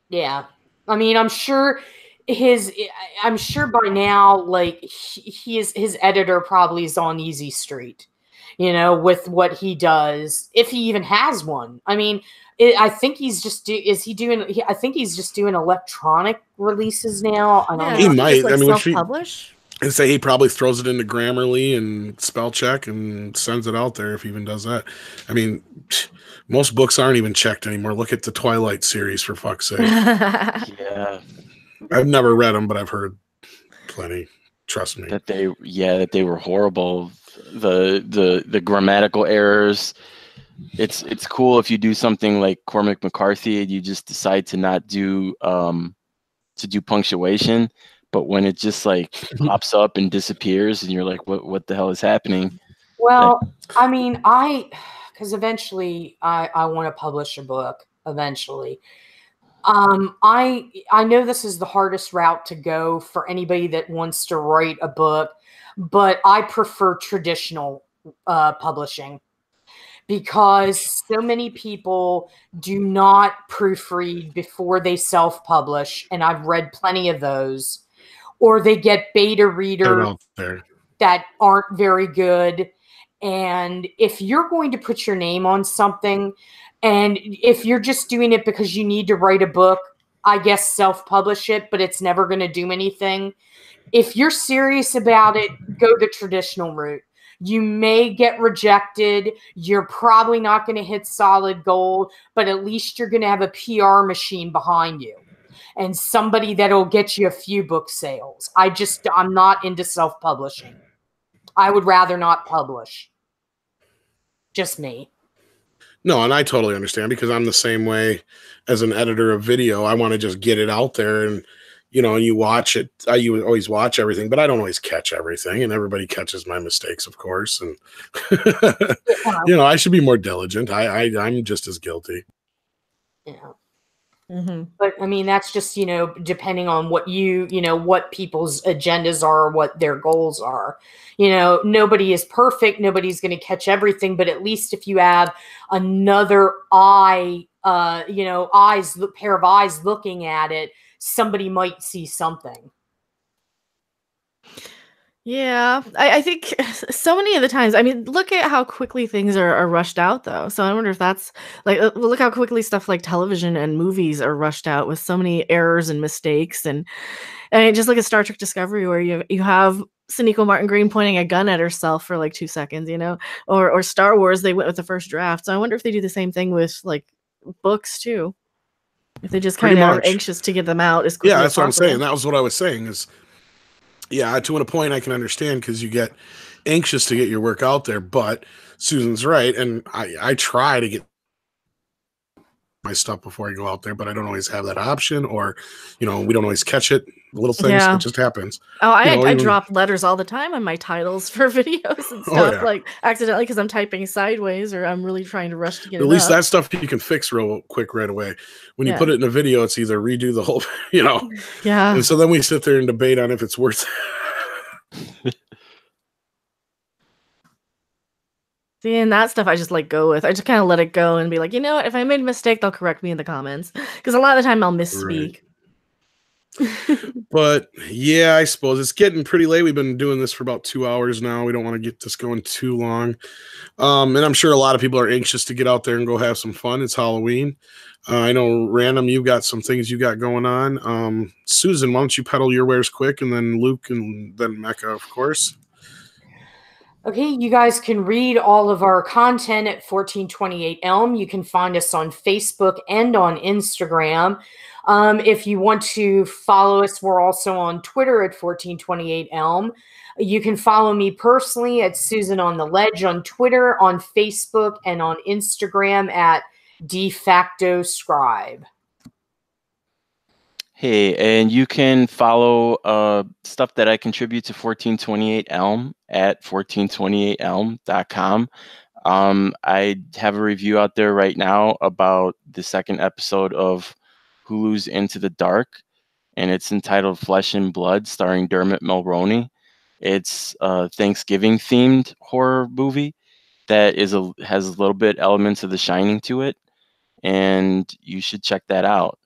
Yeah. I mean, I'm sure by now, his editor probably is on easy street, with what he does, if he even has one. I mean, I think he's just doing electronic releases now. I don't know. He might. I mean, self-publish? And say he probably throws it into Grammarly and spell check and sends it out there if he even does that. I mean, most books aren't even checked anymore. Look at the Twilight series, for fuck's sake. Yeah. I've never read them, but I've heard plenty. Trust me. That they were horrible. The grammatical errors. It's cool if you do something like Cormac McCarthy and you just decide to not do punctuation, but when it just pops up and disappears and you're like, what the hell is happening? Well, I mean, because eventually I want to publish a book eventually. I know this is the hardest route to go for anybody that wants to write a book, but I prefer traditional publishing, because so many people do not proofread before they self-publish, and I've read plenty of those, or they get beta readers that aren't very good. And if you're going to put your name on something, and if you're just doing it because you need to write a book, I guess self-publish it, but it's never going to do anything. If you're serious about it, go the traditional route. You may get rejected. You're probably not going to hit solid gold, but at least you're going to have a PR machine behind you and somebody that'll get you a few book sales. I'm not into self-publishing. I would rather not publish. Just me. No, and I totally understand, because I'm the same way as an editor of video. I want to just get it out there, and and you watch it. You always watch everything, but I don't always catch everything, and everybody catches my mistakes, of course. And I should be more diligent. I'm just as guilty. Yeah. Mm-hmm. But I mean, that's just, depending on what what people's agendas are, what their goals are. Nobody is perfect. Nobody's going to catch everything. But at least if you have another pair of eyes looking at it, somebody might see something. Yeah, I think so many of the times, I mean, look at how quickly things are rushed out, though. So I wonder if that's look how quickly stuff like television and movies are rushed out with so many errors and mistakes. And just look at Star Trek Discovery, where you have Sonequa Martin Green pointing a gun at herself for 2 seconds, or Star Wars, they went with the first draft. So I wonder if they do the same thing with books too. If they just kind of are anxious to get them out as quickly as possible. Yeah, that's what I'm saying. That was what I was saying is, yeah, to a point I can understand, because you get anxious to get your work out there, but Susan's right. And I try to get my stuff before I go out there, but I don't always have that option, or, we don't always catch it. Little things, Yeah. it just happens. Oh, I drop letters all the time on my titles for videos and stuff, like accidentally because I'm typing sideways or I'm really trying to rush to get it At least up. that stuff you can fix real quick right away. When you put it in a video, it's either redo the whole, Yeah. And so then we sit there and debate on if it's worth it. See, and that stuff I just go with. I just kind of let it go and be like, you know what? If I made a mistake, they'll correct me in the comments. Because a lot of the time I'll misspeak. Right. But yeah, I suppose it's getting pretty late. We've been doing this for about 2 hours now. We don't want to get this going too long. And I'm sure a lot of people are anxious to get out there and go have some fun. It's Halloween. I know, Random, you've got some things you got going on. Susan, why don't you peddle your wares quick, and then Luke, and then Mecca, of course. Okay, you guys can read all of our content at 1428 Elm. You can find us on Facebook and on Instagram. If you want to follow us, we're also on Twitter at 1428 Elm. You can follow me personally at Susan on the Ledge on Twitter, on Facebook, and on Instagram at De Facto Scribe. Hey, and you can follow stuff that I contribute to 1428 Elm at 1428elm.com. I have a review out there right now about the second episode of Hulu's Into the Dark, and it's entitled Flesh and Blood, starring Dermot Mulroney. It's a Thanksgiving-themed horror movie that has a little bit elements of The Shining to it, and you should check that out.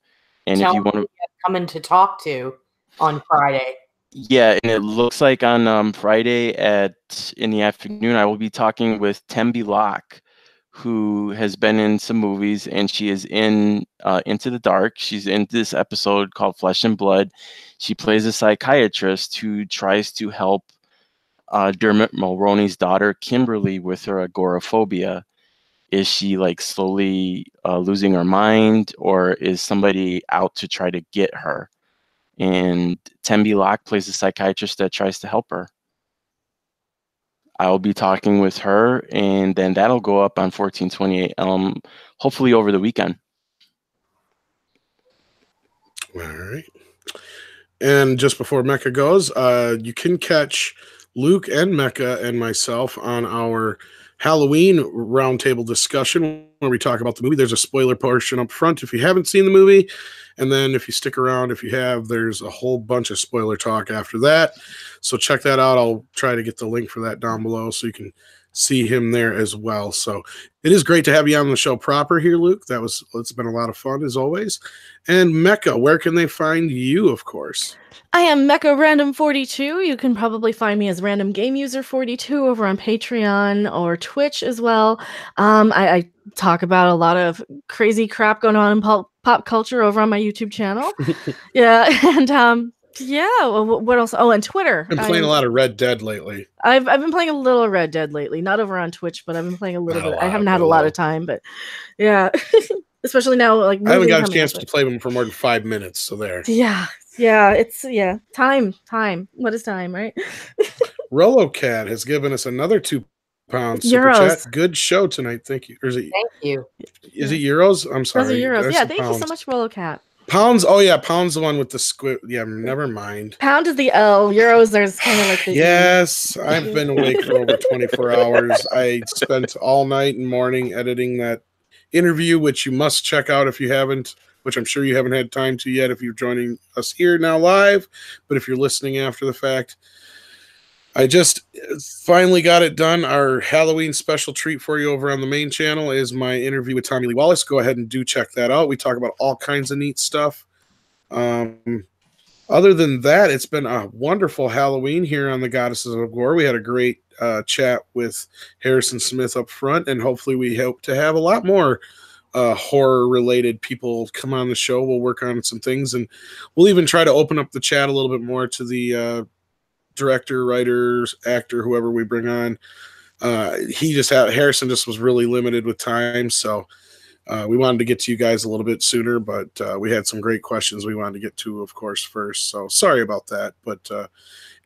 And if you want to coming to talk to on Friday. Yeah, and it looks like on Friday in the afternoon, I will be talking with Tembi Locke, who has been in some movies, and she is in Into the Dark. She's in this episode called Flesh and Blood. She plays a psychiatrist who tries to help Dermot Mulroney's daughter, Kimberly, with her agoraphobia. Is she slowly losing her mind, or is somebody out to try to get her? And Tembi Locke plays a psychiatrist that tries to help her. I will be talking with her, and then that'll go up on 1428 Elm, hopefully over the weekend. All right. And just before Mecca goes, you can catch Luke and Mecca and myself on our Halloween roundtable discussion where we talk about the movie. There's a spoiler portion up front if you haven't seen the movie. And then if you stick around, if you have, there's a whole bunch of spoiler talk after that. So check that out. I'll try to get the link for that down below so you can see him there as well. So it is great to have you on the show proper here, Luke. It's been a lot of fun as always. And Mecca, where can they find you, of course? I am Mecha Random 42. You can probably find me as Random Game User 42 over on Patreon or Twitch as well. I talk about a lot of crazy crap going on in pop culture over on my YouTube channel. Yeah, and yeah. What else? Oh, and Twitter. I've been playing a lot of Red Dead lately. I've been playing a little Red Dead lately, not over on Twitch, but I've been playing a little bit. I haven't had a lot of time, but yeah. Especially now, I haven't got a chance to play them for more than 5 minutes. So there. Yeah, it's time. What is time, right? RoloCat has given us another £2 super chat. Good show tonight. Thank you. Or is it? Thank you. Is it euros? I'm sorry. Those are euros. Yeah, thank you so much, RoloCat. Pounds. Oh yeah, pounds the one with the squid. Yeah, never mind. Pound is the L. Euros, there's kind of like the Yes, I've been awake for over 24 hours. I spent all night and morning editing that interview, which you must check out if you haven't, which I'm sure you haven't had time to yet if you're joining us here now live, but if you're listening after the fact, I just finally got it done. Our Halloween special treat for you over on the main channel is my interview with Tommy Lee Wallace. Go ahead and do check that out. We talk about all kinds of neat stuff. Other than that, it's been a wonderful Halloween here on the Goddesses of Gore. We had a great chat with Harrison Smith up front, and hopefully we hope to have a lot more horror-related people come on the show. We'll work on some things, and we'll even try to open up the chat a little bit more to the director, writers, actor, whoever we bring on. Harrison just was really limited with time, so we wanted to get to you guys a little bit sooner, but we had some great questions we wanted to get to, of course, first. So sorry about that. But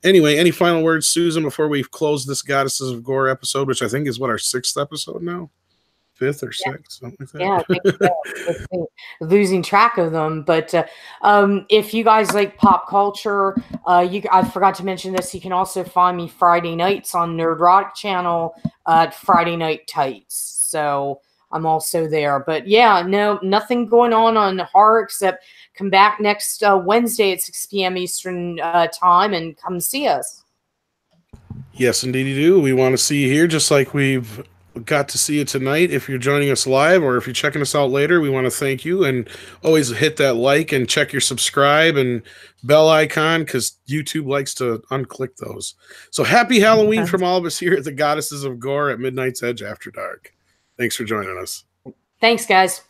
anyway, any final words, Susan, before we close this Goddesses of Gore episode, which I think is our 6th episode now? 5th or 6th, something like that. Yeah, I think so. Losing track of them. But if you guys like pop culture, I forgot to mention this. You can also find me Friday nights on Nerd Rock channel at Friday Night Tights. So I'm also there. But yeah, no, nothing going on horror except come back next Wednesday at 6 p.m. Eastern time and come see us. Yes, indeed you do. We want to see you here just like we've got to see you tonight. If you're joining us live or if you're checking us out later, we want to thank you, and always hit that like and check your subscribe and bell icon because YouTube likes to unclick those. So happy Halloween from all of us here at the Goddesses of Gore at Midnight's Edge After Dark. Thanks for joining us. Thanks, guys.